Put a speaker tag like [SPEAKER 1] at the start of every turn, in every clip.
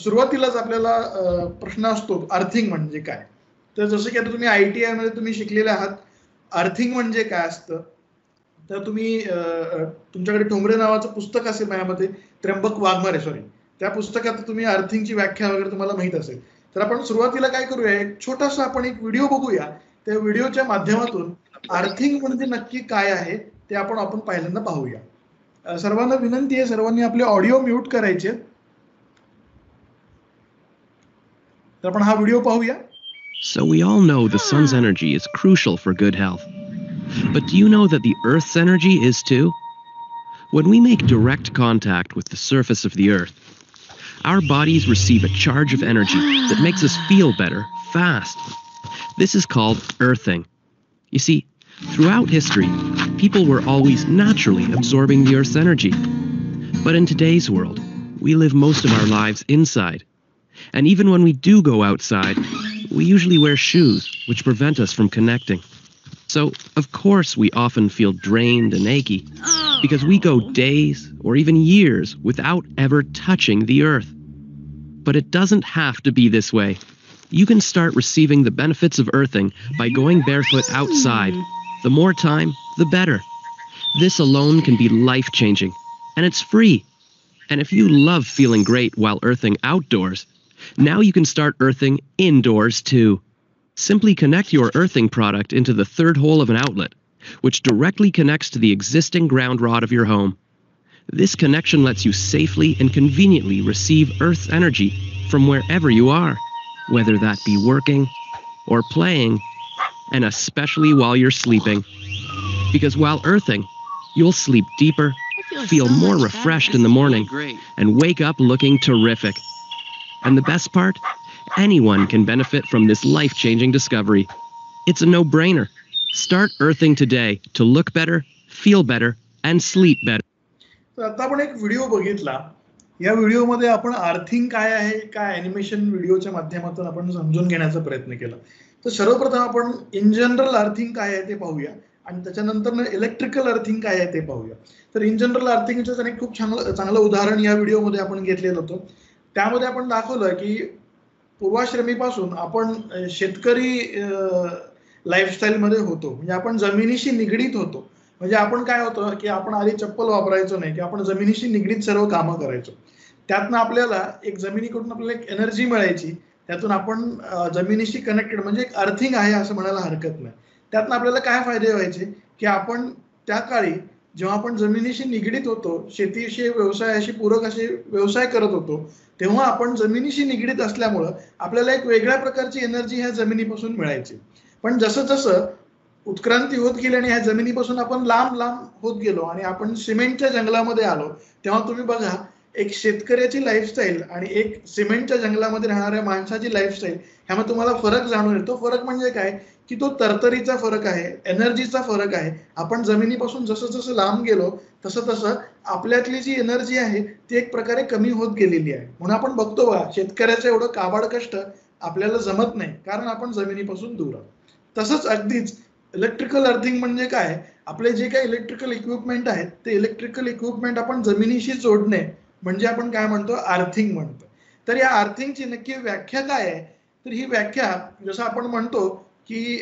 [SPEAKER 1] सुरुवातीलाच आपल्याला प्रश्न असतो अर्थिंग म्हणजे काय. तर जसं की आता तुम्ही ITI मध्ये तुम्ही शिकलेले आहात, अर्थिंग म्हणजे काय असतं. तर तुम्ही तुमच्याकडे ठोंबरे नावाचं पुस्तक असेल माझ्यामध्ये, त्र्यंबक वाघमारे सॉरी, त्या पुस्तकात तुम्ही अर्थिंगची व्याख्या वगैरे तुम्हाला माहित असेल. तर आपण सुरुवातीला काय करूया, एक छोटासा आपण एक व्हिडिओ बघूया. त्या व्हिडिओच्या माध्यमातून अर्थिंग म्हणजे नक्की काय आहे ते आपण पहिल्यांदा पाहूया. सर्वांना विनंती आहे, सर्वांनी आपले ऑडिओ म्यूट करायचे. तर आपण हा व्हिडिओ पाहूया.
[SPEAKER 2] So we all know the sun's energy is crucial for good health. But do you know that the Earth's energy is too? When we make direct contact with the surface of the Earth, our bodies receive a charge of energy that makes us feel better fast. This is called earthing. You see, throughout history, people were always naturally absorbing the Earth's energy. But in today's world, we live most of our lives inside. And even when we do go outside, we usually wear shoes which prevent us from connecting. So, of course, we often feel drained and achy because we go days or even years without ever touching the earth. But it doesn't have to be this way. You can start receiving the benefits of earthing by going barefoot outside. The more time, the better. This alone can be life-changing, and it's free. And if you love feeling great while earthing outdoors, now you can start earthing indoors too. Simply connect your earthing product into the third hole of an outlet, which directly connects to the existing ground rod of your home. This connection lets you safely and conveniently receive Earth's energy from wherever you are, whether that be working or playing, and especially while you're sleeping. Because while earthing, you'll sleep deeper, feel more refreshed in the morning, and wake up looking terrific. And the best part? Anyone can benefit from this life-changing discovery. It's a no-brainer. Start earthing today to look better, feel better, and sleep better.
[SPEAKER 1] तर आता आपण एक video बघितला. या व्हिडिओमध्ये आपण earthing काय आहे, काय ॲनिमेशन व्हिडिओच्या माध्यमातून आपण समजून घेण्याचा प्रयत्न केला. तर सर्वप्रथम आपण इन जनरल अर्थिंग काय आहे ते पाहूया आणि त्याच्यानंतर इलेक्ट्रिकल अर्थिंग काय आहे ते पाहूया. तर इन जनरल अर्थिंगचं एक खूप चांगलं उदाहरण या व्हिडिओमध्ये आपण घेतलेलं होतं. त्यामध्ये आपण दाखवलं की पूर्वाश्रमीपासून आपण शेतकरी लाईफस्टाईलमध्ये होतो. म्हणजे आपण जमिनीशी निगडीत होतो. म्हणजे आपण काय होतं की आपण आधी चप्पल वापरायचो नाही, की आपण जमिनीशी निगडीत सर्व कामं करायचो. त्यातनं आपल्याला एक जमिनीकडून आपल्याला एक एनर्जी मिळायची. त्यातून आपण जमिनीशी कनेक्टेड म्हणजे एक अर्थिंग आहे असं म्हणायला हरकत नाही. त्यातनं आपल्याला काय फायदे व्हायचे की आपण त्या काळी जेव्हा आपण जमिनीशी निगडीत होतो, शेतीशी व्यवसायाशी पूरक असे व्यवसाय करत होतो, तेव्हा आपण जमिनीशी निगडीत असल्यामुळं आपल्याला एक वेगळ्या प्रकारची एनर्जी ह्या जमिनीपासून मिळायची. पण जसं जसं उत्क्रांती होत गेली आणि ह्या जमिनीपासून आपण लांब लांब होत गेलो आणि आपण सिमेंटच्या जंगलामध्ये आलो, तेव्हा तुम्ही बघा एक शेतकऱ्याची लाईफस्टाईल आणि एक सिमेंटच्या जंगलामध्ये राहणाऱ्या माणसाची लाईफस्टाईल ह्यामध्ये तुम्हाला फरक जाणून येतो. फरक म्हणजे काय की तो तरतरीचा फरक आहे, एनर्जीचा फरक आहे. आपण जमिनीपासून जसं जसं लांब गेलो तसं तसं आपल्यातली जी एनर्जी आहे ती एक प्रकारे कमी होत गेलेली आहे. म्हणून आपण बघतो बघा शेतकऱ्याचं एवढं काबाड कष्ट आपल्याला जमत नाही, कारण आपण जमिनीपासून दूर आहोत. तसंच अगदीच इलेक्ट्रिकल अर्थिंग म्हणजे काय, आपले जे काही इलेक्ट्रिकल इक्विपमेंट आहेत ते इलेक्ट्रिकल इक्विपमेंट आपण जमिनीशी जोडणे म्हणजे आपण काय म्हणतो, अर्थिंग म्हणतो. तर या अर्थिंगची नक्की व्याख्या काय आहे, तर ही व्याख्या जसं आपण म्हणतो की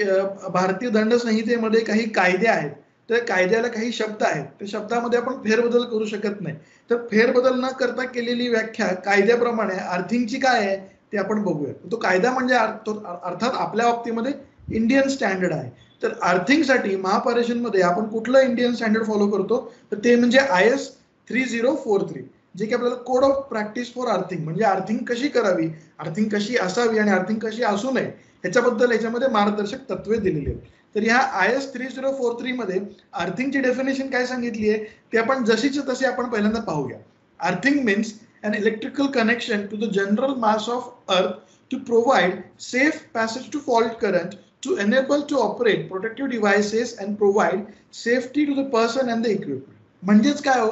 [SPEAKER 1] भारतीय दंड संहितेमध्ये काही कायदे आहेत, तर कायद्याला काही शब्द आहेत, त्या शब्दामध्ये आपण फेरबदल करू शकत नाही. तर फेरबदल न करता केलेली व्याख्या कायद्याप्रमाणे अर्थिंगची काय आहे ते आपण बघूया. तो कायदा म्हणजे अर्थात आपल्या बाबतीमध्ये इंडियन स्टँडर्ड आहे. तर अर्थिंगसाठी महापारेषणमध्ये आपण कुठलं इंडियन स्टँडर्ड फॉलो करतो, तर ते म्हणजे IS 3043, जे की आपल्याला code of practice for earthing, म्हणजे अर्थिंग कशी करावी, अर्थिंग कशी असावी आणि अर्थिंग कशी असू नये ह्याच्याबद्दल ह्याच्यामध्ये मार्गदर्शक तत्वे दिलेली आहेत. तर ह्या IS 3043 मध्ये अर्थिंगची डेफिनेशन काय सांगितली आहे ते आपण जशीच्या तशी आपण पहिल्यांदा पाहूया. Earthing means an electrical connection to the general mass of earth to provide safe passage to fault current, to enable to operate protective devices and provide safety to the person and the equipment. म्हणजेच काय हो,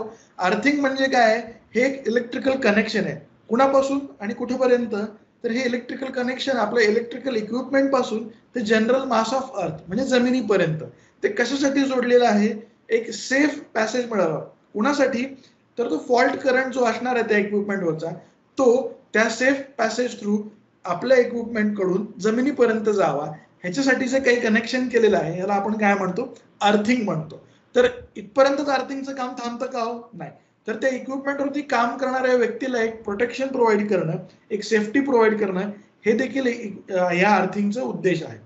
[SPEAKER 1] earthing म्हणजे काय, हे एक electrical connection आहे. कुणापासून आणि कुठेपर्यंत, तर हे इलेक्ट्रिकल कनेक्शन आपल्या इलेक्ट्रिकल इक्विपमेंट पासून ते जनरल मास ऑफ अर्थ म्हणजे जमिनीपर्यंत ते कशासाठी जोडलेलं आहे, एक सेफ पॅसेज मिळावा. कुणासाठी, तर तो फॉल्ट करंट जो असणार आहे त्या इक्विपमेंटवरचा तो त्या सेफ पॅसेज थ्रू आपल्या इक्विपमेंट कडून जमिनीपर्यंत जावा, ह्याच्यासाठी जे काही कनेक्शन केलेलं आहे याला आपण काय म्हणतो, अर्थिंग म्हणतो. तर इथपर्यंत अर्थिंगचं काम थांबतं का हो? नाही. तर त्या इक्विपमेंटवरती काम करणाऱ्या व्यक्तीला एक प्रोटेक्शन प्रोव्हाइड करणं, एक सेफ्टी प्रोव्हाइड करणं, हे देखील या अर्थिंगचा उद्देश आहे.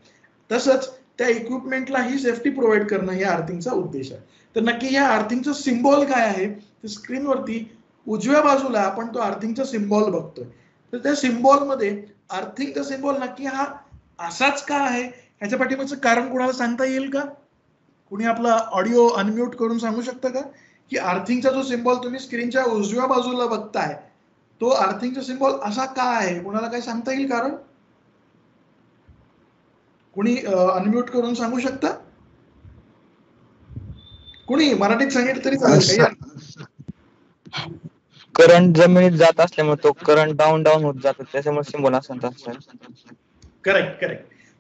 [SPEAKER 1] तसंच त्या इक्विपमेंटला ही सेफ्टी प्रोव्हाइड करणं या अर्थिंगचा उद्देश आहे. तर नक्की या अर्थिंगचं सिम्बॉल काय आहे, तर स्क्रीनवरती उजव्या बाजूला आपण तो अर्थिंगचा सिम्बॉल बघतोय. तर त्या सिम्बॉल मध्ये अर्थिंगचा सिम्बॉल नक्की हा असाच का आहे, ह्याच्या पाठीमागचं कारण कोणाला सांगता येईल का? कुणी आपला ऑडिओ अनम्यूट करून सांगू शकतं का की अर्थिंगचा जो सिम्बॉल तुम्ही स्क्रीनच्या उजव्या बाजूला बघताय तो अर्थिंगचा सिम्बॉल असा का आहे? कोणाला काय सांगता येईल कारण? कुणी अनम्यूट करून सांगू शकता? कुणी मराठीत सांगितलं तरी चालेल.
[SPEAKER 3] करंट जमिनीत जात असल्यामुळे तो करंट डाऊन होत जातो, त्याच्यामुळे सिम्बॉल असं.
[SPEAKER 1] करेक्ट.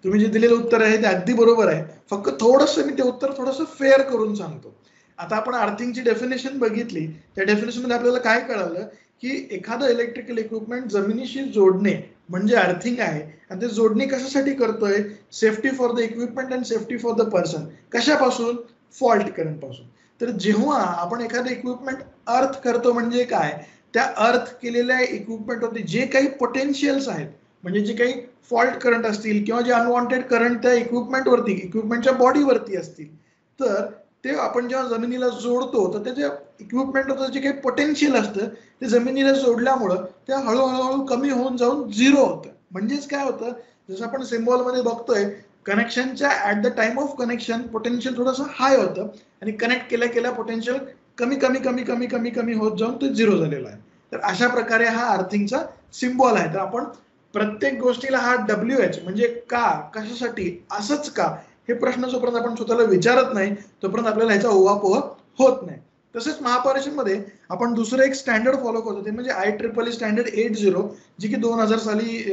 [SPEAKER 1] तुम्ही जे दिलेलं उत्तर आहे ते अगदी बरोबर आहे. फक्त थोडंसं मी ते उत्तर थोडंसं फेअर करून सांगतो. आता आपण अर्थिंगची डेफिनेशन बघितली, त्या डेफिनेशन मध्ये आपल्याला काय कळालं की एखादं इलेक्ट्रिकल इक्विपमेंट जमिनीशी जोडणे म्हणजे अर्थिंग आहे. आणि ते जोडणी कशासाठी करतोय? Safety for the equipment and safety for the person. कशापासून? फॉल्ट करंट पासून. तर जेव्हा आपण एखादं इक्विपमेंट अर्थ करतो म्हणजे काय, त्या अर्थ केलेल्या इक्विपमेंटवरती जे काही पोटेन्शियल्स आहेत, म्हणजे जे काही फॉल्ट करंट असतील किंवा जे अनवॉन्टेड करंट त्या इक्विपमेंटवरती, इक्विपमेंटच्या बॉडीवरती असतील, तर ते आपण जेव्हा जमिनीला जोडतो तर त्याच्या इक्विपमेंटवरचं जे काही पोटेन्शियल असतं ते जमिनीला जोडल्यामुळं त्या हळूहळू कमी होऊन जाऊन झिरो होतं. म्हणजेच काय होतं, जसं आपण सिम्बॉल मध्ये बघतोय, कनेक्शनच्या at the time of connection potential थोडंसं हाय होतं आणि कनेक्ट केल्या केल्या पोटेन्शियल कमी कमी कमी कमी कमी कमी होत जाऊन तो झिरो झालेला आहे. तर अशा प्रकारे हा अर्थिंगचा सिम्बॉल आहे. तर आपण प्रत्येक गोष्टीला हा WH म्हणजे का, कशासाठी, असंच का, हे प्रश्न जोपर्यंत आपण स्वतःला विचारत नाही तोपर्यंत आपल्याला ह्याचा उहापोह होत नाही. तसेच महापरिषद मध्ये आपण दुसरं एक स्टँडर्ड फॉलो करतो, ते म्हणजे IEEE स्टँडर्ड 80, जी की 2000 साली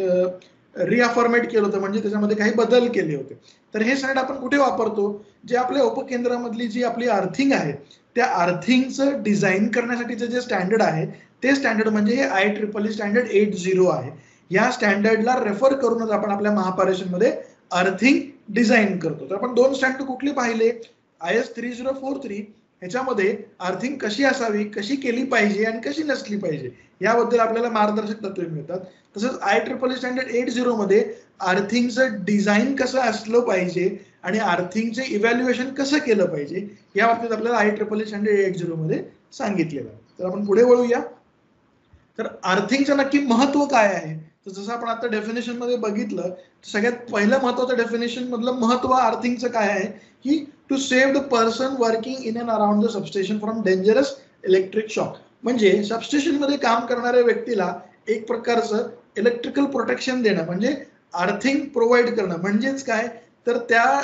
[SPEAKER 1] रिअफॉर्मेट केलं होतं, म्हणजे त्याच्यामध्ये काही बदल केले होते. तर हे स्टँडर्ड आपण कुठे वापरतो? जे आपल्या उपकेंद्रामधली जी आपली अर्थिंग आहे त्या अर्थिंगचं डिझाईन करण्यासाठीचं जे स्टँडर्ड आहे ते स्टँडर्ड म्हणजे हे IEEE स्टँडर्ड 80 आहे. या स्टँडर्डला रेफर करूनच आपण आपल्या महापरिषदेमध्ये अर्थिंग डिझाईन करतो. तर आपण दोन स्टँडर्ड कुठली पाहिले? IS 3043 ह्याच्यामध्ये अर्थिंग कशी असावी, कशी केली पाहिजे आणि कशी नसली पाहिजे याबद्दल आपल्याला मार्गदर्शक तत्त्वे मिळतात. तसंच IEEE स्टँडर्ड 80 मध्ये अर्थिंगचं डिझाईन कसं असलं पाहिजे आणि अर्थिंगचे इव्हॅल्युएशन कसं केलं पाहिजे या बाबतीत आपल्याला IEEE स्टँडर्ड 80 मध्ये सांगितलेलं आहे. तर आपण पुढे वळूया. तर अर्थिंगचं नक्की महत्व काय आहे? तर जसं आपण आता डेफिनेशन मध्ये बघितलं, सगळ्यात पहिलं महत्वाचं डेफिनेशन मधलं महत्व अर्थिंगचं काय आहे की to save the person working in and around the substation from dangerous electric shock. म्हणजे सबस्टेशन मध्ये काम करणाऱ्या व्यक्तीला एक प्रकारचं इलेक्ट्रिकल प्रोटेक्शन देणं म्हणजे अर्थिंग प्रोव्हाइड करणं. म्हणजेच काय, तर त्या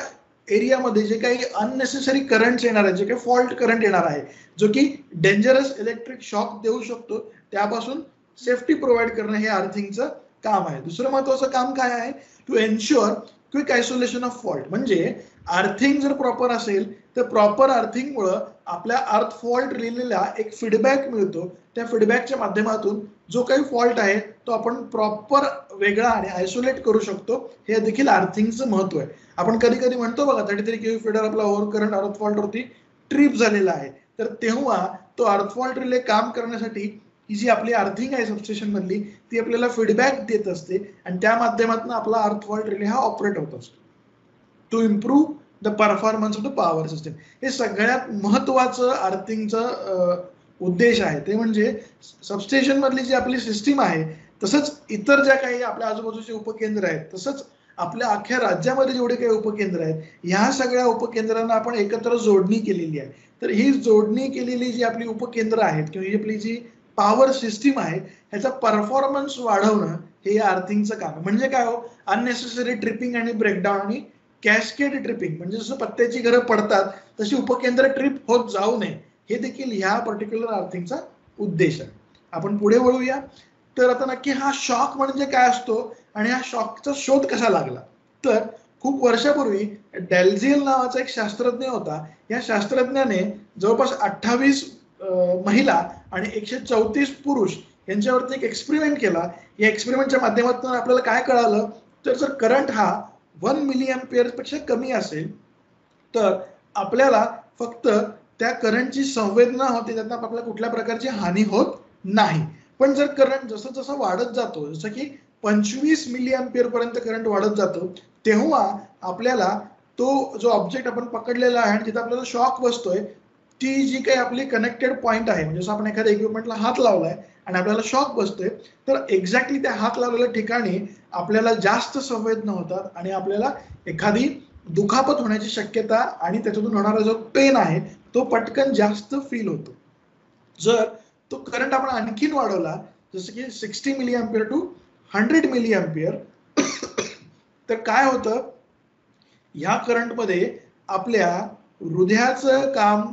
[SPEAKER 1] एरियामध्ये जे काही अननेसेसरी करंट येणार आहे, जे काही फॉल्ट करंट येणार आहे, जो की डेंजरस इलेक्ट्रिक शॉक देऊ शकतो, त्यापासून सेफ्टी प्रोव्हाइड करणं हे अर्थिंगचं काम आहे. दुसरं महत्वाचं काम काय आहे? To ensure quick isolation of fault. म्हणजे अर्थिंग जर प्रॉपर असेल तर प्रॉपर अर्थिंगमुळं आपल्या अर्थ फॉल्ट रिलेला एक फीडबॅक मिळतो. त्या फीडबॅकच्या माध्यमातून जो काही फॉल्ट आहे तो आपण प्रॉपर वेगळा आणि आयसोलेट करू शकतो. हे देखील अर्थिंगचं महत्व आहे. आपण कधी कधी म्हणतो बघा, 33 kV फीडर आपला ओव्हर करंट अर्थ फॉल्टवरती ट्रिप झालेला आहे, तर तेव्हा तो अर्थ फॉल्ट रिले काम करण्यासाठी ही जी आपली अर्थिंग आहे सबस्टेशन मधली ती आपल्याला फीडबॅक देत असते आणि त्या माध्यमातून आपला अर्थ फॉल्ट रिले हा ऑपरेट होत असतो to improve the performance of the power system. हे सगळ्यात महत्वाचं अर्थिंगचं उद्देश आहे. ते म्हणजे सबस्टेशन मधली जी आपली सिस्टीम आहे, तसंच इतर ज्या काही आपल्या आजूबाजूचे उपकेंद्र आहेत, तसंच आपल्या अख्ख्या राज्यामध्ये जेवढे काही उपकेंद्र आहेत, ह्या सगळ्या उपकेंद्रांना आपण एकत्र जोडणी केलेली आहे. तर ही जोडणी केलेली जी आपली उपकेंद्र आहेत किंवा ही आपली जी पॉवर सिस्टीम आहे, ह्याचा परफॉर्मन्स वाढवणं हे अर्थिंगचं काम आहे. म्हणजे काय हो, अननेसेसरी ट्रिपिंग आणि ब्रेकडाऊन आणि कॅस्केड ट्रिपिंग, म्हणजे जसं पत्त्याची घरं पडतात तशी उपकेंद्र ट्रिप होत जाऊ नये, हे देखील ह्या पर्टिक्युलर अर्थिंगचा उद्देश आहे. आपण पुढे वळूया. तर आता नक्की हा शॉक म्हणजे काय असतो आणि हा शॉकचा शोध कसा लागला? तर खूप वर्षापूर्वी डेल्झियल नावाचा एक शास्त्रज्ञ होता. या शास्त्रज्ञाने जवळपास 28 महिला आणि 134 पुरुष यांच्यावरती एक एक्सपेरिमेंट केला. या एक्सपेरिमेंटच्या माध्यमातून आपल्याला काय कळालं, तर जर करंट हा 1 मिली अँपिअर पेक्षा कमी असेल तर आपल्याला फक्त त्या करंटची संवेदना होते, त्यातनं आपल्याला कुठल्या प्रकारची हानी होत नाही. पण जर करंट जसं जसं वाढत जातो, जसं की 25 मिली अँपिअर पर्यंत करंट वाढत जातो, तेव्हा आपल्याला तो जो ऑब्जेक्ट आपण पकडलेला आहे आणि जिथे आपल्याला शॉक बसतोय, ती जी काही आपली कनेक्टेड पॉइंट आहे, म्हणजे जसं आपण एखाद्या इक्विपमेंटला हात लावलाय आणि आपल्याला शॉक बसतोय, तर एक्झॅक्टली त्या हात लावलेल्या ठिकाणी आपल्याला जास्त संवेदना होतात आणि आपल्याला एखादी दुखापत होण्याची शक्यता आणि त्याच्यातून होणारा जो पेन आहे तो पटकन जास्त फील होतो. जर तो करंट आपण आणखीन वाढवला, जसं की 60 milliampere to 100 milliampere, तर काय होतं, ह्या करंटमध्ये आपल्या हृदयाचं काम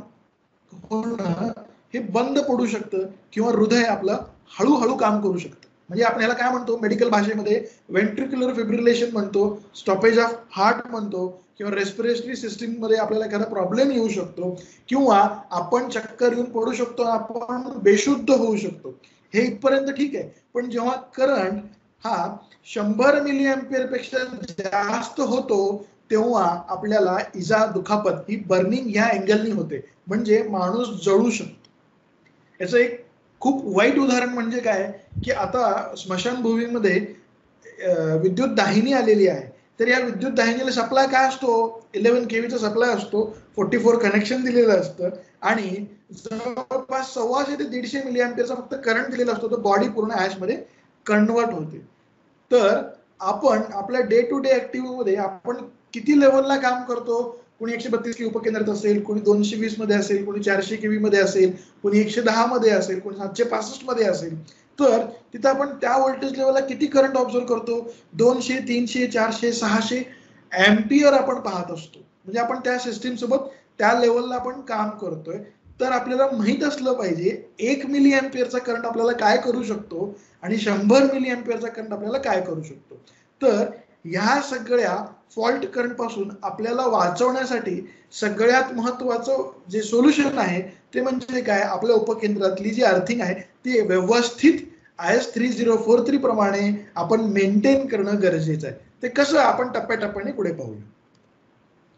[SPEAKER 1] होणं हे बंद पडू शकतं किंवा हृदय आपलं हळूहळू काम करू शकतं. म्हणजे आपण ह्याला काय म्हणतो, मेडिकल भाषेमध्ये व्हेंट्रिक्युलर फिब्रिलेशन म्हणतो, स्टॉपेज ऑफ हार्ट म्हणतो, किंवा रेस्पिरेटरी सिस्टीम मध्ये आपल्याला एखादा प्रॉब्लेम येऊ शकतो, किंवा आपण चक्कर येऊन पडू शकतो, आपण बेशुद्ध होऊ शकतो. हे इथपर्यंत ठीक आहे. पण जेव्हा करंट हा 100 मिली अँपिअर पेक्षा जास्त होतो, तेव्हा आपल्याला इजा, दुखापत ही बर्निंग ह्या अँगलनी होते, म्हणजे माणूस जळू शकतो. याचं एक खूप वाईट उदाहरण म्हणजे काय, की आता स्मशानभूमीमध्ये विद्युत दाहिनी आलेली आहे, तर या विद्युत दाहिनीला सप्लाय काय असतो, 11 केव्हीचा सप्लाय असतो, 44 कनेक्शन दिलेलं असतं आणि जवळपास 125 ते 150 मिली अँपिअरचा फक्त करंट दिलेला असतो, तो बॉडी पूर्ण ऍश मध्ये कन्वर्ट होते. तर आपण आपल्या डे टू डे ऍक्टिव्हिटीमध्ये आपण किती लेवलला काम करतो, कोणी 132 केव्ही उपकेंद्रात असेल, कोणी 220 मध्ये असेल, कोणी 400 केव्ही मध्ये असेल, कोणी 110 मध्ये असेल, कोणी 765 मध्ये असेल, तर तिथं आपण त्या व्होल्टेज लेवलला किती करंट ऑब्झर्व करतो, 200, 300, 400, 600 अँपिअर आपण पाहत असतो. म्हणजे आपण त्या सिस्टीम सोबत त्या लेवलला आपण काम करतोय. तर आपल्याला माहित असलं पाहिजे 1 मिली अँपिअरचा करंट आपल्याला काय करू शकतो आणि 100 मिली अँपिअरचा करंट आपल्याला काय करू शकतो. तर ह्या सगळ्या फॉल्ट करंट पासून आपल्याला वाचवण्यासाठी सगळ्यात महत्वाचं जे सोल्युशन आहे ते म्हणजे काय, आपल्या उपकेंद्रातली जी अर्थिंग आहे ती व्यवस्थित IS 3043 प्रमाणे आपण मेंटेन करणं गरजेचं आहे. ते कसं आपण टप्प्याटप्प्याने पुढे पाहूया.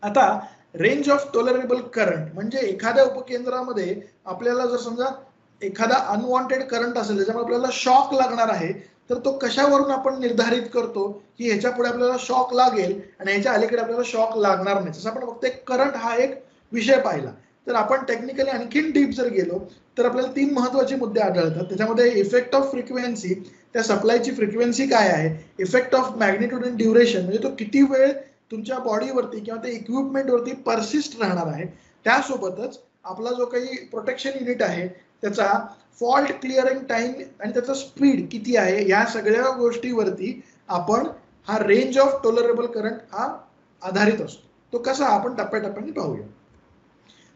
[SPEAKER 1] आता रेंज ऑफ टॉलरेबल करंट म्हणजे एखाद्या उपकेंद्रामध्ये आपल्याला जर समजा एखादा अनवॉन्टेड करंट असेल, त्याच्यामुळे आपल्याला शॉक लागणार आहे, तर तो कशावरून आपण निर्धारित करतो की ह्याच्या पुढे आपल्याला शॉक लागेल आणि ह्याच्या अलीकडे आपल्याला शॉक लागणार नाही. जसं आपण फक्त एक करंट हा एक विषय पाहिला, तर आपण टेक्निकली आणखीन डीप जर गेलो तर आपल्याला 3 महत्वाचे मुद्दे आढळतात. त्याच्यामध्ये इफेक्ट ऑफ फ्रिक्वेन्सी, त्या सप्लायची फ्रिक्वेन्सी काय आहे, effect of magnitude and duration म्हणजे तो किती वेळ तुमच्या बॉडीवरती किंवा त्या इक्विपमेंटवरती परसिस्ट राहणार आहे, त्यासोबतच आपला जो काही प्रोटेक्शन युनिट आहे त्याचा फॉल्ट क्लिअरिंग टाइम आणि त्याचा स्पीड किती आहे, या सगळ्या गोष्टीवरती आपण हा रेंज ऑफ टॉलरेबल करंट हा आधारित असतो. तो कसा आपण टप्प्याटप्प्याने पाहूया.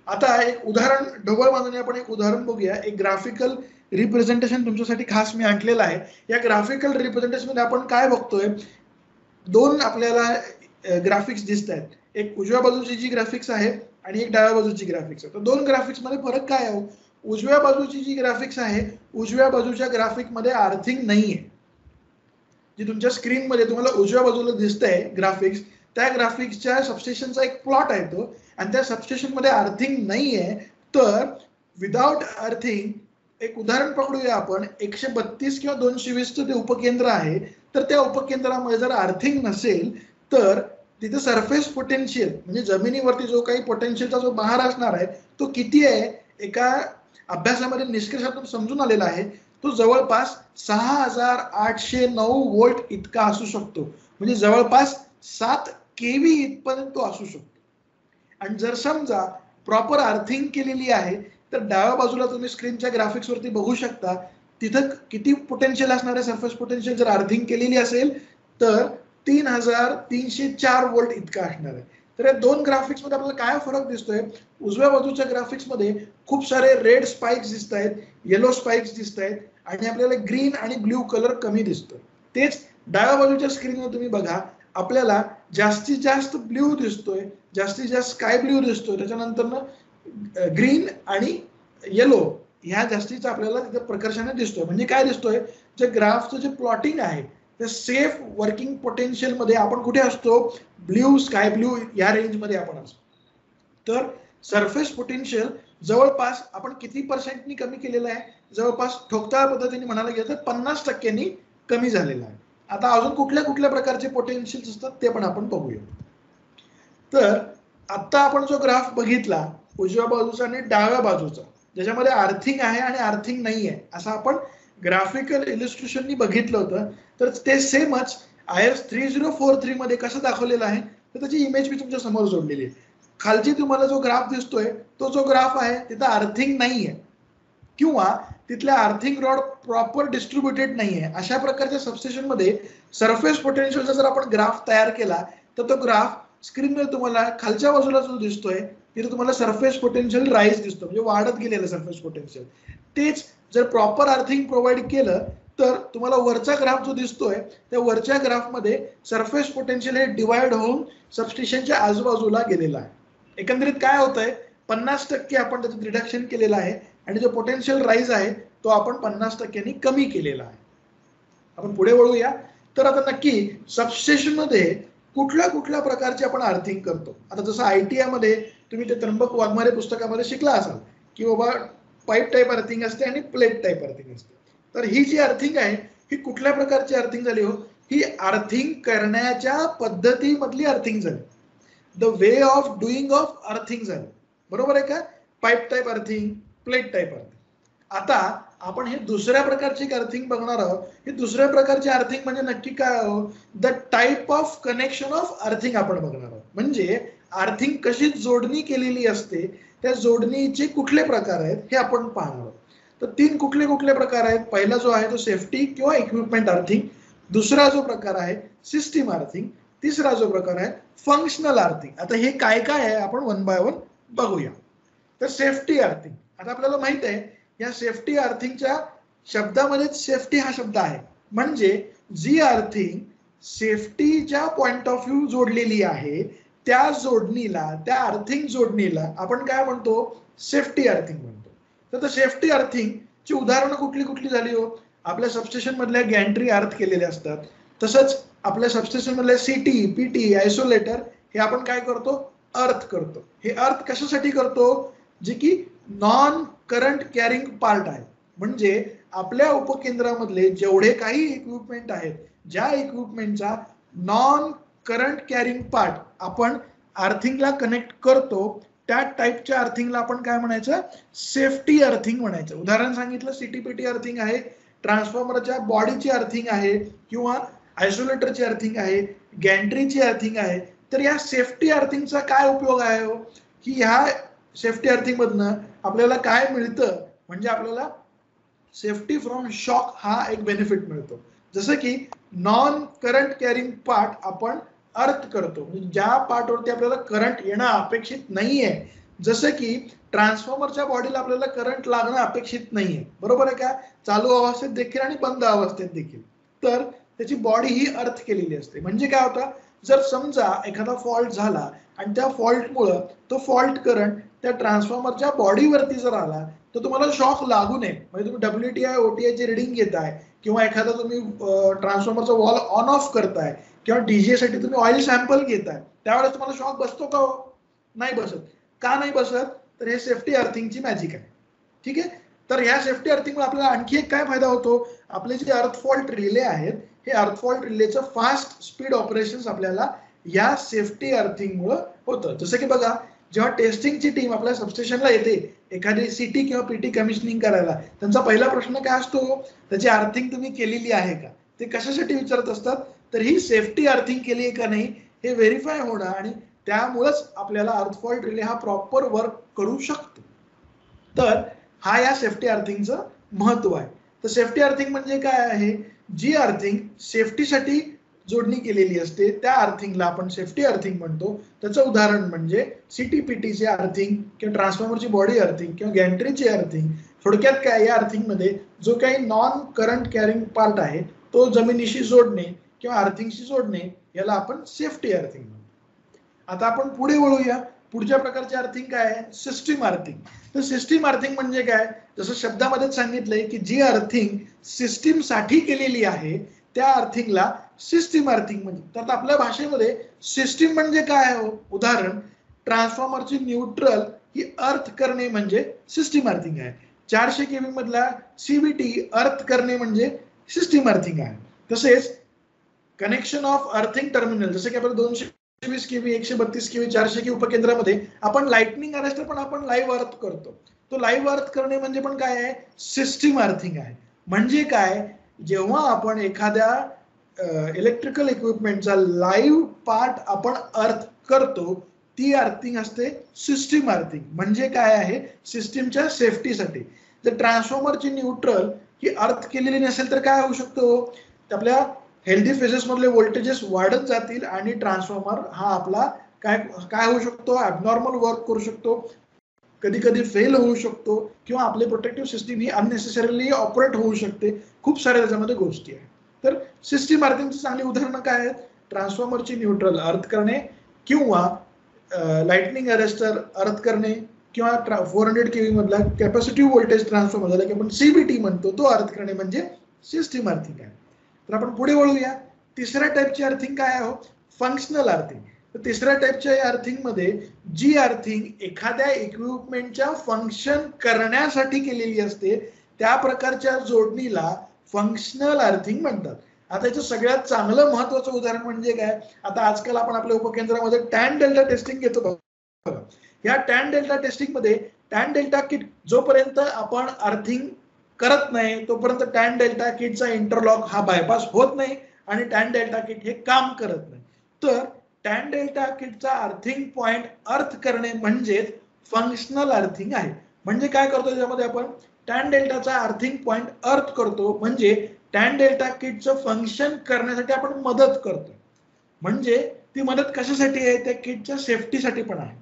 [SPEAKER 1] आता एक उदाहरण ढोबळ बांधून आपण एक उदाहरण बघूया. एक ग्राफिकल रिप्रेझेंटेशन तुमच्यासाठी खास मी आणलेलं आहे. या ग्राफिकल रिप्रेझेंटेशन मध्ये आपण काय बघतोय, 2 आपल्याला ग्राफिक्स दिसत आहेत. एक उजव्या बाजूची जी ग्राफिक्स आहे आणि एक डाव्या बाजूची ग्राफिक्स आहे. तर 2 ग्राफिक्स मध्ये फरक काय आहे, उजव्या बाजूची जी ग्राफिक्स आहे, उजव्या बाजूच्या ग्राफिक मध्ये अर्थिंग नाहीये. जी तुमच्या स्क्रीन मध्ये तुम्हाला उजव्या बाजूला दिसतंय ग्राफिक्स, त्या ग्राफिक्सच्या सबस्टेशनचा एक प्लॉट आहे तो, आणि त्या सबस्टेशन मध्ये अर्थिंग नाहीये. तर विदाउट अर्थिंग एक उदाहरण पकडूया आपण, 132 किंवा 220 ते उपकेंद्र आहे, तर त्या उपकेंद्रामध्ये जर अर्थिंग नसेल तर तिथे सरफेस पोटेन्शियल म्हणजे जमिनीवरती जो काही पोटेन्शियलचा जो भार असणार आहे तो किती आहे, एका अभ्यासामध्ये निष्कर्षातून समजून आलेला आहे, तो जवळपास 6809 व्होल्ट इतका असू शकतो. म्हणजे जवळपास 7 केव्ही इथपर्यंत तो असू शकतो. आणि जर समजा प्रॉपर अर्थिंग केलेली आहे तर डाव्या बाजूला तुम्ही स्क्रीनच्या ग्राफिक्स वरती बघू शकता, तिथं किती पोटेन्शियल असणार आहे, सरफेस पोटेन्शियल जर अर्थिंग केलेली असेल तर 3304 व्होल्ट इतका असणार आहे. तर या 2 ग्राफिक्स मध्ये आपल्याला काय फरक दिसतोय, उजव्या बाजूच्या ग्राफिक्स मध्ये खूप सारे रेड स्पाइक्स दिसत आहेत, येलो स्पाइक्स दिसत आहेत आणि आपल्याला ग्रीन आणि ब्ल्यू कलर कमी दिसतोय. तेच डाव्या बाजूच्या स्क्रीनवर तुम्ही बघा, आपल्याला जास्तीत जास्त ब्ल्यू दिसतोय, जास्तीत जास्त स्काय ब्ल्यू दिसतोय, त्याच्यानंतर ग्रीन आणि येलो ह्या जास्तीचा आपल्याला तिथे प्रकर्षाने दिसतोय. म्हणजे काय दिसतोय, जे ग्राफचं जे प्लॉटिंग आहे ते सेफ वर्किंग पोटेन्शियल मध्ये आपण कुठे असतो, ब्ल्यू, स्काय ब्ल्यू या रेंजमध्ये आपण असतो. तर सरफेस पोटेन्शियल जवळपास आपण किती पर्सेंटनी कमी केलेलं आहे, जवळपास ठोकताळ पद्धतीने म्हणायला गेलं तर 50% कमी झालेलं आहे. आता अजून कुठल्या कुठल्या प्रकारचे पोटेन्शियल असतात ते पण आपण बघूया. तर आता आपण जो ग्राफ बघितला उजव्या बाजूचा आणि डाव्या बाजूचा, ज्याच्यामध्ये अर्थिंग आहे आणि अर्थिंग नाही आहे असं आपण ग्राफिकल इलिस्ट्रेशननी बघितलं होतं, तर ते सेमच IS 3043 मध्ये कसं दाखवलेलं आहे तर त्याची इमेज मी तुमच्या समोर जोडलेली आहे. खालची तुम्हाला जो ग्राफ दिसतोय तो जो ग्राफ आहे तिथं अर्थिंग नाहीये किंवा तिथल्या अर्थिंग रॉड प्रॉपर डिस्ट्रीब्युटेड नाहीये. अशा प्रकारच्या सबस्टेशन मध्ये सरफेस पोटेन्शियलचा जर आपण ग्राफ तयार केला तर तो ग्राफ स्क्रीनवर तुम्हाला खालच्या बाजूला जो दिसतोय तिथे तुम्हाला सरफेस पोटेन्शियल राईज दिसतो, म्हणजे वाढत गेलेलं सरफेस पोटेन्शियल. तेच जर प्रॉपर अर्थिंग प्रोव्हाइड केलं तर तुम्हाला वरचा ग्राफ जो दिसतोय त्या वरच्या ग्राफमध्ये सरफेस पोटेन्शियल हे डिवाइड होऊन सबस्टेशनच्या आजूबाजूला गेलेलं आहे. एकंदरीत काय होतंय, 50% आपण त्याचं रिडक्शन केलेलं आहे आणि जो पोटेन्शियल राईज आहे तो आपण 50%नी कमी केलेला आहे. आपण पुढे वळूया. तर आता नक्की सबस्टेशन मध्ये कुठल्या कुठल्या प्रकारचे आपण अर्थिंग करतो. आता जसं ITI मध्ये तुम्ही ते त्र्यंबक वाघमारे पुस्तकामध्ये शिकला असाल की बाबा पाईप टाईप अर्थिंग असते आणि प्लेट टाईप अर्थिंग असते. तर ही जी अर्थिंग आहे ही कुठल्या प्रकारची अर्थिंग झाली हो, ही अर्थिंग करण्याच्या पद्धतीमधली अर्थिंग झाली. The way of doing of earthing झाली. बरोबर आहे का? Pipe type earthing, plate type earthing. आता आपण हे दुसऱ्या प्रकारची अर्थिंग बघणार आहोत. हे दुसऱ्या प्रकारची अर्थिंग म्हणजे नक्की काय हो, the type of connection of earthing आपण बघणार आहोत. म्हणजे अर्थिंग कशी जोडणी केलेली असते, त्या जोडणीचे कुठले प्रकार आहेत हे आपण पाहणार आहोत. तर 3 कुठले कुठले प्रकार आहेत. पहिला जो आहे तो सेफ्टी किंवा इक्विपमेंट अर्थिंग, दुसरा जो प्रकार आहे सिस्टीम अर्थिंग, तिसरा जो प्रकार आहे फंक्शनल अर्थिंग. आता हे काय काय आहे आपण वन बाय वन बघूया. तर सेफ्टी अर्थिंग, आता आपल्याला माहित आहे या सेफ्टी अर्थिंगच्या शब्दामध्येच सेफ्टी हा शब्द आहे. म्हणजे जी अर्थिंग सेफ्टीच्या पॉइंट ऑफ व्ह्यू जोडलेली आहे त्या जोडणीला, त्या अर्थिंग जोडणीला आपण काय म्हणतो, सेफ्टी अर्थिंग म्हणतो. तर सेफ्टी अर्थिंग ची उदाहरणं कुठली कुठली झाली हो, आपल्या सबस्टेशन मधल्या गॅन्ट्री अर्थ केलेले असतात. तसंच आपल्या सबस्टेशन मधल्या CT, PT, आयसोलेटर हे आपण काय करतो, अर्थ करतो. हे अर्थ कशासाठी करतो, जे की नॉन करंट कॅरिंग पार्ट आहे. म्हणजे आपल्या उपकेंद्रामधले जेवढे काही इक्विपमेंट आहेत, ज्या इक्विपमेंटचा नॉन करंट कॅरिंग पार्ट आपण अर्थिंगला कनेक्ट करतो त्या टाईपच्या अर्थिंगला आपण काय म्हणायचं, सेफ्टी अर्थिंग म्हणायचं. उदाहरण सांगितलं CT, PT अर्थिंग आहे, ट्रान्सफॉर्मरच्या बॉडीची अर्थिंग आहे किंवा आयसोलेटरची अर्थिंग आहे, गॅन्ट्रीची अर्थिंग आहे. तर या सेफ्टी अर्थिंगचा काय उपयोग आहे हो, की ह्या सेफ्टी अर्थिंग मधनं आपल्याला काय मिळतं, म्हणजे आपल्याला सेफ्टी फ्रॉम शॉक हा एक बेनिफिट मिळतो. जसं की नॉन करंट कॅरिंग पार्ट आपण अर्थ करतो, म्हणजे ज्या पार्टवरती आपल्याला करंट येणं अपेक्षित नाहीये, जसं की ट्रान्सफॉर्मरच्या बॉडीला आपल्याला करंट लागणं अपेक्षित नाहीये. बरोबर आहे का? चालू अवस्थेत देखील आणि बंद अवस्थेत देखील. तर त्याची बॉडी ही अर्थ केलेली असते. म्हणजे काय होतं, जर समजा एखादा फॉल्ट झाला आणि त्या फॉल्टमुळं तो फॉल्ट करंट त्या ट्रान्सफॉर्मरच्या बॉडीवरती जर आला तर तुम्हाला शॉक लागू नये. म्हणजे तुम्ही WTI, OTI ची रिडिंग घेताय किंवा एखादा तुम्ही ट्रान्सफॉर्मरचा वॉल ऑन ऑफ करताय किंवा DGA साठी तुम्ही ऑइल सॅम्पल घेताय, त्यावेळेस तुम्हाला शॉक बसतो का हो? नाही बसत. का नाही बसत? तर हे सेफ्टी अर्थिंगची मॅजिक आहे. ठीक आहे. तर ह्या सेफ्टी अर्थिंगमुळे आपल्याला आणखी एक काय फायदा होतो, आपले जे अर्थ फॉल्ट रिले आहेत हे अर्थ फॉल्ट रिलेचं फास्ट स्पीड ऑपरेशन्स आपल्याला या सेफ्टी अर्थिंगमुळे होतं. जसं की बघा, जेव्हा टेस्टिंगची टीम आपल्या सबस्टेशनला येते एखादी CT किंवा PT कमिशनिंग करायला, त्यांचा पहिला प्रश्न काय असतो, त्याची अर्थिंग तुम्ही केलेली आहे का. ते कशासाठी विचारत असतात, तर ही सेफ्टी अर्थिंग केली आहे का नाही हे व्हेरीफाय होणं, आणि त्यामुळेच आपल्याला अर्थ फॉल्ट रिले हा प्रॉपर वर्क करू शकतो. तर हा या सेफ्टी अर्थिंगचं महत्व आहे. तर सेफ्टी अर्थिंग म्हणजे काय आहे, जी अर्थिंग सेफ्टीसाठी जोडणी केलेली असते त्या अर्थिंगला आपण सेफ्टी अर्थिंग म्हणतो. त्याचं उदाहरण म्हणजे CT, PT चे अर्थिंग किंवा ट्रान्सफॉर्मरची बॉडी अर्थिंग किंवा गॅन्ट्रीची अर्थिंग. थोडक्यात काय, या अर्थिंगमध्ये जो काही नॉन करंट कॅरिंग पार्ट आहे तो जमिनीशी जोडणे किंवा अर्थिंगशी जोडणे याला आपण सेफ्टी अर्थिंग म्हणतो. आता आपण पुढे वळूया. पुढच्या प्रकारचे अर्थिंग काय आहे, सिस्टीम अर्थिंग. तर सिस्टीम अर्थिंग म्हणजे काय, जसं शब्दामध्येच सांगितलंय की जी अर्थिंग सिस्टीम साठी केलेली आहे त्या अर्थिंगला सिस्टीम अर्थिंग म्हणजे. तर आपल्या भाषेमध्ये सिस्टीम म्हणजे काय हो, उदाहरण ट्रान्सफॉर्मरची न्यूट्रल ही अर्थ करणे म्हणजे सिस्टीम अर्थिंग आहे. 400 केव्ही मधला सीबीटी अर्थ करणे म्हणजे सिस्टीम अर्थिंग आहे. तसेच कनेक्शन ऑफ अर्थिंग टर्मिनल, जसं की आपण 220 केव्ही 132 केव्ही 400 केव्ही उपकेंद्रामध्ये आपण लाइटनिंग अरेस्टर पण आपण लाईव्ह अर्थ करतो. तो लाईव्ह अर्थ करणे म्हणजे पण काय आहे, सिस्टीम अर्थिंग आहे. म्हणजे काय, जेव्हा आपण एखाद्या इलेक्ट्रिकल इक्विपमेंटचा लाईव्ह पार्ट आपण अर्थ करतो ती अर्थिंग असते सिस्टीम अर्थिंग. म्हणजे काय आहे, सिस्टीमच्या सेफ्टीसाठी. जर ट्रान्सफॉर्मरची न्यूट्रल ही अर्थ केलेली नसेल तर काय होऊ शकतो, आपल्या हेल्दी फेजेस मधले व्होल्टेजेस वाढत जातील आणि ट्रान्सफॉर्मर हा आपला काय होऊ शकतो, ॲबनॉर्मल वर्क करू शकतो, कधी कधी फेल होऊ शकतो, किंवा आपली प्रोटेक्टिव्ह सिस्टीम ही अननेसेसरीली ऑपरेट होऊ शकते. खूप साऱ्या त्याच्यामध्ये गोष्टी आहेत. तर सिस्टीम अर्थिंगची चांगली उदाहरणं काय आहेत, ट्रान्सफॉर्मरची न्यूट्रल अर्थ करणे, किंवा लाइटनिंग अरेस्टर अर्थ करणे, किंवा 400 केव्ही मधला कॅपॅसिटिव्ह व्होल्टेज ट्रान्सफॉर्मर झाला की आपण सीबीटी म्हणतो तो अर्थ करणे म्हणजे सिस्टीम अर्थिंग आहे. तर आपण पुढे वळूया. तिसऱ्या टाईपची अर्थिंग काय आहे, फंक्शनल अर्थिंग. तर तिसऱ्या टाईपच्या या अर्थिंग मध्ये जी अर्थिंग एखाद्या इक्विपमेंटच्या फंक्शन करण्यासाठी केलेली असते त्या प्रकारच्या जोडणीला फंक्शनल अर्थिंग म्हणतात. आता याचं सगळ्यात चांगलं महत्वाचं उदाहरण म्हणजे काय, आता आजकाल आपण आपल्या उपकेंद्रामध्ये टॅन डेल्टा टेस्टिंग घेतो बघा. या टॅन डेल्टा टेस्टिंग मध्ये टॅन डेल्टा किट जोपर्यंत आपण अर्थिंग करत नाही तोपर्यंत टॅन डेल्टा किटचा इंटरलॉक हा बायपास होत नाही आणि टॅन डेल्टा किट हे काम करत नाही. तर टॅन डेल्टा किटचा अर्थिंग पॉइंट अर्थ करणे म्हणजे फंक्शनल अर्थिंग आहे. म्हणजे काय करतो, त्याच्यामध्ये आपण टॅन डेल्टाचा अर्थिंग पॉइंट अर्थ करतो, म्हणजे टॅन डेल्टा किटचं फंक्शन करण्यासाठी आपण मदत करतो. म्हणजे ती मदत कशासाठी आहे, त्या किटच्या सेफ्टीसाठी पण आहे.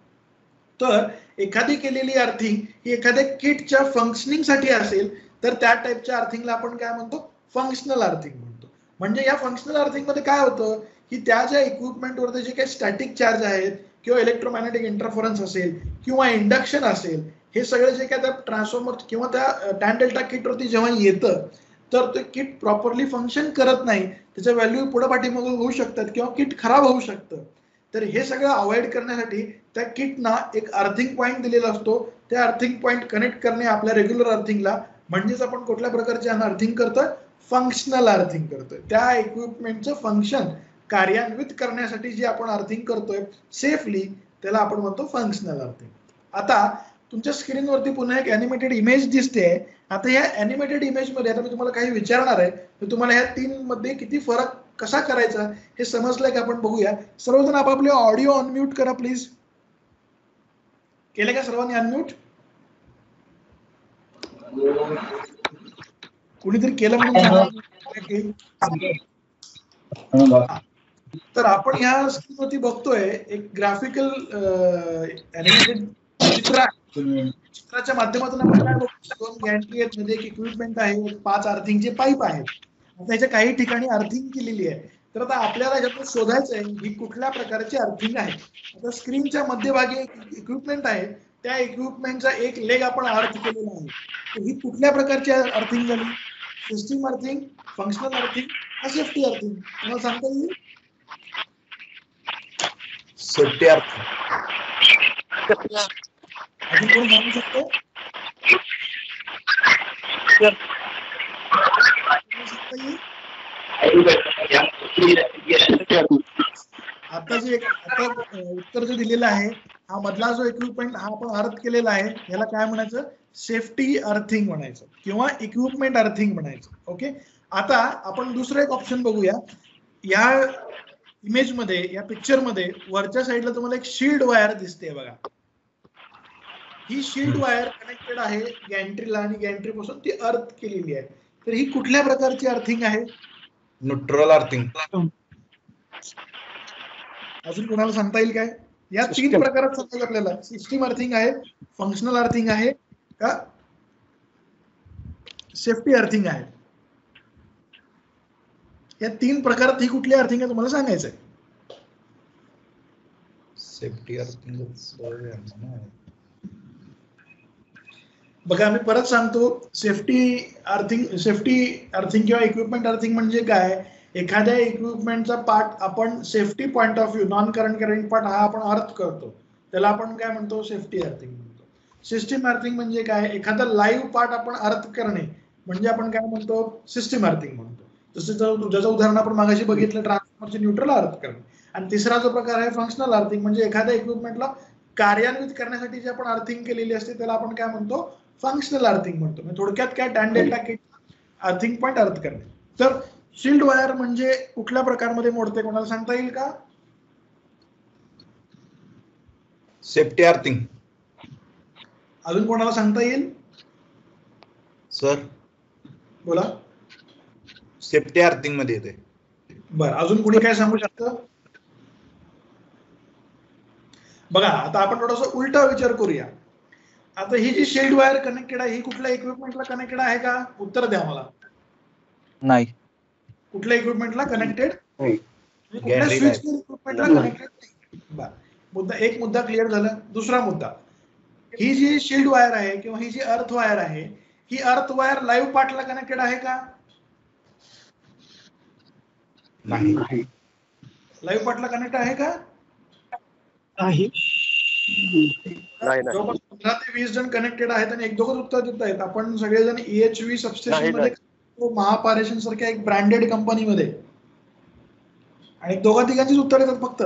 [SPEAKER 1] तर एखादी केलेली अर्थिंग ही एखाद्या किटच्या फंक्शनिंग साठी असेल तर त्या टाईपच्या अर्थिंगला आपण काय म्हणतो, फंक्शनल अर्थिंग म्हणतो. म्हणजे या फंक्शनल अर्थिंग मध्ये काय होतं की त्या ज्या इक्विपमेंटवरती जे काही स्टॅटिक चार्ज आहेत किंवा इलेक्ट्रोमॅग्नेटिक इंटरफरन्स असेल किंवा इंडक्शन असेल, हे सगळे जे काय त्या ट्रान्सफॉर्मर किंवा त्या टॅन डेल्टा किटवरती जेव्हा येतं तर ते किट प्रॉपरली फंक्शन करत नाही, त्याच्या व्हॅल्यू पुढे पाठीमागे होऊ शकतात किंवा किट खराब होऊ शकतं. तर हे सगळं अवॉइड करण्यासाठी त्या किटना एक अर्थिंग पॉइंट दिलेला असतो. त्या अर्थिंग पॉइंट कनेक्ट करणे आपल्या रेग्युलर अर्थिंगला, म्हणजेच आपण कुठल्या प्रकारचे अर्थिंग करतोय, फंक्शनल अर्थिंग करतोय. त्या इक्विपमेंटचं फंक्शन कार्यान्वित करण्यासाठी जे आपण अर्थिंग करतोय सेफली त्याला आपण म्हणतो फंक्शनल अर्थिंग. आता तुमच्या स्क्रीनवरती पुन्हा एक ॲनिमेटेड इमेज दिसते. आता या ॲनिमेटेड इमेज मध्ये आता मी तुम्हाला काही विचारणार आहे, तर तुम्हाला ह्या तीन मध्ये किती फरक कसा करायचा हे समजलंय का, आपण बघूया. सर्वजण आपापले ऑडिओ अनम्यूट करा प्लीज. केले का सर्वांनी अनम्यूट? कुणीतरी केलं म्हणून सांगा. तर आपण ह्या स्क्रीनवरती बघतोय एक ग्राफिकल ॲनिमेटेड चित्र. चित्राच्या माध्यमातून आपण काय बघतो, 2 गॅन्ट्री आहेत, मध्ये एक इक्विपमेंट आहे, 5 अर्थिंगचे पाईप आहेत. त्याच्या काही ठिकाणी अर्थिंग केलेली आहे. तर आता आपल्याला याच्यातून शोधायचं आहे ही कुठल्या प्रकारची अर्थिंग आहे. आता स्क्रीनच्या मध्यभागी एक इक्विपमेंट आहे, त्या इक्विपमेंटचा एक लेग आपण अर्थ केलेला आहे. तर ही कुठल्या प्रकारची अर्थिंग झाली, सिस्टीम अर्थिंग, फंक्शनल अर्थिंग का सेफ्टी अर्थिंग, तुम्हाला सांगता येईल?
[SPEAKER 4] Safety earthing.
[SPEAKER 1] अजून कोण सांगू शकतो? आता जे उत्तर जे दिलेलं आहे, हा मधला जो इक्विपमेंट हा आपण अर्थ केलेला आहे याला काय म्हणायचं, सेफ्टी अर्थिंग म्हणायचं किंवा इक्विपमेंट अर्थिंग म्हणायचं. ओके. आता आपण दुसरं एक ऑप्शन बघूया. या इमेज मध्ये, या पिक्चर मध्ये वरच्या साईडला तुम्हाला एक शील्ड वायर दिसते बघा. ही शील्ड वायर कनेक्टेड आहे गॅन्ट्रीला आणि गॅन्ट्री पासून ती अर्थ केलेली आहे. तर ही कुठल्या प्रकारची अर्थिंग आहे?
[SPEAKER 4] Neutral earthing.
[SPEAKER 1] अजून कोणाला सांगता येईल काय? या 3 प्रकारात सांगायचं आपल्याला, सिस्टीम अर्थिंग आहे, फंक्शनल अर्थिंग आहे का सेफ्टी अर्थिंग आहे. या 3 प्रकारात ही कुठली अर्थिंग आहे तुम्हाला सांगायचंय.
[SPEAKER 4] सेफ्टी अर्थिंगच ना.
[SPEAKER 1] बघा मी परत सांगतो, सेफ्टी अर्थिंग किंवा इक्विपमेंट अर्थिंग म्हणजे काय? एखाद्या इक्विपमेंटचा पार्ट आपण safety point of view, non current carrying part हा आपण अर्थ करतो, त्याला आपण काय म्हणतो? सेफ्टी अर्थिंग म्हणतो. सिस्टीम अर्थिंग म्हणजे काय? एखादा लाईव्ह पार्ट आपण अर्थ करणे म्हणजे आपण काय म्हणतो? सिस्टीम अर्थिंग म्हणतो. तसं ज्याचं उदाहरण आपण मागाशी बघितलं, ट्रान्सफॉर्मरचे न्यूट्रल अर्थ करणे. आणि तिसरा जो प्रकार आहे फंक्शनल अर्थिंग, म्हणजे एखाद्या इक्विपमेंटला कार्यान्वित करण्यासाठी जे आपण अर्थिंग केलेली असते त्याला आपण काय म्हणतो? फंक्शनल अर्थिंग म्हणतो. म्हणजे थोडक्यात काय? Tan delta kit earthing point earth करणे. तर शील्ड वायर म्हणजे कुठल्या प्रकारमध्ये मोडते, कोणाला सांगता येईल का?
[SPEAKER 4] Safety earthing.
[SPEAKER 1] अजून कोणाला सांगता येईल?
[SPEAKER 4] सर
[SPEAKER 1] बोला.
[SPEAKER 4] सेफ्टी अर्थिंग मध्ये येते.
[SPEAKER 1] बरं, अजून कोणी काय सांगू शकतं? बघा आता आपण थोडासा उलटा विचार करूया. आता ही जी शील्ड वायर कनेक्टेड आहे ही कुठल्या इक्विपमेंटला कनेक्टेड आहे का? उत्तर द्या मला.
[SPEAKER 3] नाही.
[SPEAKER 1] कुठल्या इक्विपमेंटला कनेक्टेड? कुठल्या
[SPEAKER 4] Gantry
[SPEAKER 1] स्विच इक्विपमेंटला कनेक्टेड? बरं, मुद्दा एक मुद्दा क्लिअर झाला. दुसरा मुद्दा, ही जी शील्ड वायर आहे किंवा ही जी अर्थ वायर आहे, ही अर्थ वायर लाईव्ह पार्टला कनेक्टेड आहे का?
[SPEAKER 4] नाही.
[SPEAKER 1] लाईव्ह पार्टला कनेक्ट आहे का?
[SPEAKER 5] नाही.
[SPEAKER 1] जवळपास 15 ते 20 जण कनेक्टेड आहेत आणि एक दोघंच उत्तर देत आहेत. आपण सगळेजण EHV सबस्टेशन मध्ये, महापारेषण सारख्या एक ब्रँडेड कंपनीमध्ये, आणि दोघा तिघांचीच उत्तर येतात फक्त.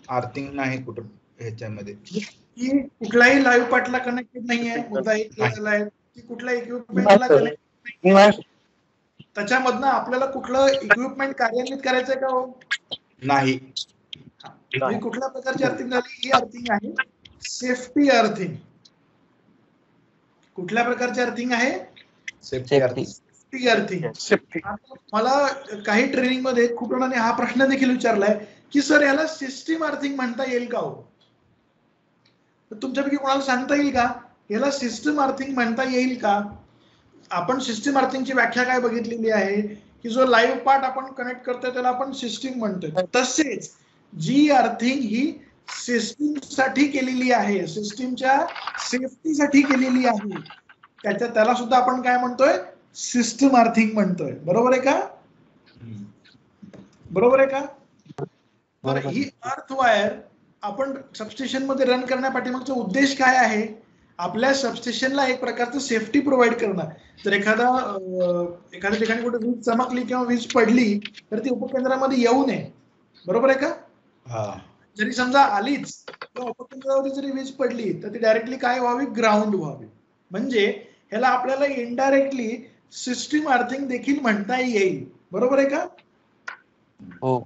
[SPEAKER 4] अर्थिंग नाही कुठं ह्याच्यामध्ये.
[SPEAKER 1] की कुठल्याही लाईव्ह पार्टला कनेक्टेड नाहीये. मुद्दा एक केलेला आहे की कुठल्या इक्विपमेंटला कनेक्टेड नाही. त्याच्यामधनं आपल्याला कुठलं इक्विपमेंट कार्यान्वित करायचंय का? हो,
[SPEAKER 4] नाही.
[SPEAKER 1] ही कुठल्या प्रकारची अर्थिंग झाली? ही अर्थिंग आहे सेफ्टी अर्थिंग. कुठल्या प्रकारची अर्थिंग आहे?
[SPEAKER 4] Safety earthing.
[SPEAKER 1] Safety earthing. मला काही ट्रेनिंग मध्ये खूप जणांनी हा प्रश्न देखील विचारलाय की सर याला सिस्टीम अर्थिंग म्हणता येईल का? हो, तर तुमच्यापैकी कोणाला सांगता येईल का याला सिस्टीम अर्थिंग म्हणता येईल का? आपण सिस्टीम अर्थिंगची व्याख्या काय बघितलेली आहे की जो लाईव्ह पार्ट आपण कनेक्ट करतोय त्याला आपण सिस्टीम म्हणतोय. तसेच जी अर्थिंग ही सिस्टीम साठी केलेली आहे, सिस्टीमच्या सेफ्टीसाठी केलेली आहे, त्याला सुद्धा आपण काय म्हणतोय? सिस्टीम अर्थिंग म्हणतोय. बरोबर आहे का? बरोबर आहे का? बरं, ही अर्थ वायर आपण सबस्टेशन मध्ये रन करण्यापाठीमागचा उद्देश काय आहे? आपल्या सबस्टेशनला एक प्रकारचं सेफ्टी प्रोव्हाइड करणं. तर एखाद्या ठिकाणी कुठे वीज चमकली किंवा वीज पडली तर ती उपकेंद्रामध्ये येऊ नये. बरोबर आहे का? जरी समजा आलीच किंवा उपकेंद्रावरती जरी वीज पडली तर ती डायरेक्टली काय व्हावी? ग्राउंड व्हावी. म्हणजे ह्याला आपल्याला इनडायरेक्टली सिस्टीम अर्थिंग देखील म्हणता येईल. बरोबर आहे का?
[SPEAKER 3] हो.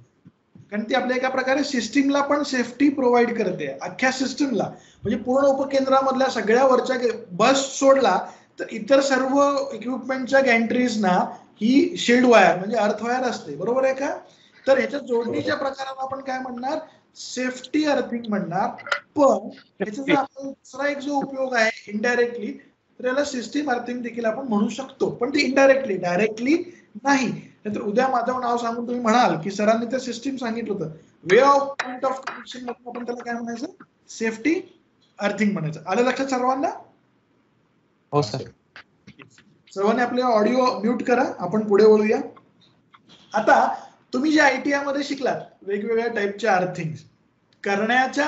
[SPEAKER 1] कारण ती आपल्या एका प्रकारे सिस्टीमला पण सेफ्टी प्रोव्हाइड करते, अख्ख्या सिस्टीमला. म्हणजे पूर्ण उपकेंद्रामधल्या सगळ्या वरच्या बस सोडला तर इतर सर्व इक्विपमेंटच्या गॅन्ट्रीजना ही शील्ड वायर म्हणजे अर्थ वायर असते. बरोबर आहे का? तर ह्याच्या जोडणीच्या प्रकाराला आपण काय म्हणणार? सेफ्टी अर्थिंग म्हणणार. पण ह्याचा जर आपला दुसरा एक जो उपयोग आहे इनडायरेक्टली, तर याला सिस्टीम अर्थिंग देखील आपण म्हणू शकतो, पण ते इनडायरेक्टली, डायरेक्टली नाही. नाहीतर उद्या माझं नाव सांगून तुम्ही म्हणाल की सरांनी ते सिस्टीम सांगितलं होतं, way of point of connection मध्ये आपण त्याला काय म्हणायचं? सेफ्टी अर्थिंग म्हणायचं. आलं लक्षात सर्वांना?
[SPEAKER 3] हो सर.
[SPEAKER 1] सर्वांनी आपले ऑडिओ म्यूट करा, आपण पुढे वळूया. आता तुम्ही जे ITI मध्ये शिकलात वेगवेगळ्या टाईपच्या अर्थिंग करण्याच्या,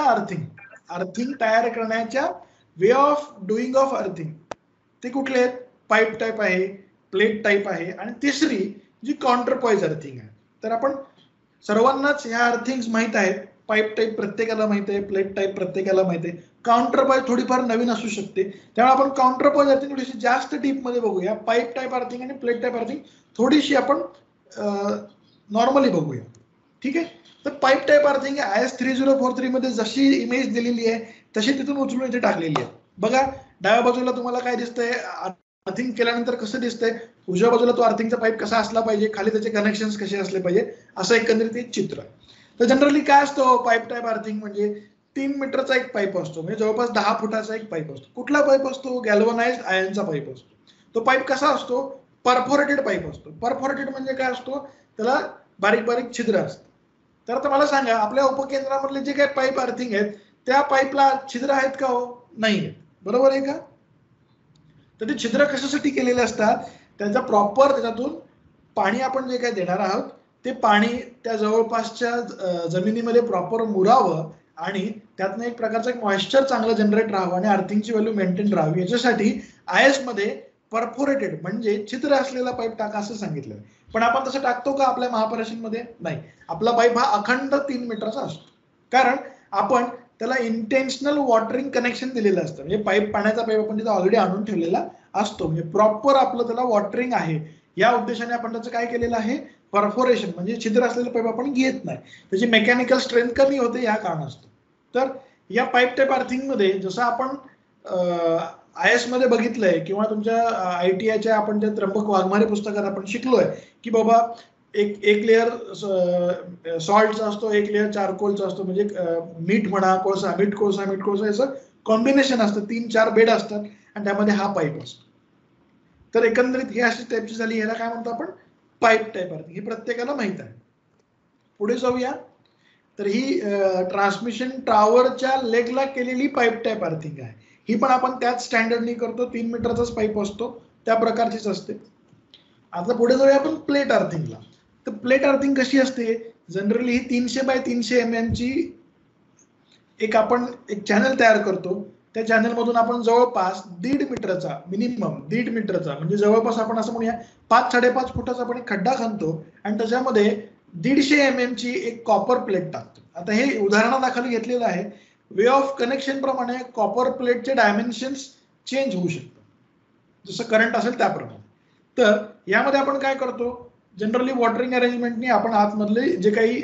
[SPEAKER 1] अर्थिंग तयार करण्याच्या way of doing of earthing, ते कुठले आहेत? पाईप टाईप आहे, प्लेट टाईप आहे, आणि तिसरी जी काउंटरपॉइज अर्थिंग आहे. तर आपण सर्वांनाच ह्या अर्थिंग्स माहित आहेत. पाईप टाईप प्रत्येकाला माहित आहे, प्लेट टाईप प्रत्येकाला माहित आहे. काउंटरपॉइज थोडीफार नवीन असू शकते, त्यामुळे आपण काउंटरपॉइज अर्थिंग थोडीशी जास्त डीप मध्ये बघूया. पाईप टाईप अर्थिंग आणि प्लेट टाईप अर्थिंग थोडीशी आपण नॉर्मली बघूया. ठीक आहे? तर पाईप टाईप अर्थिंग IS 3043 मध्ये जशी इमेज दिलेली आहे तशी तिथून उचलून इथे टाकलेली आहे. बघा डाव्या बाजूला तुम्हाला काय दिसतंय? अर्थिंग केल्यानंतर कसं दिसतंय? उजव्या बाजूला तो अर्थिंगचा पाईप कसा असला पाहिजे, खाली त्याचे कनेक्शन्स कसे असले पाहिजे, असं एकंदरीत एक चित्र. तर जनरली काय असतो पाईप टाईप अर्थिंग म्हणजे 3 मीटरचा एक पाईप असतो, म्हणजे जवळपास 10 फुटाचा एक पाईप असतो. कुठला पाईप असतो? गॅल्वनाइज्ड आयर्नचा पाईप असतो. तो पाईप कसा असतो? परफोरेटेड पाईप असतो. परफोरेटेड म्हणजे काय असतो? त्याला बारीक बारीक छिद्र असतात. तर आता मला सांगा, आपल्या उपकेंद्रामधले जे काही पाईप अर्थिंग आहेत त्या पाईपला छिद्र आहेत का हो? नाही आहेत. बरोबर आहे का? तर ते छिद्र कशासाठी केलेले असतात? त्याचा प्रॉपर त्याच्यातून पाणी आपण जे काही देणार आहोत ते पाणी त्या जवळपासच्या जमिनीमध्ये प्रॉपर मुरावं आणि त्यातनं एक प्रकारचं मॉइश्चर चांगलं जनरेट राहावं आणि अर्थिंगची व्हॅल्यू मेंटेन राहावी, याच्यासाठी IS मध्ये परफोरेटेड म्हणजे छिद्र असलेला पाईप टाका असं सांगितलं. पण आपण तसं टाकतो का आपल्या महापरिषदेमध्ये? नाही. आपला पाईप हा अखंड 3 मीटरचा असतो, कारण आपण त्याला इंटेन्शनल वॉटरिंग कनेक्शन दिलेलं असतं. म्हणजे पाईप, पाण्याचा पाईप आपण तिथे ऑलरेडी आणून ठेवलेला असतो, म्हणजे प्रॉपर आपलं त्याला वॉटरिंग आहे या उद्देशाने आपण त्याचं काय केलेलं आहे, परफोरेशन म्हणजे छिद्र असलेलं पाईप आपण घेत नाही, त्याची मेकॅनिकल स्ट्रेंथ कमी होते या कारणास्तव. तर या पाईप टाईप अर्थिंग मध्ये जसं आपण IS मध्ये बघितलंय किंवा तुमच्या ITIच्या आपण त्या त्र्यंबक वाघमारे पुस्तकात आपण शिकलोय की बाबा एक लेअर सॉल्टचा असतो, एक लेअर चारकोलचा असतो, म्हणजे मीठ म्हणा, कोळसा, मीठ कोळसा याचं कॉम्बिनेशन असतं, 3-4 बेड असतात आणि त्यामध्ये हा पाईप असतो. तर एकंदरीत ही अशी टाईपची झाली, याला काय म्हणतो आपण, पाईप टाईप अर्थिंग. ही प्रत्येकाला माहित आहे. पुढे जाऊया. तर ही ट्रान्समिशन टॉवरच्या लेगला केलेली पाईप टाईप अर्थिंग आहे. ही पण आपण त्याच स्टँडर्डनी करतो, 3 मीटरचाच पाईप असतो, त्या प्रकारचीच असते. आता पुढे जाऊया आपण प्लेट अर्थिंगला. तर प्लेट अर्थिंग कशी असते? जनरली ही 300 बाय 300 mm ची आपण एक चॅनल तयार करतो. त्या चॅनल मधून आपण जवळपास 1.5 मीटरचा, मिनिमम 1.5 मीटरचा म्हणजे जवळपास आपण असं म्हणूया 5-5.5 फुटाचा आपण एक खड्डा खणतो आणि त्याच्यामध्ये 150 mm ची एक कॉपर प्लेट टाकतो. आता हे उदाहरणादाखल घेतलेलं आहे. वे ऑफ कनेक्शन प्रमाणे कॉपर प्लेटचे डायमेन्शन्स चेंज होऊ शकतात, जसं करंट असेल त्याप्रमाणे. तर यामध्ये आपण काय करतो, जनरली वॉटरिंग अरेंजमेंटनी आपण आतमधले जे काही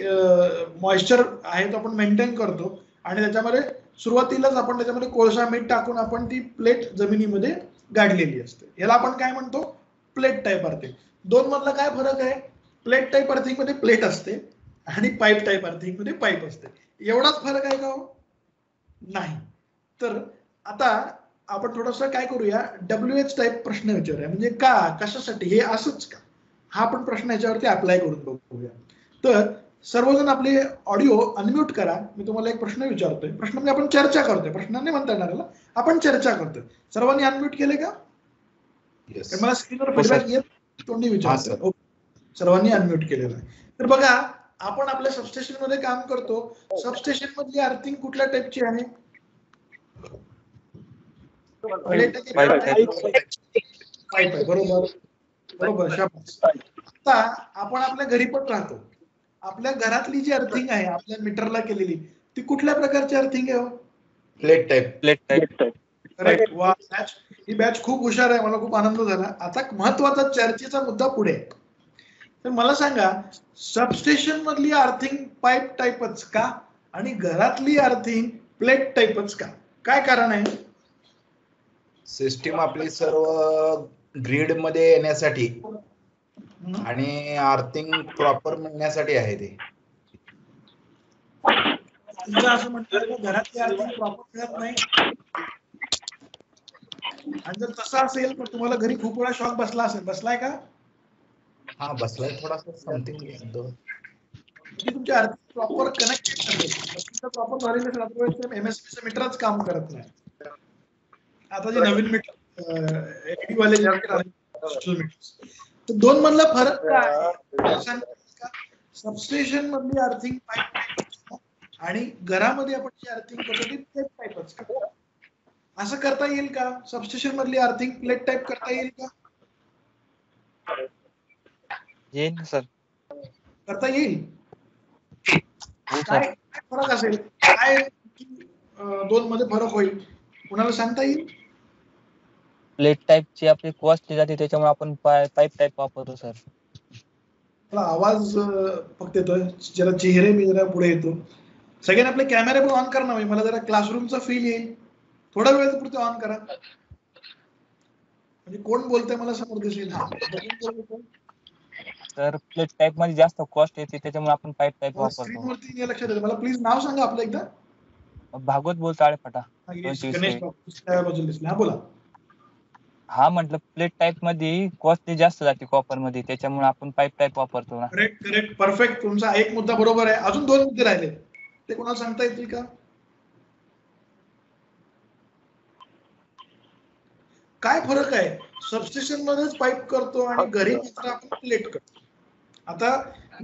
[SPEAKER 1] मॉइश्चर आहे तो आपण मेंटेन करतो आणि त्याच्यामध्ये सुरुवातीलाच आपण त्याच्यामध्ये कोळसा, मीठ टाकून आपण ती प्लेट जमिनीमध्ये गाडलेली असते. याला आपण काय म्हणतो, प्लेट टाईप अर्थिंग. दोन मधला काय फरक आहे? प्लेट टाईप अर्थिंग मध्ये प्लेट असते आणि पाईप टाईप अर्थिंग मध्ये पाईप असते. एवढाच फरक आहे का हो? नाही. तर आता आपण थोडंसं काय करूया, WH टाईप प्रश्न विचारूया. म्हणजे का, कशासाठी, हे असंच का, हा आपण प्रश्न याच्यावरती अप्लाय करून बघूया. तर सर्वजण आपले ऑडिओ अनम्यूट करा. मी तुम्हाला एक प्रश्न विचारतोय. प्रश्न म्हणजे आपण चर्चा करतोय, प्रश्न नाही म्हणता येणार याला, आपण चर्चा करतोय. सर्वांनी अनम्यूट केले का? मला स्क्रीनवर फीडबॅक येत तोंडी विचारतोय. सर्वांनी अनम्यूट केलेलं आहे. तर बघा, आपण आपल्या सबस्टेशन मध्ये काम करतो. सबस्टेशन मधली अर्थिंग कुठल्या टाईपची आहे? पाईप आहे. बरोबर बरोबर, शाबास. आता आपण आपल्या घरी पण राहतो. आपल्या घरातली जी अर्थिंग आहे आपल्या मीटरला केलेली, ती कुठल्या प्रकारची अर्थिंग आहे?
[SPEAKER 4] Plate type.
[SPEAKER 3] Plate type.
[SPEAKER 1] Correct. वा, ही बॅच खूप हुशार आहे, मला खूप आनंद झाला. आता महत्वाचा चर्चेचा मुद्दा पुढे. तर मला सांगा, सबस्टेशन मधली अर्थिंग पाईप टाईपच का आणि घरातली अर्थिंग प्लेट टाईपच का? काय कारण आहे?
[SPEAKER 4] सिस्टीम आपली सर्व ग्रीड मध्ये येण्यासाठी आणि अर्थिंग प्रॉपर मिळण्यासाठी आहे ते.
[SPEAKER 1] तुमचं असं म्हणतात की घरातली अर्थिंग प्रॉपर मिळत नाही, आणि जर तसं असेल तर तुम्हाला घरी खूप वेळा शॉक बसला असेल. बसलाय का?
[SPEAKER 4] हा, बसलाय थोडासा समथिंग.
[SPEAKER 1] तुमच्या अर्थिंग प्रॉपर कनेक्टेड नसेल, प्रॉपर झालेलं असेल, अदरवाईज MSPचं मीटरच काम करत नाही. आता जे नवीन मीटर एडी वाले जे तर दोन मधला फरक काय? सबस्टेशन मधली अर्थिंग पाईप आणि घरामध्ये आपण जी अर्थिंग करतो ती प्लेट टाईपच का? असं करता येईल का? सबस्टेशन मधली अर्थिंग प्लेट टाईप करता येईल का?
[SPEAKER 3] येईल ना सर.
[SPEAKER 1] करता येईल. काय फरक असेल? काय दोन मध्ये फरक होईल? कुणाला सांगता येईल?
[SPEAKER 3] प्लेट टाईपची आपली कॉस्ट जाते, त्याच्यामुळे आपण पाईप टाईप वापरतो सर.
[SPEAKER 1] मला आवाज फक्त येतोय, जरा चेहरे मी जरा पुढे येतो. सगळ्यांनी आपले कॅमेरे पण ऑन करा ना, मला जरा क्लासरूमचा फील येईल. थोडा वेळ पुरते ऑन करा, म्हणजे कोण बोलतंय मला समोर दिसेल.
[SPEAKER 3] तर प्लेट टाईप मध्ये जास्त कॉस्ट येते, त्याच्यामुळे आपण पाईप टाईप वापरतो.
[SPEAKER 1] स्क्रीनवरती लक्षात येतं. मला प्लीज नाव सांगा आपलं एकदा.
[SPEAKER 3] भागवत बोलतो आळेफाटा.
[SPEAKER 1] गणेश बाबू बाजूला दिसले. हा, बोला.
[SPEAKER 3] हा म्हटलं प्लेट टाईप मध्ये कॉस्टली जास्त जाते कॉपर मध्ये, त्याच्यामुळे आपण पाईप टाईप वापरतो ना.
[SPEAKER 1] Correct correct perfect. तुमचा एक मुद्दा बरोबर आहे. अजून 2 मुद्दे राहिले, ते कोणाला सांगता येतील का? काय फरक आहे सबस्टेशन मध्येच पाईप करतो आणि घरी मात्र आपण प्लेट करतो? आता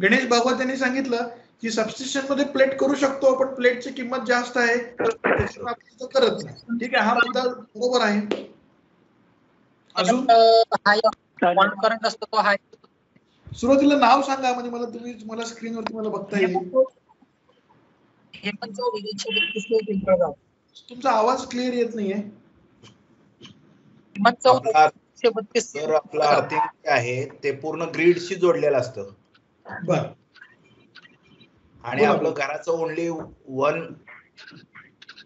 [SPEAKER 1] गणेश भागवत यांनी सांगितलं की सबस्टेशन मध्ये प्लेट करू शकतो, पण प्लेटची किंमत जास्त आहे त्याच्यामुळे आपण इथं करत नाही. ठीक आहे, हा मुद्दा बरोबर आहे. अजून
[SPEAKER 6] करंट असतो तो हाय.
[SPEAKER 1] सुरुवातीला नाव सांगा, म्हणजे मला स्क्रीनवरती मला बघता येईल. तुमचा आवाज क्लिअर येत नाहीये.
[SPEAKER 4] आपलं अर्थिंग आहे ते पूर्ण ग्रीडशी जोडलेलं असतं.
[SPEAKER 1] बर.
[SPEAKER 4] आणि आपलं घराचं ओनली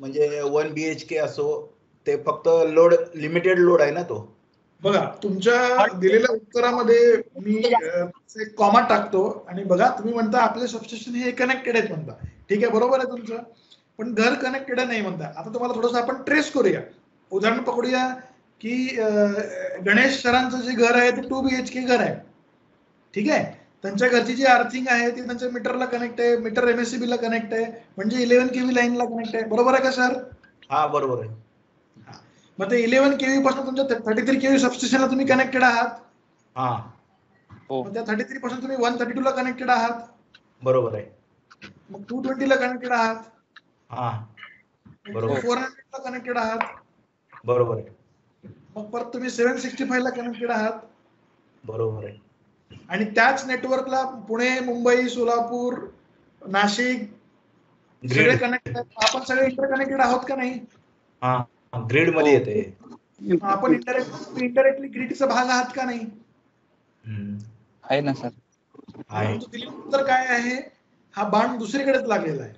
[SPEAKER 4] 1 BHK असो, ते फक्त लोड लिमिटेड लोड आहे ना तो.
[SPEAKER 1] बघा, तुमच्या दिलेल्या उत्तरामध्ये मी एक कॉमा टाकतो आणि बघा तुम्ही म्हणता आपले सबस्टेशन हे कनेक्टेड आहेत म्हणता. ठीक आहे, बरोबर आहे तुमचं, पण घर कनेक्टेड नाही म्हणता. आता तुम्हाला थोडंसं आपण ट्रेस करूया. उदाहरण पकडूया की गणेश सरांचं जे घर आहे ते 2 BHK घर आहे. ठीक आहे, त्यांच्या घरची जी अर्थिंग आहे ती त्यांच्या मीटरला कनेक्ट आहे, मीटर MSCB ला कनेक्ट आहे, म्हणजे 11 kV लाईनला कनेक्ट आहे. बरोबर आहे का सर?
[SPEAKER 4] हा बरोबर आहे.
[SPEAKER 1] मग ते 11 kV पासून तुमच्या 33 kV सबस्टेशनला तुम्ही कनेक्टेड आहात.
[SPEAKER 4] हा,
[SPEAKER 1] मग त्या 33 पासून तुम्ही 132 ला कनेक्टेड आहात.
[SPEAKER 4] बरोबर आहे.
[SPEAKER 1] मग 220 ला कनेक्टेड आहात.
[SPEAKER 4] हा बरोबर.
[SPEAKER 1] 400 ला कनेक्टेड आहात.
[SPEAKER 4] बरोबर आहे.
[SPEAKER 1] मग परत तुम्ही 765 ला कनेक्टेड आहात.
[SPEAKER 4] बरोबर आहे.
[SPEAKER 1] आणि त्याच नेटवर्कला पुणे, मुंबई, सोलापूर, नाशिक सगळे कनेक्टेड आहेत. आपण सगळे इंटरकनेक्टेड आहोत का नाही?
[SPEAKER 4] हा, ग्रीड मध्ये येते.
[SPEAKER 1] आपण इंटरनेटली ग्रीडचा भाग आहात का नाही?
[SPEAKER 3] आहे ना सर.
[SPEAKER 1] उत्तर काय आहे? हा बाण दुसरीकडेच लागलेला आहे.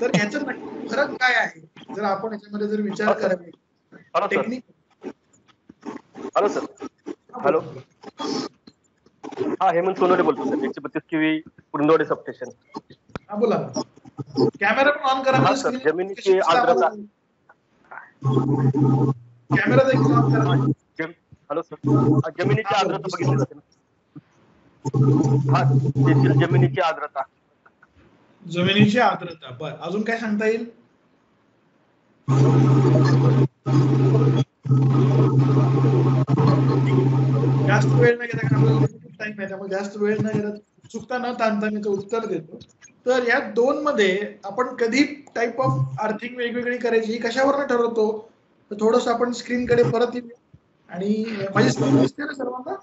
[SPEAKER 1] तर ह्याचा नक्की फरक काय आहे जर आपण याच्यामध्ये जर विचार करावा? टेक्निक.
[SPEAKER 7] Hello sir. हॅलो, हा हेमंत सोनवणे बोलतो सर, 132 kV कुरुंदवाडी सबस्टेशन.
[SPEAKER 1] हा बोला. कॅमेरा पण ऑन करा.
[SPEAKER 7] हा सर, जमिनीची आर्द्रता.
[SPEAKER 1] कॅमेरा देखील ऑन करा.
[SPEAKER 7] हॅलो सर, जमिनीची आर्द्रता बघितली जाते ना. हा, तेथील जमिनीची आर्द्रता.
[SPEAKER 1] जमिनीची आर्द्रता. बर, अजून काय सांगता येईल? जास्त वेळ न घेता, आपल्याला टाइम आहे त्यामुळे जास्त वेळ न घेता चुकता न ताणता मी उत्तर देतो. तर या 2 मध्ये आपण कधी टाइप ऑफ अर्थिंग वेगवेगळी करायची ही कशावर ठरवतो? तर थोडस आपण स्क्रीनकडे परत येऊ. आणि माझी स्क्रीन दिसते ना सर्वांना?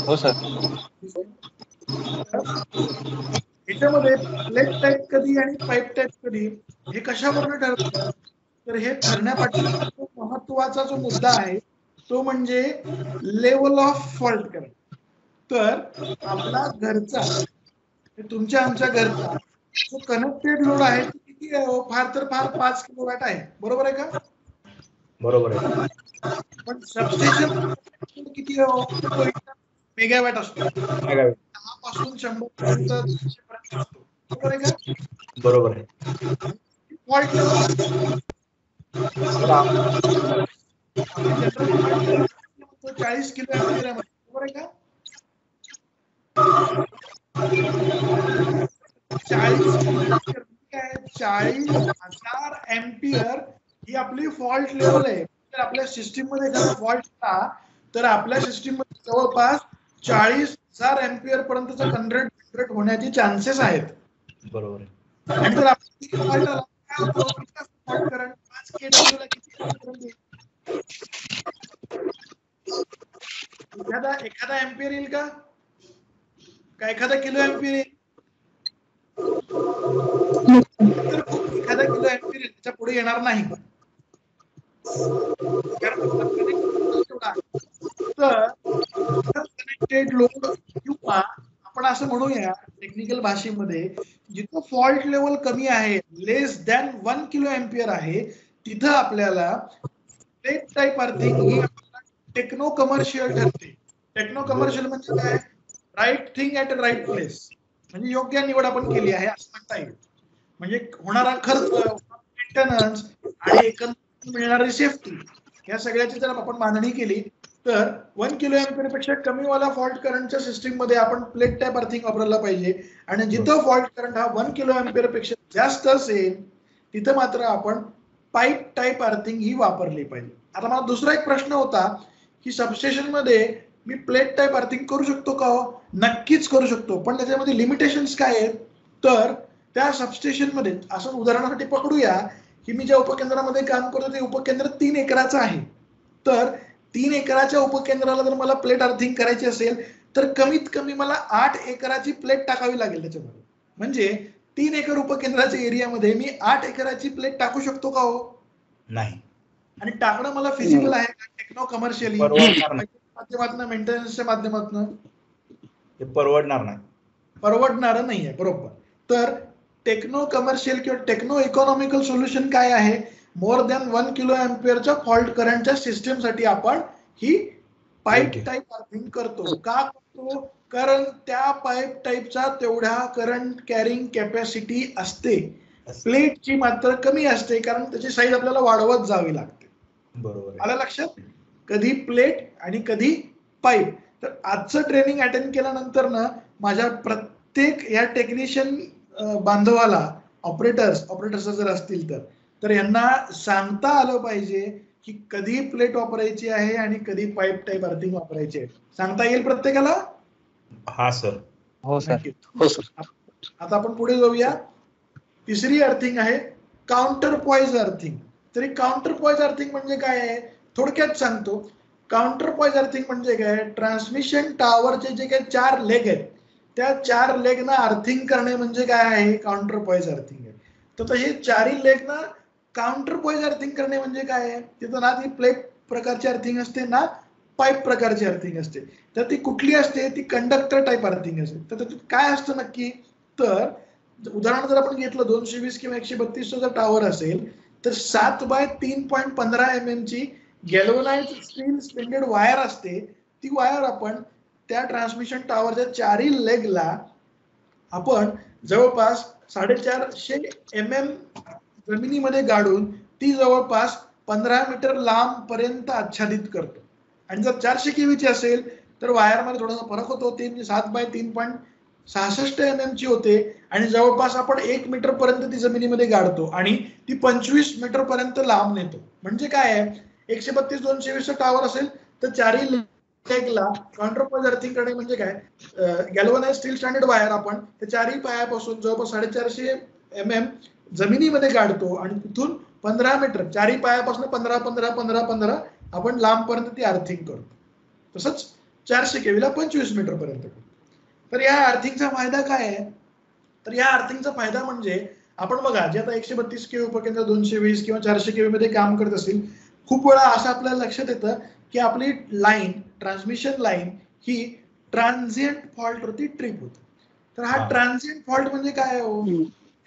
[SPEAKER 3] हो सर.
[SPEAKER 1] याच्यामध्ये प्लेट टाईप कधी आणि पाईप टाईप कधी हे कशावर ठरवतं? तर हे ठरण्यापाठी महत्वाचा जो मुद्दा आहे तो म्हणजे लेवल ऑफ फॉल्ट करंट. तर आपला घरचा, तुमच्या आमच्या घरचा जो कनेक्टेड लोड आहे तो किती आहे? फार तर फार 5 किलोवॅट आहे. बरोबर आहे का? बरोबर आहे. पण सबस्टेशन किती मेगावॅट असतो? 10 पासून 100 पर्यंत असतो. बरोबर आहे का?
[SPEAKER 4] बरोबर आहे.
[SPEAKER 1] Fault level 40 kilo ampere. बरोबर आहे का? 40,000 एम्पियर ही आपली फॉल्ट लेवल आहे. जर आपल्या सिस्टीम मध्ये एखादा फॉल्ट आला तर आपल्या सिस्टीम मध्ये जवळपास 40,000 एम्पियर पर्यंतचा जनरेट होण्याचे चान्सेस आहेत. बरोबर आहे. आणि जर आपला फॉल्ट आला काय होतं? फॉल्ट करंट 5 kW ला किती एखादा एम्पियर येईल का? एखादा किलो एम्पियर येईल? एखादा किलो एम्पियर त्याच्या पुढे येणार नाही. तर कनेक्टेड लोड किंवा आपण असं म्हणूया टेक्निकल भाषेमध्ये, जिथं फॉल्ट लेवल कमी आहे, लेस दॅन 1 किलो एम्पियर आहे, तिथं आपल्याला प्लेट टाईप अर्थिंग ही टेक्नो कमर्शियल ठरते. टेक्नो कमर्शियल म्हणजे काय? Right thing at right place. म्हणजे योग्य निवड आपण केली आहे असं म्हणता येईल. म्हणजे होणारा खर्च, मेंटेनन्स आणि एकंदर मिळणारी सेफ्टी, या सगळ्याची जर आपण मांडणी केली तर 1 किलो एम्पियर पेक्षा कमीवाला फॉल्ट करंटच्या सिस्टीम मध्ये आपण प्लेट टाईप अर्थिंग वापरायला पाहिजे. आणि जिथं फॉल्ट करंट हा 1 किलो एम्पियर पेक्षा जास्त असेल तिथं मात्र आपण पाईप टाईप अर्थिंग ही वापरली पाहिजे. आता मला दुसरा एक प्रश्न होता की सबस्टेशन मध्ये मी प्लेट टाईप अर्थिंग करू शकतो का? नक्कीच करू शकतो, पण त्याच्यामध्ये लिमिटेशन्स काय आहेत? तर त्या सबस्टेशन मध्ये असं उदाहरणासाठी पकडूया की मी ज्या उपकेंद्रामध्ये काम करतो ते उपकेंद्र 3 एकराचं आहे. तर 3 एकराच्या उपकेंद्राला जर मला प्लेट अर्थिंग करायची असेल तर कमीत कमी मला 8 एकराची प्लेट टाकावी लागेल त्याच्यामध्ये. म्हणजे 3 एकर उपकेंद्राच्या एरियामध्ये मी 8 एकराची प्लेट टाकू शकतो का हो?
[SPEAKER 4] नाही.
[SPEAKER 1] आणि टाकणं मला फिजिबल आहे का टेक्नो कमर्शियली माध्यमातून, मेंटेनन्सच्या माध्यमातून?
[SPEAKER 4] हे परवडणार नाही.
[SPEAKER 1] परवडणार नाहीये, बरोबर. तर टेक्नो कमर्शियल किंवा टेक्नो इकॉनॉमिकल सोल्युशन काय आहे? मोर दॅन 1 किलो एम्पियरच्या फॉल्ट करंटच्या सिस्टीमसाठी आपण ही पाईप टाईप अर्थिंग करतो. का करतो? कारण त्या पाईप टाईपचा तेवढ्या करंट कॅरिंग कॅपॅसिटी असते. प्लेटची मात्र कमी असते कारण त्याची साईज आपल्याला वाढवत जावी लागते.
[SPEAKER 4] बरोबर.
[SPEAKER 1] आलं लक्षात? कधी प्लेट आणि कधी पाईप. तर आजचं ट्रेनिंग अटेंड केल्यानंतर ना माझ्या प्रत्येक या टेक्निशियन बांधवाला, ऑपरेटर्स जर असतील तर यांना सांगता आलं पाहिजे की कधी प्लेट वापरायची आहे आणि कधी पाईप टाईप अर्थिंग वापरायची आहे. सांगता येईल प्रत्येकाला?
[SPEAKER 4] हा सर.
[SPEAKER 3] हो सर.
[SPEAKER 5] हो सर.
[SPEAKER 1] आता आपण पुढे जाऊया. तिसरी अर्थिंग आहे काउंटर पॉइज अर्थिंग. तरी काउंटर पॉइज अर्थिंग म्हणजे काय आहे थोडक्यात सांगतो. काउंटर पॉइज अर्थिंग म्हणजे काय? ट्रान्समिशन टॉवरचे जे काही 4 लेग आहेत त्या 4 लेगना अर्थिंग करणे म्हणजे काय आहे? काउंटर पॉइज अर्थिंग आहे. तर हे 4 लेगना काउंटर पॉइज अर्थिंग करणे म्हणजे काय आहे? तिथं ना ती प्लेट प्रकारची अर्थिंग असते ना पाईप प्रकारची अर्थिंग असते. तर ती कुठली असते? ती कंडक्टर टाईप अर्थिंग असते. तर त्याच्यात काय असतं नक्की? तर उदाहरण जर आपण घेतलं 220 किंवा 132 जर टॉवर असेल तर 7 बाय 3.15 mm ची गॅल्वनाइज्ड स्टील स्पेंडेड वायर असते. ती वायर आपण त्या ट्रान्समिशन टॉवरच्या 4 लेगला आपण जवळपास 450 mm जमिनीमध्ये गाडून ती जवळपास 15 मीटर लांब पर्यंत आच्छादित करतो. आणि जर 400 केवीची असेल तर वायरमध्ये थोडासा फरक होतो. ती म्हणजे 7 बाय 3.66 mm ची होते आणि जवळपास आपण 1 मीटर पर्यंत ती जमिनीमध्ये गाडतो आणि ती 25 मीटर पर्यंत लांब नेतो. म्हणजे काय आहे? 132-220 टॉवर असेल तर 4 लेगला काउंटर पॉइज अर्थिंग करणे म्हणजे काय? गॅल्वनाइज्ड स्टील स्टँडर्ड वायर आपण त्या 4 पायापासून जवळपास 450 mm जमिनीमध्ये गाडतो आणि तिथून 15 मीटर 4 पायापासून 15 आपण लांबपर्यंत ती अर्थिंग करतो. तसंच 400 केवीला 25 मीटर पर्यंत करतो. तर या अर्थिंगचा फायदा काय आहे? तर या अर्थिंगचा फायदा म्हणजे आपण बघा जे आता 132 केवी उपकेंद्र 220 किंवा 400 केवी मध्ये काम करत असेल खूप वेळा असं आपल्याला लक्षात येतं की आपली लाईन ट्रान्समिशन लाईन ही ट्रान्झिएंट फॉल्ट वरती ट्रिप होते. तर हा ट्रान्झिएंट फॉल्ट म्हणजे काय हो?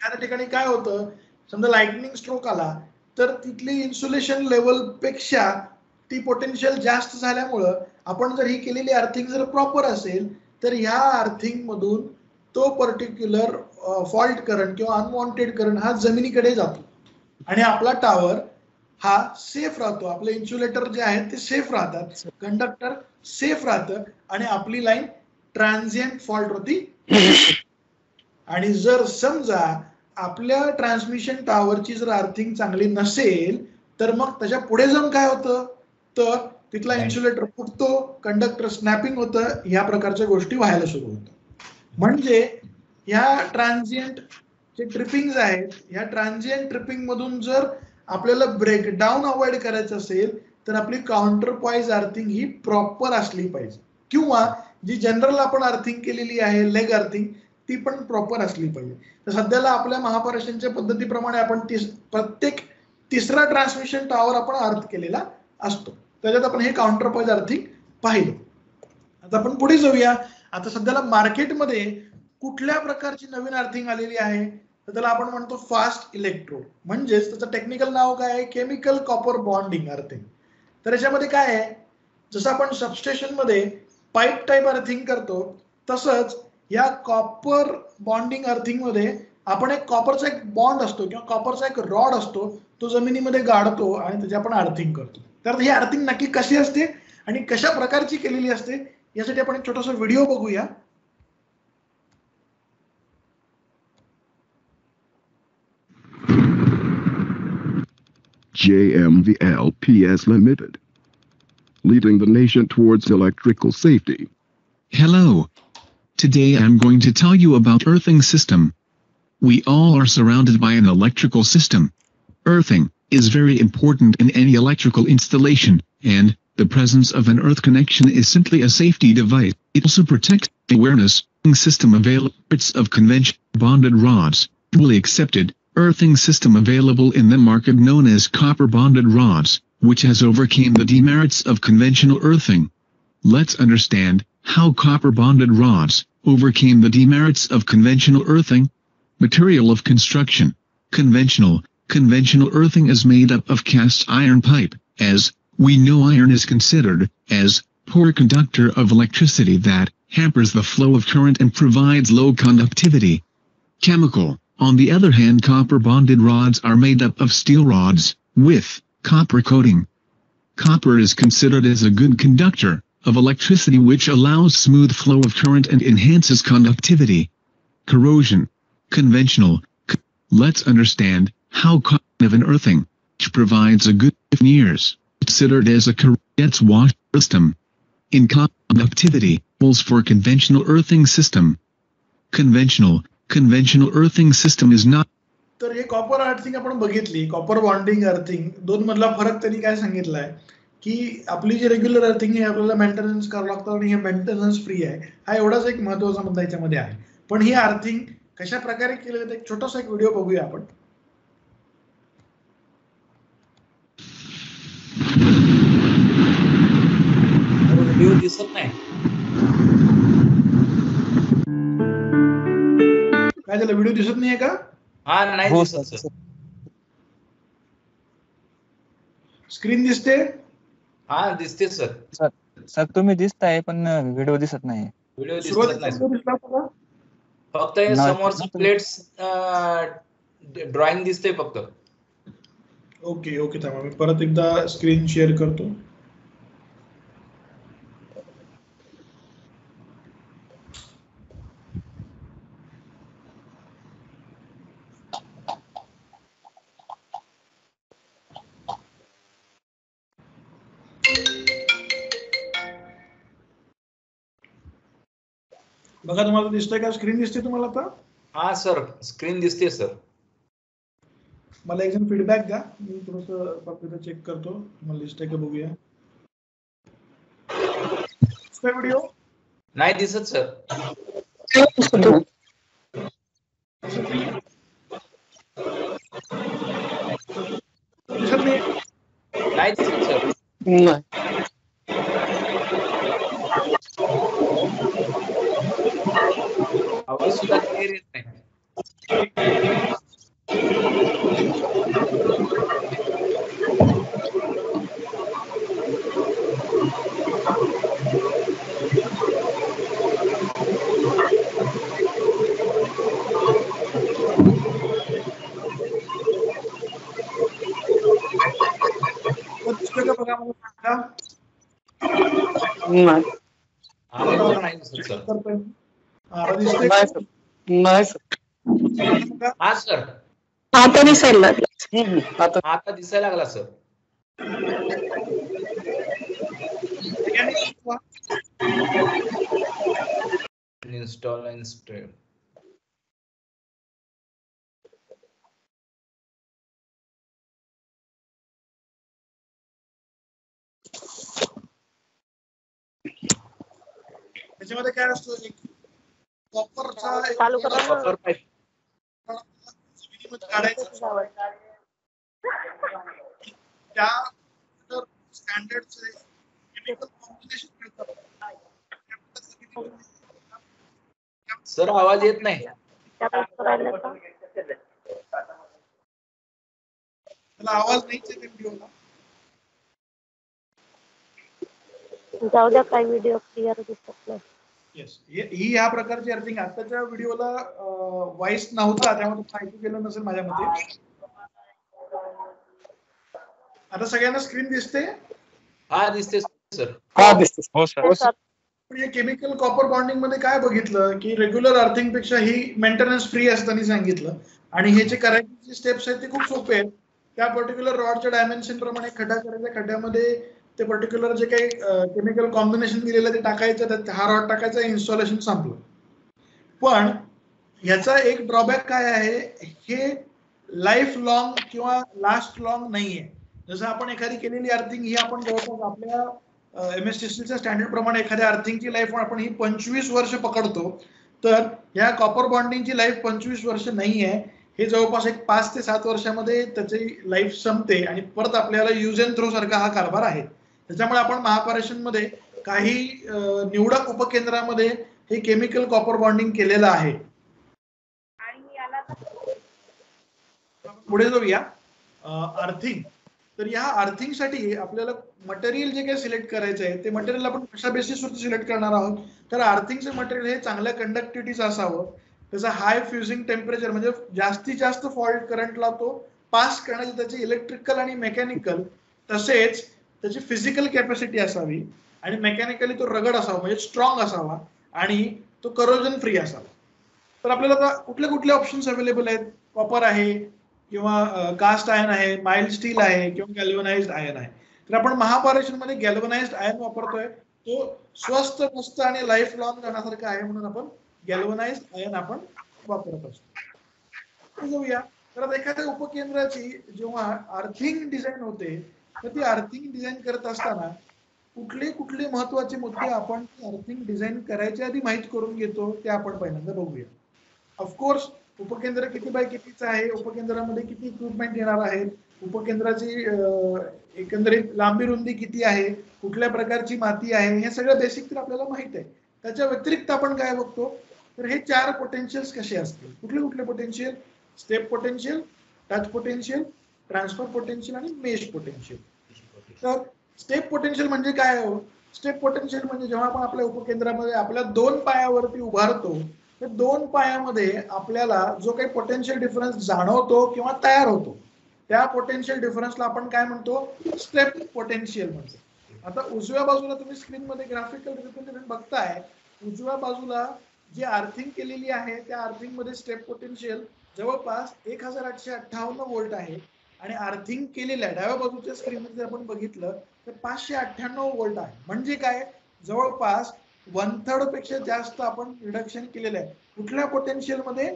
[SPEAKER 1] त्या ठिकाणी काय होतं? समजा लाइटनिंग स्ट्रोक आला तर तिथली इन्सुलेशन लेवल पेक्षा ती पोटेन्शियल जास्त झाल्यामुळं आपण जर ही केलेली अर्थिंग जर प्रॉपर असेल तर ह्या अर्थिंग मधून तो पर्टिक्युलर फॉल्ट करंट किंवा अनवॉन्टेड करंट हा जमिनीकडे जातो आणि आपला टॉवर हा सेफ राहतो. आपले इन्सुलेटर जे आहेत ते सेफ राहतात, कंडक्टर सेफ राहतं आणि आपली लाईन ट्रान्झिएंट फॉल्ट वरती. आणि जर समजा आपल्या ट्रान्समिशन टॉवरची जर अर्थिंग चांगली नसेल तर मग त्याच्या पुढे जाऊन काय होतं? तर तिथला इन्सुलेटर फुटतो, कंडक्टर स्नॅपिंग होतं, ह्या प्रकारच्या गोष्टी व्हायला सुरू होतात. म्हणजे ह्या ट्रान्झिएंट जे ट्रिपिंग आहेत ह्या ट्रान्झिएंट ट्रिपिंग मधून जर आपल्याला ब्रेकडाऊन अवॉइड करायचं असेल तर आपली काउंटर पॉइज अर्थिंग ही प्रॉपर असली पाहिजे किंवा जी जनरल आपण अर्थिंग केलेली आहे लेग अर्थिंग ती पण प्रॉपर असली पाहिजे. तर सध्याला आपल्या महापारेषणच्या पद्धतीप्रमाणे आपण प्रत्येक तिसरा ट्रान्समिशन टॉवर आपण अर्थ केलेला असतो. त्याच्यात आपण हे काउंटर पॉइज अर्थिंग पाहिलं. आता आपण पुढे जाऊया. आता सध्याला मार्केटमध्ये कुठल्या प्रकारची नवीन अर्थिंग आलेली आहे तर त्याला आपण म्हणतो फास्ट इलेक्ट्रोड. म्हणजेच त्याचं टेक्निकल नाव काय आहे? Chemical copper bonding earthing. तर याच्यामध्ये काय आहे? जसं आपण सबस्टेशन मध्ये पाईप टाईप अर्थिंग करतो तसंच या कॉपर बॉन्डिंग अर्थिंग मध्ये आपण एक कॉपरचा एक बॉन्ड असतो किंवा कॉपरचा एक रॉड असतो, तो जमिनीमध्ये गाडतो आणि त्याची आपण अर्थिंग करतो. तर ही अर्थिंग नक्की कशी असते आणि कशा प्रकारची केलेली असते यासाठी आपण एक छोटासा व्हिडिओ बघूया.
[SPEAKER 8] JMVL PS Limited, leading the nation towards electrical safety.
[SPEAKER 9] Hello. Today I'm going to tell you about earthing system. We all are surrounded by an electrical system. Earthing is very important in any electrical installation, and the presence of an earth connection is simply a safety device. It also protects the awareness system available of conventional bonded rods, duly accepted earthing system available in the market known as copper bonded rods, which has overcame the demerits of conventional earthing. Let's understand how copper bonded rods overcame the demerits of conventional earthing. Material of construction. Conventional earthing is made up of cast iron pipe. As we know, iron is considered as poor conductor of electricity that hampers the flow of current and provides low conductivity. Chemical. On the other hand, copper bonded rods are made up of steel rods with copper coating. Copper is considered as a good conductor of electricity, which allows smooth flow of current and enhances conductivity. Corrosion. Conventional. Let's understand how copper of an earthing, which provides a good years, considered as a gets washed system. In conductivity, rules for conventional earthing system. Conventional earthing system is not.
[SPEAKER 1] तर हे copper earthing आपण बघितली, copper bonding earthing, दोन मधला फरक त्यांनी काय सांगितलाय की आपली जी रेग्युलर अर्थिंग आहे आपल्याला मेंटेनन्स करावं लागतं आणि हे मेंटेनन्स फ्री आहे. हा एवढाच एक महत्वाचा मुद्दा याच्यामध्ये आहे. पण ही अर्थिंग कशा प्रकारे केलं जातं एक छोटासा एक व्हिडिओ बघूया आपण.
[SPEAKER 4] व्हिडिओ दिसत नाही.
[SPEAKER 1] काय झालं, व्हिडिओ दिसत नाहीये का?
[SPEAKER 4] हा, नाही
[SPEAKER 3] हो
[SPEAKER 4] दिसत
[SPEAKER 3] सर.
[SPEAKER 4] सर.
[SPEAKER 1] स्क्रीन दिसते?
[SPEAKER 4] हा, दिसते सर.
[SPEAKER 3] सर तुम्ही दिसताय पण व्हिडिओ दिसत नाही.
[SPEAKER 4] व्हिडिओ दिसत नाही सर.
[SPEAKER 1] दिसला का?
[SPEAKER 4] फक्त हे समोरचं प्लेट्स ड्रॉइंग दिसते फक्त.
[SPEAKER 1] ओके ओके, थांबा मी परत एकदा स्क्रीन शेअर करतो. बघा, तुम्हाला दिसतंय का? स्क्रीन दिसते तुम्हाला आता?
[SPEAKER 4] हा सर, स्क्रीन दिसते सर.
[SPEAKER 1] मला एक जण फीडबॅक द्या, मी थोडंसं चेक करतो. मला दिसतंय का बघूया. व्हिडिओ
[SPEAKER 4] नाही दिसत सर.
[SPEAKER 1] दिसत नाही?
[SPEAKER 4] नाही दिसत सर. आवाज सुद्धा क्लिअर येत नाही.
[SPEAKER 1] दिसतोय का बघा, मला सांगा.
[SPEAKER 4] आवाज नाही दिसत सर.
[SPEAKER 1] आता दिसतोय का?
[SPEAKER 4] हा सर,
[SPEAKER 10] आता दिसायला लागला.
[SPEAKER 4] आता दिसायला लागला सर. Install install.
[SPEAKER 1] त्याच्यामध्ये काय असतं, कॉपरचा
[SPEAKER 10] चालू करा ना.
[SPEAKER 4] Copper pipe.
[SPEAKER 1] जमिनीमध्ये काढायचं. त्या स्टँडर्डचे केमिकल कॉम्बिनेशन मिळतात.
[SPEAKER 4] सर, आवाज येत नाही.
[SPEAKER 1] त्याला आवाज नाहीच येते व्हिडिओला.
[SPEAKER 10] जाऊ द्या, काय व्हिडिओ क्लिअर दिसत नाही.
[SPEAKER 1] येस, ही ह्या प्रकारची अर्थिंग. आताच्या व्हिडिओला व्हॉइस नव्हता त्यामुळे तुम्ही ऐकू गेलं नसेल माझ्या मते. आता सगळ्यांना स्क्रीन दिसते?
[SPEAKER 4] हा दिसते सर.
[SPEAKER 5] हा दिसते.
[SPEAKER 3] हो सर.
[SPEAKER 1] पण या केमिकल कॉपर बॉन्डिंग मध्ये काय बघितलं की रेग्युलर अर्थिंग पेक्षा ही मेंटेनन्स फ्री असताना सांगितलं, आणि हे जे करायचे जे स्टेप्स आहेत ते खूप सोपे आहेत. त्या पर्टिक्युलर रॉडच्या डायमेन्शन प्रमाणे खड्डा करायचा, खड्ड्यामध्ये ते पर्टिक्युलर जे काही केमिकल कॉम्बिनेशन दिलेलं ते टाकायचं, त्यात हा रॉड टाकायचा, इन्स्टॉलेशन संपलं. पण ह्याचा एक ड्रॉबॅक काय आहे, हे लाईफ लॉंग किंवा लास्ट लॉंग नाहीये. जसं आपण एखादी केलेली अर्थिंग ही आपण जवळपास आपल्या MSTCच्या स्टँडर्ड प्रमाणे एखाद्या अर्थिंगची लाईफ आपण ही 25 वर्ष पकडतो, तर ह्या कॉपर बॉन्डिंगची लाईफ 25 वर्ष नाही आहे. हे जवळपास एक 5 ते 7 वर्षामध्ये त्याची लाईफ संपते आणि परत आपल्याला यूज अँड थ्रो सारखा हा कारभार आहे. त्याच्यामुळे आपण महापारेषणमध्ये काही निवडक उपकेंद्रामध्ये हे केमिकल कॉपर बॉन्डिंग केलेलं आहे. पुढे जाऊया. अर्थिंग. तर या अर्थिंगसाठी आपल्याला मटेरियल जे काही सिलेक्ट करायचं आहे ते मटेरियल आपण कशा बेसिसवरती सिलेक्ट करणार आहोत, तर अर्थिंगचं मटेरियल हे चांगल्या कंडक्टिव्हिटीचं असावं, त्याचा हाय फ्युजिंग टेम्परेचर म्हणजे जास्तीत जास्त फॉल्ट करंटला तो पास करण्याची त्याची इलेक्ट्रिकल आणि मेकॅनिकल, तसेच त्याची फिजिकल कॅपॅसिटी असावी, आणि मेकॅनिकली तो रगड असावा म्हणजे स्ट्रॉंग असावा, आणि तो करोजन फ्री असावा. तर आपल्याला आता कुठले कुठले ऑप्शन्स अवेलेबल आहेत? कॉपर आहे किंवा कास्ट आयर्न आहे, माइल्ड स्टील आहे किंवा गॅल्वनाइज्ड आयर्न आहे. तर आपण महापारेषणमध्ये गॅल्वनाइज्ड आयर्न वापरतोय. तो स्वस्त मस्त आणि लाईफ लॉंग जाण्यासारखा आहे म्हणून आपण गॅल्वनाइज्ड आयर्न आपण वापरत असतो. जाऊया. तर एखाद्या उपकेंद्राची जेव्हा अर्थिंग डिझाईन होते तर ती अर्थिंग डिझाईन करत असताना कुठले कुठले महत्वाचे मुद्दे आपण अर्थिंग डिझाईन करायच्या आधी माहित करून घेतो ते आपण पहिल्यांदा बघूया. ऑफकोर्स उपकेंद्र किती बाय कितीचं आहे, उपकेंद्रामध्ये किती इक्विपमेंट येणार आहेत, उपकेंद्राची एकंदरीत लांबी रुंदी किती आहे, कुठल्या प्रकारची माती आहे, हे सगळं बेसिक तर आपल्याला माहित आहे. त्याच्या व्यतिरिक्त आपण काय बघतो, तर हे 4 पोटेन्शियल्स कसे असतील, कुठले कुठले potential? Step potential, touch potential, transfer potential आणि मेश पोटेन्शियल. तर स्टेप पोटेन्शियल म्हणजे काय हो? स्टेप पोटेन्शियल म्हणजे जेव्हा आपण आपल्या उपकेंद्रामध्ये आपल्या 2 पायावरती उभारतो, तर 2 पायामध्ये आपल्याला जो काही पोटेन्शियल डिफरन्स जाणवतो किंवा तयार होतो, त्या पोटेन्शियल डिफरन्सला आपण काय म्हणतो? स्टेप पोटेन्शियल म्हणतो. आता उजव्या बाजूला तुम्ही स्क्रीनमध्ये ग्राफिकल रिप्रेझेंटेशन बघताय. उजव्या बाजूला जी अर्थिंग केलेली आहे त्या अर्थिंग मध्ये स्टेप पोटेन्शियल जवळपास 1858 व्होल्ट आहे, आणि अर्थिंग केलेल्या डाव्या बाजूच्या स्क्रीनमध्ये आपण बघितलं तर 598 व्होल्ट आहे. म्हणजे काय? जवळपास 1/3 पेक्षा जास्त आपण रिडक्शन केलेलं आहे. कुठल्या पोटेन्शियल मध्ये?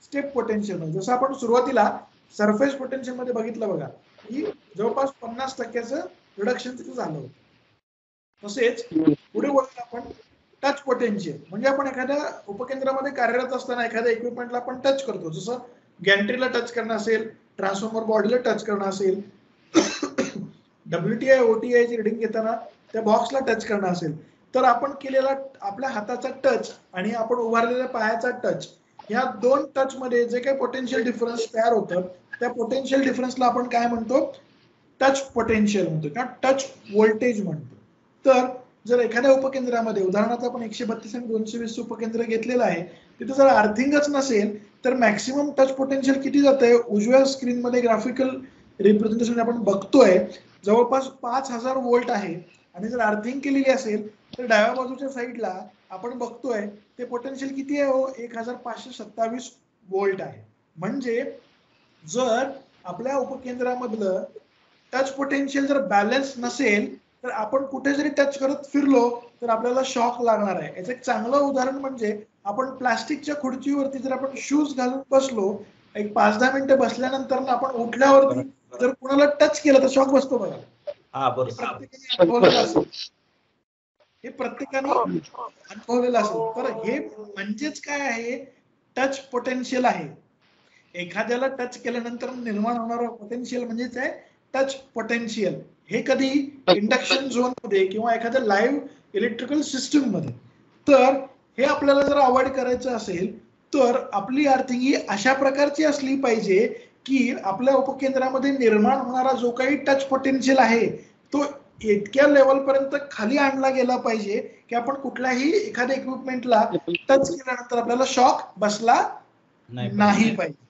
[SPEAKER 1] स्टेप पोटेन्शियल मध्ये. जसं आपण सुरुवातीला सरफेस पोटेन्शियल मध्ये बघितलं बघा, की जवळपास 50% रिडक्शन तिथे झालं होतं. तसेच पुढे वळून आपण टच पोटेन्शियल म्हणजे आपण एखाद्या उपकेंद्रामध्ये कार्यरत असताना एखाद्या इक्विपमेंटला आपण टच करतो, जसं गॅन्ट्रीला टच करणं असेल, ट्रान्सफॉर्मर बॉडीला टच करणं असेल, WTI OTI ची रिडिंग घेताना त्या बॉक्सला टच करणं असेल, तर आपण केलेला आपल्या हाताचा टच आणि आपण उभारलेल्या पायाचा टच, या 2 टच मध्ये जे काही पोटेन्शियल डिफरन्स तयार होतं त्या पोटेन्शियल डिफरन्सला आपण काय म्हणतो? टच पोटेन्शियल म्हणतो किंवा टच व्होल्टेज म्हणतो. तर जर एखाद्या उपकेंद्रामध्ये उदाहरणार्थ आपण 132 आणि 220 उपकेंद्र घेतलेलं आहे, तिथे जर अर्थिंगच नसेल तर मॅक्सिमम टच पोटेन्शियल किती जातंय? उजव्या स्क्रीनमध्ये ग्राफिकल रिप्रेझेंटेशन आपण बघतोय जवळपास 5000 व्होल्ट आहे, आणि जर अर्थिंग केलेली असेल तर डाव्या बाजूच्या साईडला आपण बघतोय ते पोटेन्शियल किती आहे हो? 1527 व्होल्ट आहे. म्हणजे जर आपल्या उपकेंद्रामधलं टच पोटेन्शियल जर बॅलन्स नसेल तर आपण कुठे जरी टच करत फिरलो तर आपल्याला शॉक लागणार आहे. याचं एक चांगलं उदाहरण म्हणजे आपण प्लास्टिकच्या खुर्चीवरती जर आपण शूज घालून बसलो, एक 5-10 मिनिटं बसल्यानंतर आपण उठल्यावरती जर कुणाला टच केलं तर शॉक बसतो बघा. हे प्रत्येकाने अनुभवलेलं असेल. तर हे म्हणजेच काय आहे? टच पोटेन्शियल आहे. एखाद्याला टच केल्यानंतर निर्माण होणारं पोटेन्शियल म्हणजेच आहे टच पोटेन्शियल. हे कधी इंडक्शन झोन मध्ये किंवा एखाद्या लाईव्ह इलेक्ट्रिकल सिस्टीम मध्ये. तर हे आपल्याला जर अवॉइड करायचं असेल तर आपली अर्थिंग ही अशा प्रकारची असली पाहिजे की आपल्या उपकेंद्रामध्ये निर्माण होणारा जो काही टच पोटेन्शियल आहे तो इतक्या लेवलपर्यंत खाली आणला गेला पाहिजे की आपण कुठल्याही एखाद्या इक्विपमेंटला टच केल्यानंतर आपल्याला शॉक बसला नाही पाहिजे.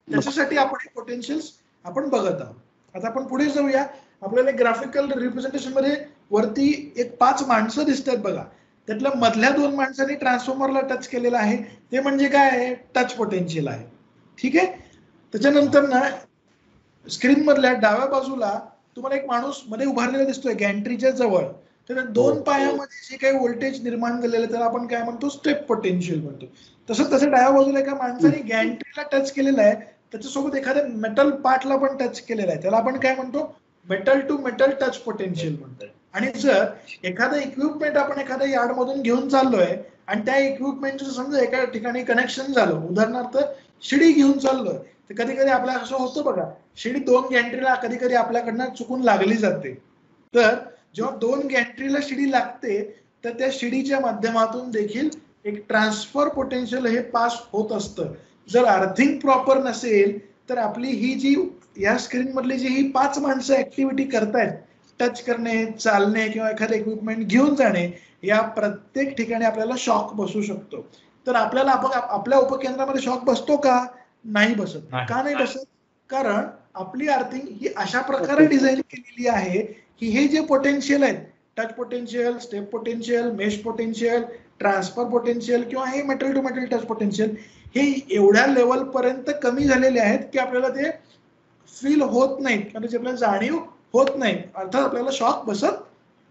[SPEAKER 1] त्याच्यासाठी आपण हे पोटेन्शियल्स आपण बघत आहोत. आता आपण पुढे जाऊया. आपल्याला ग्राफिकल रिप्रेझेंटेशन मध्ये वरती एक 5 माणसं दिसतात बघा. त्यातल्या मधल्या 2 माणसांनी ट्रान्सफॉर्मरला टच केलेलं आहे, ते म्हणजे काय आहे, टच पोटेन्शियल आहे. ठीक आहे. त्याच्यानंतर ना स्क्रीन मधल्या डाव्या बाजूला तुम्हाला एक माणूस मध्ये उभारलेला दिसतोय गॅन्ट्रीच्या जवळ. तर 2 पायामध्ये जे काही व्होल्टेज निर्माण झालेलं त्याला आपण काय म्हणतो, स्टेप पोटेन्शियल म्हणतो. तसं डाव्या बाजूला एका माणसाने गॅन्ट्रीला टच केलेलं आहे, त्याच्यासोबत एखाद्या मेटल पार्टला पण टच केलेला आहे, त्याला आपण काय म्हणतो, metal to metal touch potential म्हणतो. आणि जर एखादं इक्विपमेंट आपण एखाद्या यार्ड मधून घेऊन चाललोय आणि त्या इक्विपमेंटचं समजा एका ठिकाणी कनेक्शन झालं, उदाहरणार्थ शिडी घेऊन चाललोय, तर कधी कधी आपल्याला असं होतं बघा, शिडी 2 गॅन्ट्रीला कधी कधी आपल्याकडनं चुकून लागली जाते. तर जेव्हा 2 गॅन्ट्रीला शिडी लागते तर त्या शिडीच्या माध्यमातून देखील एक ट्रान्सफर पोटेन्शियल हे पास होत असतं. जर अर्थिंग प्रॉपर नसेल तर आपली ही जी या स्क्रीन मधली जी ही 5 माणसं ऍक्टिव्हिटी करतायत, टच करणे, चालणे किंवा एखादं इक्विपमेंट घेऊन जाणे, या प्रत्येक ठिकाणी आपल्याला शॉक बसू शकतो. तर आपल्याला आपल्या उपकेंद्रामध्ये शॉक बसतो का? नाही बसत. का नाही बसत? कारण आपली अर्थिंग ही अशा प्रकारे डिझाईन केलेली आहे की हे जे पोटेन्शियल आहेत, touch potential, step potential, mesh potential, transfer potential किंवा हे metal to metal touch potential, हे एवढ्या लेवल पर्यंत कमी झालेले आहेत की आपल्याला ते फील होत नाहीत, म्हणजे आपल्याला जाणीव होत नाही, अर्थात आपल्याला शॉक बसत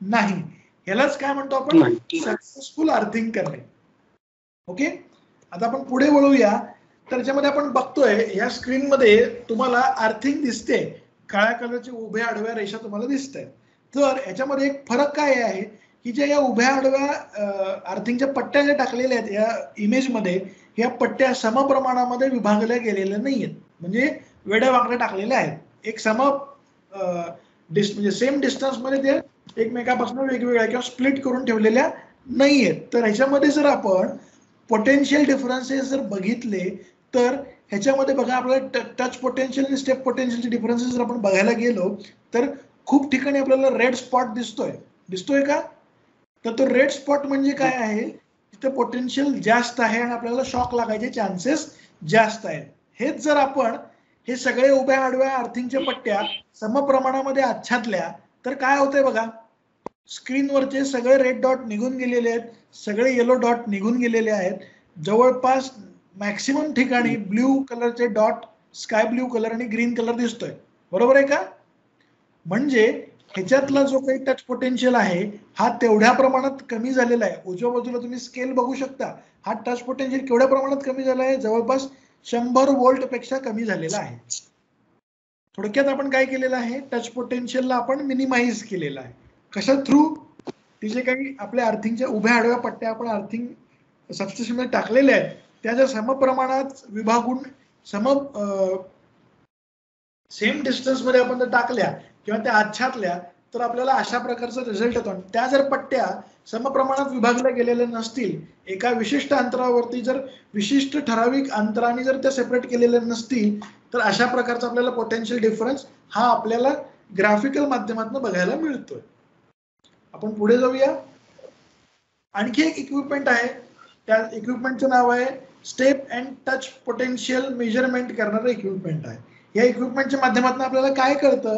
[SPEAKER 1] नाही. ह्यालाच काय म्हणतो आपण, सक्सेसफुल अर्थिंग करणे. ओके. आता आपण पुढे वळूया. तर याच्यामध्ये आपण बघतोय या स्क्रीन मध्ये तुम्हाला अर्थिंग दिसते, काळ्या कलरची उभ्या आडव्या रेषा तुम्हाला दिसत आहेत. तर याच्यामध्ये एक फरक काय आहे की ज्या या उभ्या आडव्या अर्थिंगच्या पट्ट्या ज्या टाकलेल्या आहेत या इमेजमध्ये, या पट्ट्या समप्रमाणामध्ये विभागल्या गेलेल्या नाहीयेत, म्हणजे वेड्या वाकड्या टाकलेल्या आहेत. एक म्हणजे सेम डिस्टन्स मध्ये ते एकमेकापासून वेगवेगळ्या किंवा स्प्लिट करून ठेवलेल्या नाहीयेत. तर ह्याच्यामध्ये जर आपण पोटेन्शियल डिफरन्सेस जर बघितले तर ह्याच्यामध्ये बघा, आपल्याला टच पोटेन्शियल आणि स्टेप पोटेन्शियलचे डिफरन्सेस जर आपण बघायला गेलो तर खूप ठिकाणी आपल्याला रेड स्पॉट दिसतोय का? तर तो रेड स्पॉट म्हणजे काय आहे, तिथे पोटेन्शियल जास्त आहे आणि आपल्याला शॉक लागायचे चान्सेस जास्त आहेत. हेच जर आपण हे सगळे उभ्या आडव्या अर्थिंगच्या पट्ट्या समप्रमाणामध्ये आच्छादल्या तर काय होतंय बघा, स्क्रीनवरचे सगळे रेड डॉट निघून गेलेले आहेत, सगळे येलो डॉट निघून गेलेले आहेत. जवळपास मॅक्सिमम ठिकाणी ब्ल्यू कलरचे डॉट, स्काय ब्ल्यू कलर आणि ग्रीन कलर दिसतोय. बरोबर आहे का? म्हणजे ह्याच्यातला जो काही टच पोटेन्शियल आहे हा तेवढ्या प्रमाणात कमी झालेला आहे. उजव्या बाजूला तुम्ही स्केल बघू शकता, हा टच पोटेन्शियल केवढ्या प्रमाणात कमी झाला आहे, जवळपास 100 व्होल्ट पेक्षा कमी झालेला आहे. थोडक्यात आपण काय केलेलं आहे, टच पोटेन्शियलला आपण मिनिमाइज केलेलं आहे. कशा थ्रू? ती जे काही आपल्या अर्थिंगच्या उभ्या आडव्या पट्ट्या आपण अर्थिंग सबस्टेशनमध्ये टाकलेल्या आहेत त्या जर समप्रमाणात विभागून सेम डिस्टन्स मध्ये आपण जर टाकल्या किंवा त्या आच्छादल्या तर आपल्याला अशा प्रकारचा रिझल्ट येतो. त्या जर पट्ट्या समप्रमाणात विभागल्या गेलेल्या नसतील, एका विशिष्ट अंतरावरती जर विशिष्ट ठराविक अंतराने जर त्या सेपरेट केलेल्या नसतील तर अशा प्रकारचा आपल्याला पोटेन्शियल डिफरन्स हा आपल्याला ग्राफिकल माध्यमातून बघायला मिळतोय. आपण पुढे जाऊया. आणखी एक इक्विपमेंट आहे, त्या इक्विपमेंटचं नाव आहे step and touch potential measurement करणारं इक्विपमेंट आहे. या इक्विपमेंटच्या माध्यमातून आपल्याला काय कळतं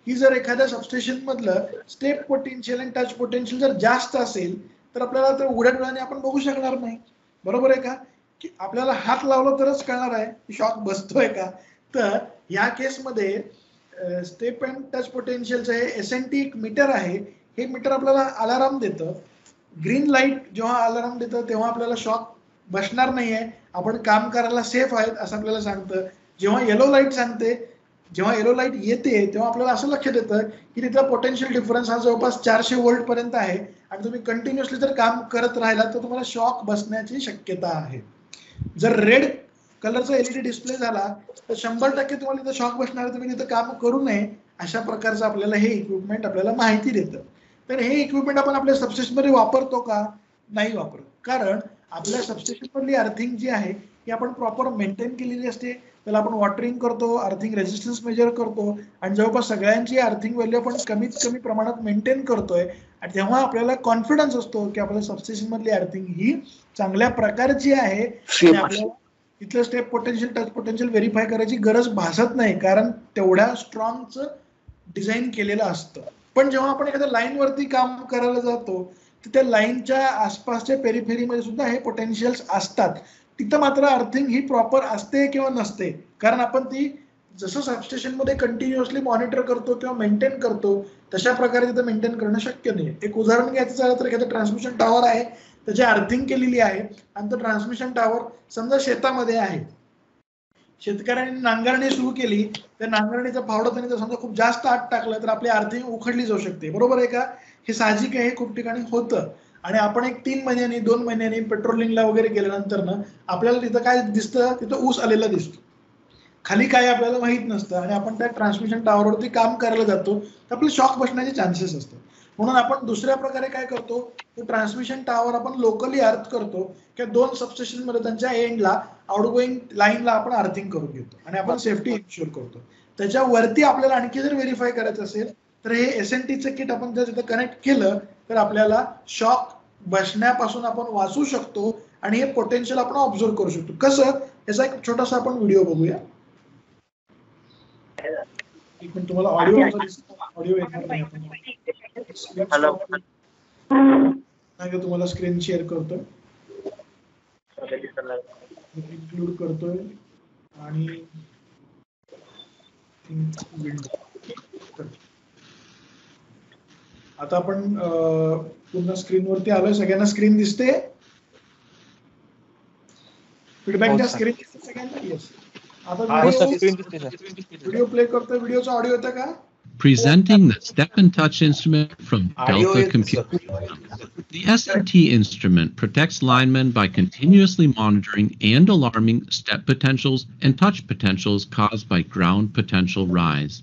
[SPEAKER 1] की जर एखाद्या सबस्टेशन मधलं स्टेप पोटेन्शियल आणि टच पोटेन्शियल जर जास्त असेल तर आपल्याला तर उघड्या डोळ्याने आपण बघू शकणार नाही. बरोबर आहे का? की आपल्याला हात लावला तरच कळणार आहे की शॉक बसतोय का. तर या केसमध्ये स्टेप अँड टच पोटेन्शियलचं हे SNT एक मीटर आहे. हे मीटर आपल्याला अलाराम देतं. ग्रीन लाईट जेव्हा अलाराम देतं तेव्हा आपल्याला शॉक बसणार नाहीये, आपण काम करायला सेफ आहेत असं आपल्याला सांगतं. जेव्हा येलो लाईट सांगते, जेव्हा येलो लाईट येते तेव्हा आपल्याला असं लक्षात येतं की तिथला पोटेन्शियल डिफरन्स हा जवळपास 400 व्होल्ट पर्यंत आहे आणि तुम्ही कंटिन्युअसली जर काम करत राहिला तर तुम्हाला शॉक बसण्याची शक्यता आहे. जर रेड कलरचा LED डिस्प्ले झाला तर 100% तुम्हाला तिथं शॉक बसणार आहे, तुम्ही तिथं काम करू नये. अशा प्रकारचं आपल्याला हे इक्विपमेंट आपल्याला माहिती देतं. तर हे इक्विपमेंट आपण आपल्या सबस्टेशनमध्ये वापरतो का? नाही वापरत. कारण आपल्या सबस्टेशन मधली अर्थिंग जी आहे ती आपण प्रॉपर मेंटेन केलेली असते, त्याला आपण वॉटरिंग करतो, अर्थिंग रेजिस्टन्स मेजर करतो आणि जवळपास सगळ्यांची अर्थिंग व्हॅल्यू आपण कमीत कमी प्रमाणात मेंटेन करतोय आणि तेव्हा आपल्याला कॉन्फिडन्स असतो की आपल्या सबस्टेशन मधली अर्थिंग ही चांगल्या प्रकारची आहे आणि आपल्याला इथलं step potential touch potential verify करायची गरज भासत नाही, कारण तेवढ्या स्ट्रॉंगचं डिझाईन केलेलं असतं. पण जेव्हा आपण एखाद्या लाईनवरती काम करायला जातो तर त्या लाईनच्या आसपासच्या पेरिफेरीमध्ये सुद्धा हे पोटेन्शियल्स असतात. तिथं मात्र अर्थिंग ही प्रॉपर असते किंवा नसते, कारण आपण ती जसं सबस्टेशन मध्ये कंटिन्युअसली मॉनिटर करतो किंवा मेंटेन करतो तशा प्रकारे तिथं मेंटेन करणं शक्य नाही. एक उदाहरण घ्यायचं झालं तर एखादं ट्रान्समिशन टॉवर आहे, त्याची अर्थिंग केलेली आहे आणि तो ट्रान्समिशन टॉवर समजा शेतामध्ये आहे, शेतकऱ्यांनी नांगरणी सुरू केली, त्या नांगरणीचा फावडा त्यांनी जर समजा खूप जास्त आत टाकलं तर आपली अर्थिंग उखडली जाऊ शकते, बरोबर आहे का? हे साहजिक आहे, हे खूप ठिकाणी होतं. आणि आपण एक 3 महिन्यांनी 2 महिन्यांनी पेट्रोलिंगला वगैरे गेल्यानंतर ना आपल्याला तिथं काय दिसतं, तिथं ऊस आलेला दिसतो, खाली काय आपल्याला माहित नसतं आणि आपण त्या ट्रान्समिशन टॉवरवरती काम करायला जातो तर आपले शॉक बसण्याचे चान्सेस असतात. म्हणून आपण दुसऱ्या प्रकारे काय करतो, तो ट्रान्समिशन टॉवर आपण लोकली अर्थ करतो किंवा 2 सबस्टेशन मध्ये त्यांच्या एंडला आउटगोईंग लाईनला आपण अर्थिंग करून घेतो आणि आपण सेफ्टी इन्शुअर करतो. त्याच्यावरती आपल्याला आणखी जर व्हेरीफाय करायचं असेल तर हे SNTचं किट आपण जर तिथं कनेक्ट केलं तर आपल्याला शॉक बसण्यापासून आपण वाचू शकतो आणि हे पोटेन्शियल आपण ऑब्झर्व करू शकतो. कसं, याचा एक छोटासा आपण व्हिडिओ बघूया. एक मिनिट, तुम्हाला ऑडिओ येणार नाही. तुम्हाला स्क्रीन शेअर करतोय, इन्क्लूड करतोय आणि आता आपण पुन्हा स्क्रीनवरती आलोय. सगळ्यांना स्क्रीन दिसते? फीडबॅक द्या. स्क्रीन दिसते सगळ्यांना? येस. आता व्हिडिओ प्ले करतोय. व्हिडिओचा ऑडिओ येतं का?
[SPEAKER 2] Presenting the step and touch instrument from Delta Computer. The SNT instrument protects linemen by continuously monitoring and alarming step potentials and touch potentials caused by ground potential rise.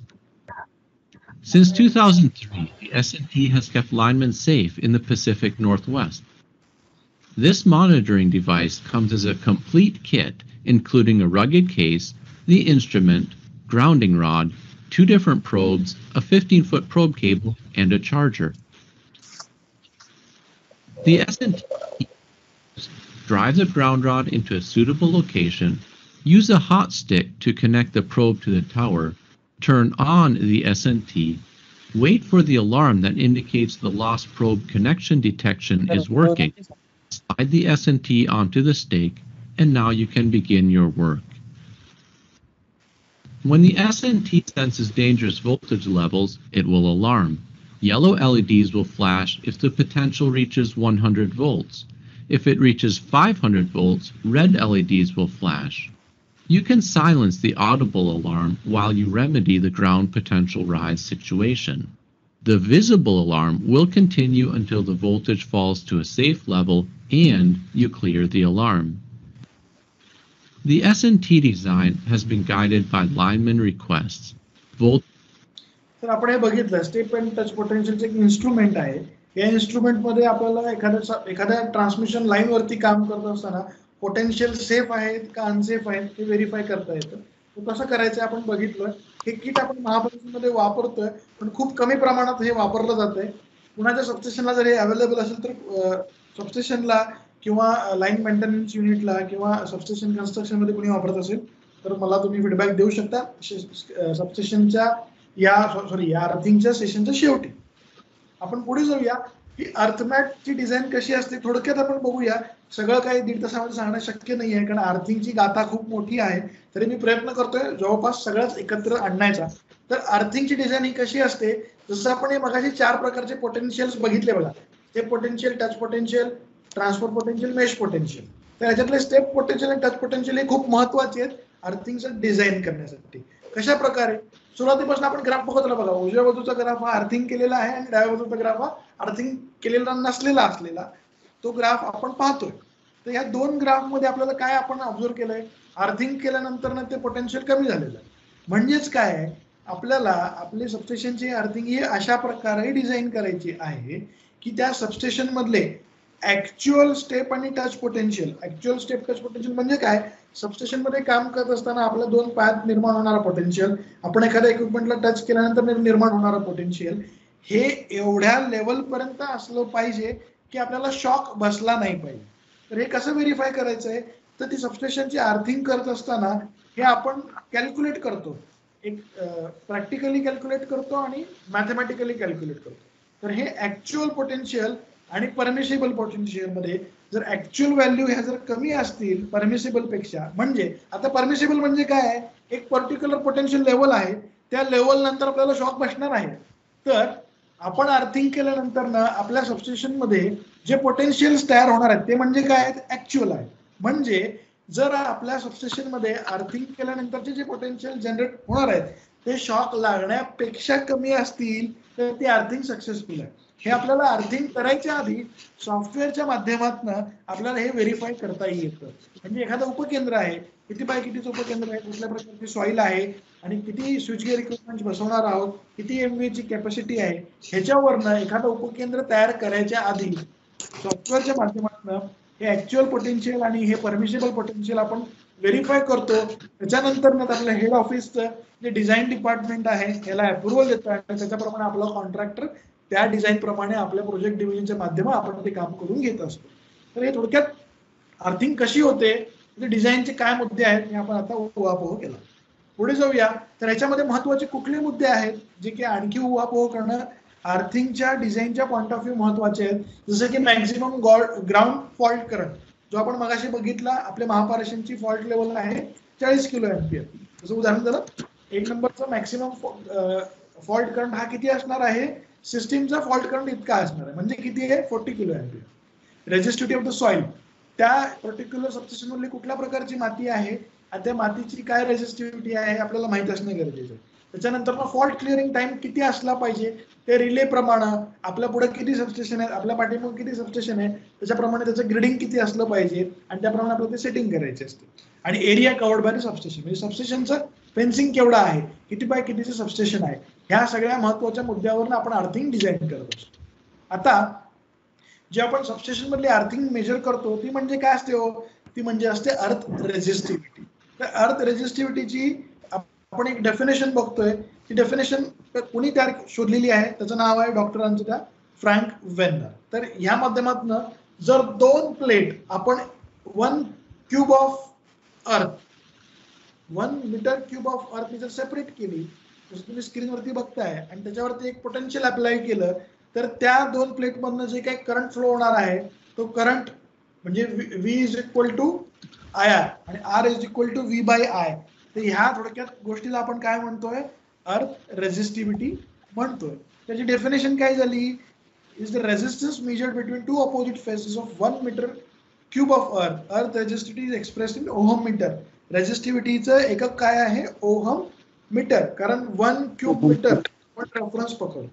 [SPEAKER 2] Since 2003, the SNT has kept linemen safe in the Pacific Northwest. This monitoring device comes as a complete kit, including a rugged case, the instrument, grounding rod, 2 different probes, a 15-foot probe cable, and a charger. The SNT drive the ground rod into a suitable location, use a hot stick to connect the probe to the tower, turn on the SNT, wait for the alarm that indicates the lost probe connection detection is working, slide the SNT onto the stake, and now you can begin your work. When the SNT senses dangerous voltage levels, it will alarm. Yellow LEDs will flash if the potential reaches 100 volts. If it reaches 500 volts, red LEDs will flash. You can silence the audible alarm while you remedy the ground potential rise situation. The visible alarm will continue until the voltage falls to a safe level and you clear the alarm. The SNT design has been guided by lineman requests.
[SPEAKER 1] तर आपण हे बघितलं, step and touch पोटेन्शियलचं एक instrument आहे. या instrument मध्ये आपल्याला एखाद्या ट्रान्समिशन लाईन वरती काम करत असताना पोटेन्शियल सेफ आहेत का अनसेफ आहेत हे व्हेरीफाय करता येतं. तो कसं करायचं आपण बघितलं. हे किट आपण महापालिकेमध्ये वापरतोय, पण खूप कमी प्रमाणात हे वापरलं जातंय. कुणाच्या सबस्टेशनला जर हे अवेलेबल असेल तर सबस्टेशनला किंवा लाईन मेंटेनन्स युनिटला किंवा सबस्टेशन कन्स्ट्रक्शन मध्ये कोणी वापरत असेल तर मला तुम्ही फीडबॅक देऊ शकता. सबस्टेशनच्या या अर्थिंगच्या सेशनच्या शेवटी आपण पुढे जाऊया की अर्थमॅटची डिझाईन कशी असते थोडक्यात आपण बघूया. सगळं काही 1.5 तासामध्ये सांगणं शक्य नाही आहे, कारण अर्थिंगची गाथा खूप मोठी आहे. तरी मी प्रयत्न करतोय जवळपास सगळंच एकत्र आणण्याचा. तर अर्थिंगची डिझाईन ही कशी असते, जसं आपण हे मगाशी 4 प्रकारचे पोटेन्शियल्स बघितले बघा. Step potential, touch potential, transfer potential, mesh potential. तर याच्यातले स्टेप पोटेन्शियल आणि टच पोटेन्शियल हे खूप महत्वाचे आहेत अर्थिंगचं डिझाईन करण्यासाठी. कशा प्रकारे, सुरुवातीपासून आपण ग्राफ बघत राहा बघा. उजव्या बाजूचा ग्राफ हा अर्थिंग केलेला आहे आणि डाव्या बाजूचा ग्राफ हा अर्थिंग केलेला नसलेला असलेला तो ग्राफ आपण पाहतोय. तर या 2 ग्राफ मध्ये आपल्याला काय आपण ऑब्झर्व केलंय, अर्थिंग केल्यानंतर ना ते पोटेन्शियल कमी झालेलं आहे. म्हणजेच काय आहे, आपल्याला आपले सबस्टेशनची अर्थिंग ही अशा प्रकारे डिझाईन करायची आहे की त्या सबस्टेशन मधले ऍक्च्युअल स्टेप आणि touch potential. Actual step touch potential म्हणजे काय? सबस्टेशन मध्ये काम करत असताना आपल्या दोन पायात निर्माण होणारा पोटेन्शियल, आपण एखाद्या इक्विपमेंटला टच केल्यानंतर निर्माण होणारा पोटेन्शियल, हे एवढ्या लेवल पर्यंत असलं पाहिजे की आपल्याला शॉक बसला नाही पाहिजे. तर हे कसं व्हेरीफाय करायचं आहे? तर ती सबस्टेशनची अर्थिंग करत असताना हे आपण कॅल्क्युलेट करतो, एक प्रॅक्टिकली कॅल्क्युलेट करतो आणि मॅथमॅटिकली कॅल्क्युलेट करतो. तर हे ऍक्च्युअल पोटेन्शियल आणि परमिसिबल पोटेन्शियल मध्ये जर ऍक्च्युअल व्हॅल्यू ह्या जर कमी असतील परमिसिबल पेक्षा, म्हणजे आता परमिसिबल म्हणजे काय आहे? एक पर्टिक्युलर पोटेन्शियल लेवल आहे, त्या लेवल नंतर आपल्याला शॉक बसणार आहे. तर आपण अर्थिंग केल्यानंतर ना आपल्या सबस्टेशन मध्ये जे पोटेन्शियल्स तयार होणार आहेत ते म्हणजे काय आहेत? ऍक्च्युअल आहे. म्हणजे जर आपल्या सबस्टेशन मध्ये अर्थिंग केल्यानंतरचे जे पोटेन्शियल जनरेट होणार आहेत ते शॉक लागण्यापेक्षा कमी असतील तर ती अर्थिंग सक्सेसफुल आहे. हे आपल्याला अर्थिंग करायच्या आधी सॉफ्टवेअरच्या माध्यमातून आपल्याला हे व्हेरीफाय करता येतं. म्हणजे एखादं उपकेंद्र आहे, किती बाय कितीचं उपकेंद्र आहे, कुठल्या प्रकारची सॉईल आहे आणि किती स्विच गिअर इक्विपमेंट बसवणार आहोत, किती MVA ची कॅपॅसिटी आहे, ह्याच्यावरनं एखादं उपकेंद्र तयार करायच्या आधी सॉफ्टवेअरच्या माध्यमातून हे ऍक्च्युअल पोटेन्शियल आणि हे परमिसिबल पोटेन्शियल आपण व्हेरीफाय करतो. त्याच्यानंतर ना आपल्या हेड ऑफिसचं जे डिझाईन डिपार्टमेंट आहे याला अप्रुव्हल देतं आणि त्याच्याप्रमाणे आपला कॉन्ट्रॅक्टर त्या डिझाईन प्रमाणे आपल्या प्रोजेक्ट डिव्हिजनच्या माध्यमात आपण ते काम करून घेत असतो. तर हे थोडक्यात अर्थिंग कशी होते, डिझाईनचे काय मुद्दे आहेत हे आपण आता उहापोह केला. पुढे जाऊया. तर याच्यामध्ये महत्वाचे कुठले मुद्दे आहेत जे की आणखी उहापोह करणं अर्थिंगच्या डिझाईनच्या पॉईंट ऑफ व्ह्यू महत्वाचे आहेत. जसं की मॅक्झिमम ग्राउंड फॉल्ट करंट, जो आपण मगाशी बघितला, आपल्या महापारेषणची फॉल्ट लेवल आहे 40 किलो एम्पियर. जसं उदाहरण झालं, 1 नंबरचा मॅक्सिमम फॉल्ट करंट हा किती असणार आहे? सिस्टीमचा फॉल्ट करंट इतका असणार आहे, म्हणजे किती आहे? 40 kilo ampere. Resistivity of the soil, त्या पर्टिक्युलर सबस्टेशन मधली कुठल्या प्रकारची माती आहे आणि त्या मातीची काय रेजिस्टिव्हिटी आहे आपल्याला माहित असणं गरजेचं आहे. त्याच्यानंतर फॉल्ट क्लिअरिंग टाइम किती असला पाहिजे, ते रिले प्रमाणे आपल्या पुढे किती सबस्टेशन आहे, आपल्या पाठीमागे किती सबस्टेशन आहे त्याच्याप्रमाणे त्याचं ग्रिडिंग किती असलं पाहिजे आणि त्याप्रमाणे आपल्याला ते सेटिंग करायचे असते. आणि एरिया कव्हर्ड बाय सबस्टेशन, म्हणजे सबस्टेशनचं फेन्सिंग केवढं आहे, किती बाय कितीचं सबस्टेशन आहे, ह्या सगळ्या महत्वाच्या मुद्द्यावरून आपण अर्थिंग डिझाईन करत असतो. आता जे आपण सबस्टेशन मधली अर्थिंग मेजर करतो ती म्हणजे काय असते हो? ती म्हणजे असते अर्थ रेजिस्टिव्हिटी. तर अर्थ रेजिस्टिव्हिटीची आपण एक डेफिनेशन बघतोय. ती डेफिनेशन कोणी तयार शोधलेली आहे? त्याचं नाव आहे डॉक्टरांचं त्या फ्रँक वेनर. तर ह्या माध्यमातून जर 2 प्लेट आपण 1 क्यूब ऑफ अर्थ, 1 मीटर क्यूब ऑफ अर्थ जर सेपरेट केली, जसं तुम्ही स्क्रीनवरती बघताय, आणि त्याच्यावरती एक पोटेन्शियल अप्लाय केलं, तर त्या 2 प्लेट मधनं जे काही करंट फ्लो होणार आहे तो करंट म्हणजे V is equal to IR आणि R is equal to V by I. तर ह्या थोडक्यात गोष्टीला आपण काय म्हणतोय? अर्थ रेजिस्टिव्हिटी म्हणतोय. त्याची डेफिनेशन काय झाली? Is the resistance measured between 2 opposite faces of 1 metre cube of earth. Earth resistivity is expressed in ohm metre. रेजिस्टिव्हिटीचं एकक काय आहे? ओहम मीटर, कारण 1 क्यूब मीटर आपण रेफरन्स पकडतो.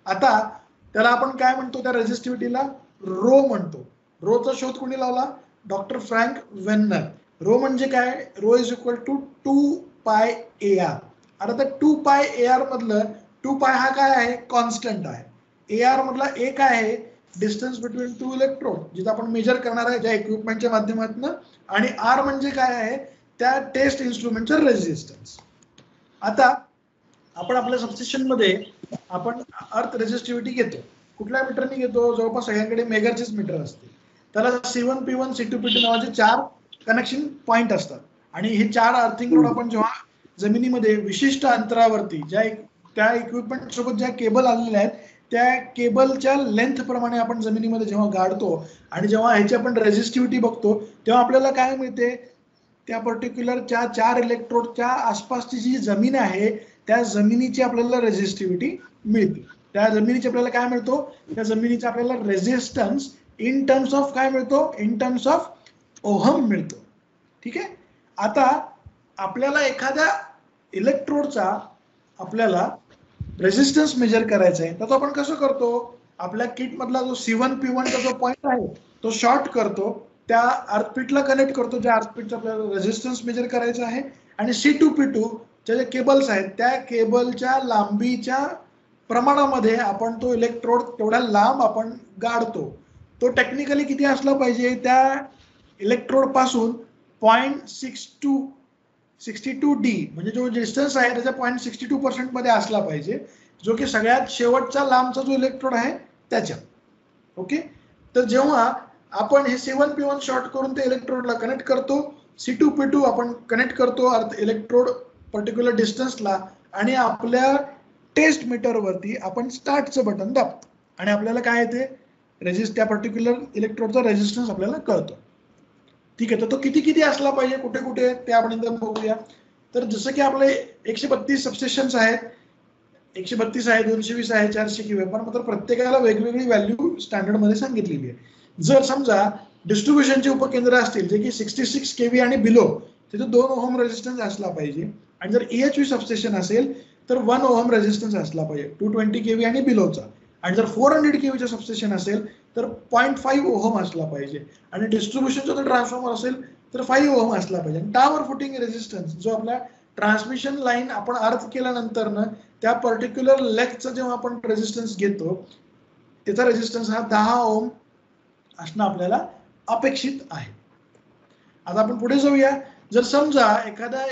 [SPEAKER 1] आता त्याला आपण काय म्हणतो? त्या रेजिस्टिव्हिटीला रो म्हणतो. रोचा शोध कोणी लावला? Doctor frank Vanern. रो म्हणजे काय? रो इज इक्वल टू 2 पाय AR. आता त्या 2 पाय AR मधलं 2 पाय हा काय आहे? कॉन्स्टंट आहे. AR मधला एक आहे डिस्टन्स बिटवीन 2 इलेक्ट्रोड, जिथं आपण मेजर करणार आहे ज्या इक्विपमेंटच्या माध्यमातून, आणि R म्हणजे काय आहे? त्या टेस्ट इन्स्ट्रुमेंटचं रेजिस्टन्स. आता आपण आपल्या सबस्टेशन मध्ये आपण अर्थ रेजिस्टिव्हिटी घेतो. कुठल्या मीटरने घेतो? जवळपास सगळ्यांकडे मेगरचेच मीटर असते. त्याला C1, P1, C2, P2 नावाचे 4 कनेक्शन पॉइंट असतात. आणि हे 4 अर्थिंग रोड आपण जेव्हा जमिनीमध्ये विशिष्ट अंतरावरती त्या इक्विपमेंट सोबत ज्या केबल आलेल्या आहेत त्या केबलच्या लेंथ प्रमाणे आपण जमिनीमध्ये जेव्हा गाडतो आणि जेव्हा ह्याची आपण रेजिस्टिव्हिटी बघतो तेव्हा आपल्याला काय मिळते? त्या पर्टिक्युलरच्या 4 इलेक्ट्रोडच्या आसपासची जी जमीन आहे त्या जमिनीची आपल्याला रेजिस्टिव्हिटी मिळते. त्या जमिनीची आपल्याला काय मिळतो? त्या जमिनीचा आपल्याला रेजिस्टन्स इन टर्म्स ऑफ काय मिळतो? इन टर्म्स ऑफ ओहम मिळतो. ठीक आहे. आता आपल्याला एखाद्या इलेक्ट्रोडचा आपल्याला रेजिस्टन्स मेजर करायचा आहे, तर तो आपण कसं करतो? आपल्या किट मधला जो C1, P1 चा जो पॉइंट आहे तो शॉर्ट करतो, त्या अर्थपीटला कनेक्ट करतो ज्या अर्थपीटचा आपल्याला रेजिस्टन्स मेजर करायचा आहे, आणि C2, P2 च्या जे केबल्स आहेत त्या केबलच्या लांबीच्या प्रमाणामध्ये आपण तो इलेक्ट्रोड तेवढ्या लांब आपण गाडतो. तो टेक्निकली किती असला पाहिजे, त्या इलेक्ट्रोड पासून 0.62D म्हणजे जो डिस्टन्स आहे त्याच्या 0.62% मध्ये असला पाहिजे, जो की सगळ्यात शेवटचा लांबचा जो इलेक्ट्रोड आहे त्याच्या. ओके, तर जेव्हा आपण हे C1P1 शॉर्ट करून त्या इलेक्ट्रोडला कनेक्ट करतो, C2P2 आपण कनेक्ट करतो इलेक्ट्रोड पर्टिक्युलर डिस्टन्सला, आणि आपल्या टेस्ट मीटरवरती आपण स्टार्टचं बटन दाबतो आणि आपल्याला काय येते, त्या पर्टिक्युलर इलेक्ट्रोडचा रेजिस्टन्स आपल्याला कळतो. ठीक आहे, तर तो किती किती असला पाहिजे, कुठे कुठे ते आपण एकदम बघूया. तर जसं की आपले 132 सबस्टेशन्स आहेत, 132 आहे, 220 आहे, 400 किंवा, पण मात्र प्रत्येकाला वेगवेगळी व्हॅल्यू स्टँडर्ड मध्ये सांगितलेली आहे. जर समजा डिस्ट्रीब्युशनचे उपकेंद्र असतील जे की 66 kV आणि बिलो, तिथे 2 ओहम रेजिस्टन्स असला पाहिजे. आणि जर EHV सबस्टेशन असेल तर 1 ओहम रेजिस्टन्स असला पाहिजे 220 kV आणि बिलोचा. आणि जर 400 kVचे सबस्टेशन असेल तर 0.5 ओहम असला पाहिजे. आणि डिस्ट्रीब्युशनचा जर ट्रान्सफॉर्मर असेल तर 5 ओहम असला पाहिजे. आणि टॉवर फुटिंग रेजिस्टन्स जो आपला ट्रान्समिशन लाईन आपण अर्थ केल्यानंतर त्या पर्टिक्युलर लेगचा जेव्हा आपण रेजिस्टन्स घेतो त्याचा रेजिस्टन्स हा 10 ओहम असणं आपल्याला अपेक्षित आहे. आता आपण पुढे जाऊया. जर समजा एखाद्या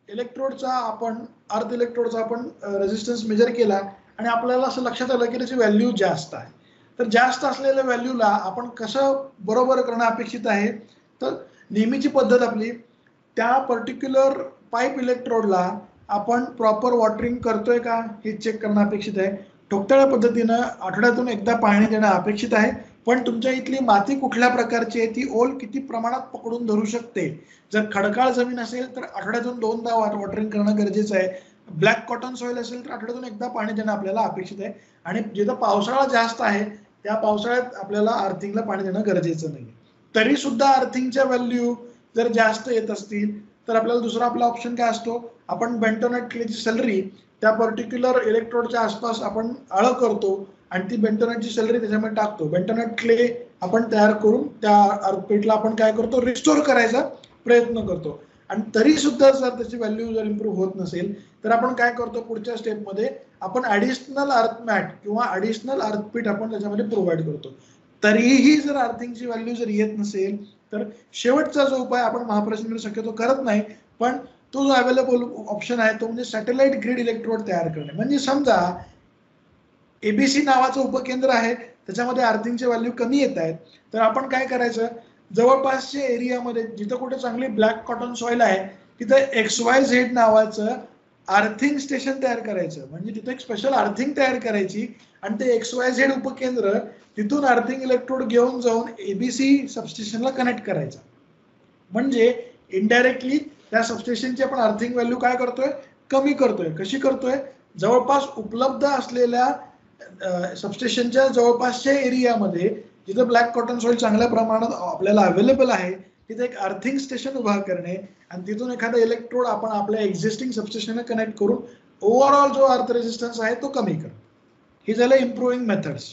[SPEAKER 1] इलेक्ट्रोडचा आपण अर्थ इलेक्ट्रोडचा आपण रेजिस्टन्स मेजर केला आणि आपल्याला असं लक्षात आलं की त्याची व्हॅल्यू जास्त आहे, तर जास्त असलेल्या व्हॅल्यूला आपण कसं बरोबर करणं अपेक्षित आहे, तर नेहमीची पद्धत आपली त्या पर्टिक्युलर पाईप इलेक्ट्रोडला आपण प्रॉपर वॉटरिंग करतोय का हे चेक करणं अपेक्षित आहे. ठोकताळ्या पद्धतीनं आठवड्यातून एकदा पाणी देणं अपेक्षित आहे. पण तुमच्या इथली माती कुठल्या प्रकारची आहे, ती ओल किती प्रमाणात पकडून धरू शकते. जर खडकाळ जमीन असेल तर आठवड्यातून 2दा वॉटरिंग करणं गरजेचं आहे. ब्लॅक कॉटन सॉइल असेल तर आठवड्यातून एकदा पाणी देणं आपल्याला अपेक्षित आहे. आणि जिथं पावसाळा जास्त आहे त्या पावसाळ्यात आपल्याला अर्थिंगला पाणी देणं गरजेचं नाही. तरी सुद्धा अर्थिंगच्या व्हॅल्यू जर जास्त येत असतील तर आपल्याला दुसरा आपला ऑप्शन काय असतो, आपण बेंटोनाइट क्लेची सलरी त्या पर्टिक्युलर इलेक्ट्रोडच्या आसपास आपण आळं करतो आणि ती बेंटोनाइटची सलरी त्याच्यामध्ये टाकतो. बेंटोनाइट क्ले आपण तयार करून त्या अर्धपेटला आपण काय करतो, रिस्टोर करायचा प्रयत्न करतो. आणि तरी सुद्धा जर त्याची व्हॅल्यू जर इम्प्रूव्ह होत नसेल तर आपण काय करतो, पुढच्या स्टेपमध्ये आपण ऍडिशनल अर्थ मॅट किंवा ऍडिशनल अर्थपीठ आपण त्याच्यामध्ये प्रोव्हाइड करतो. तरीही जर अर्थिंगची व्हॅल्यू जर येत नसेल तर शेवटचा जो उपाय आपण महाप्रश्न शक्यतो करत नाही, पण तो जो अवेलेबल ऑप्शन आहे तो म्हणजे सॅटेलाइट ग्रिड इलेक्ट्रोड तयार करणे. म्हणजे समजा ABC नावाचं उपकेंद्र आहे, त्याच्यामध्ये अर्थिंगचे व्हॅल्यू कमी येत आहेत, तर आपण काय करायचं, जवळपासच्या एरियामध्ये जिथं कुठे चांगली ब्लॅक कॉटन सॉइल आहे तिथं XYZ नावाचं अर्थिंग स्टेशन तयार करायचं. म्हणजे तिथं एक स्पेशल अर्थिंग तयार करायची आणि ते XYZ उपकेंद्र तिथून अर्थिंग इलेक्ट्रोड घेऊन जाऊन ABC सबस्टेशनला कनेक्ट करायचा. म्हणजे इनडायरेक्टली त्या सबस्टेशनची आपण अर्थिंग व्हॅल्यू काय करतोय, कमी करतोय. कशी करतोय, जवळपास उपलब्ध असलेल्या सबस्टेशनच्या जवळपासच्या एरियामध्ये जिथं ब्लॅक कॉटन सॉइल चांगल्या प्रमाणात आपल्याला अवेलेबल आहे तिथे एक अर्थिंग स्टेशन उभा करणे आणि तिथून एखादा इलेक्ट्रोड आपण आपल्या एक्झिस्टिंग सबस्टेशनला कनेक्ट करून ओव्हरऑल जो अर्थ रेजिस्टन्स आहे तो कमी करतो. हे झालं इम्प्रूव्हिंग मेथड्स.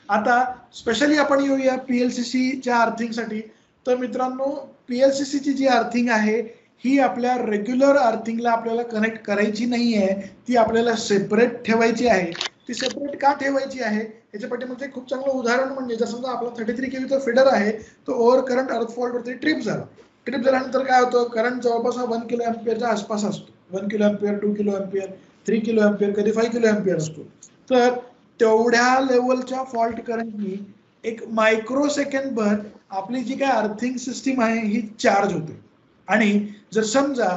[SPEAKER 1] आता स्पेशली आपण येऊया PLCCच्या अर्थिंगसाठी. तर मित्रांनो, PLCCची जी अर्थिंग आहे ही आपल्या रेग्युलर अर्थिंगला आपल्याला कनेक्ट करायची नाही आहे, ती आपल्याला सेपरेट ठेवायची आहे. ती सेपरेट का ठेवायची आहे याच्या पाठीमागे खूप चांगलं उदाहरण म्हणजे जर समजा आपला 33 kVचा फीडर आहे, तो ओव्हर करंट अर्थ फॉल्ट वरती ट्रिप झाल्यानंतर काय होतं, करंट जवळपास 1 किलो अँपिअरच्या आसपास असतो. 1 kilo ampere, 2 kilo ampere, 3 kilo ampere, कधी 5 किलो अँपिअर असतो. तर तेवढ्या लेवलच्या फॉल्ट करंटनी एक मायक्रो सेकंडभर आपली जी काय अर्थिंग सिस्टीम आहे ही चार्ज होते. आणि जर समजा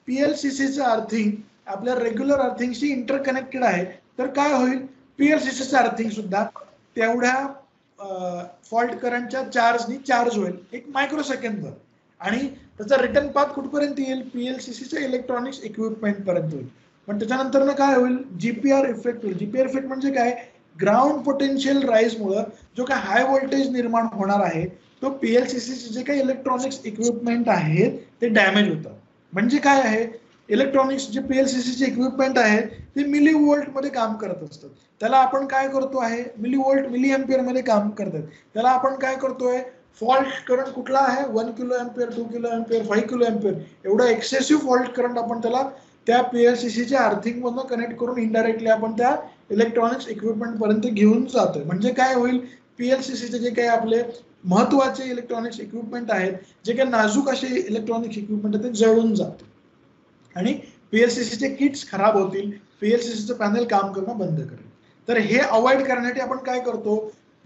[SPEAKER 1] PLCCचं अर्थिंग आपल्या रेग्युलर अर्थिंगशी इंटरकनेक्टेड आहे तर काय होईल, PLCCचं अर्थिंग सुद्धा तेवढ्या फॉल्ट करंटच्या चार्जनी चार्ज होईल एक मायक्रो सेकंडभर. आणि त्याचा रिटर्न पाथ कुठपर्यंत येईल, PLCCच्या इलेक्ट्रॉनिक्स इक्विपमेंट पर्यंत होईल. पण त्याच्यानंतर काय होईल, GPR इफेक्ट होईल. GPR इफेक्ट म्हणजे काय, ग्राउंड पोटेन्शियल राईजमुळे जो काय हाय व्होल्टेज निर्माण होणार आहे तो PLCCचे जे काही इलेक्ट्रॉनिक्स इक्विपमेंट आहेत ते डॅमेज होतात. म्हणजे काय आहे, इलेक्ट्रॉनिक्स जे PLCCचे इक्विपमेंट आहेत ते मिली वोल्ट मध्ये काम करत असतात. त्याला आपण काय करतो आहे, मिली वोल्ट मिली अँपिअर मध्ये काम करतात. त्याला आपण काय करतोय, फॉल्ट करंट कुठला आहे, 1 kilo ampere, 2 kilo ampere, 5 kilo ampere एवढा एक्सेसिव्ह फॉल्ट करंट आपण त्याला त्या PLCCच्या अर्थिंग मधून कनेक्ट करून इनडायरेक्टली आपण त्या इलेक्ट्रॉनिक्स इक्विपमेंट पर्यंत घेऊन जातोय. म्हणजे काय होईल, PLCCचे जे काही आपले महत्वाचे इलेक्ट्रॉनिक्स इक्विपमेंट आहेत, जे काही नाजूक असे इलेक्ट्रॉनिक्स इक्विपमेंट आहेत, ते जळून जाते आणि PLCCचे किट्स खराब होतील, PLCCचं पॅनल काम करणं बंद करेल. तर हे अवॉइड करण्यासाठी आपण काय करतो,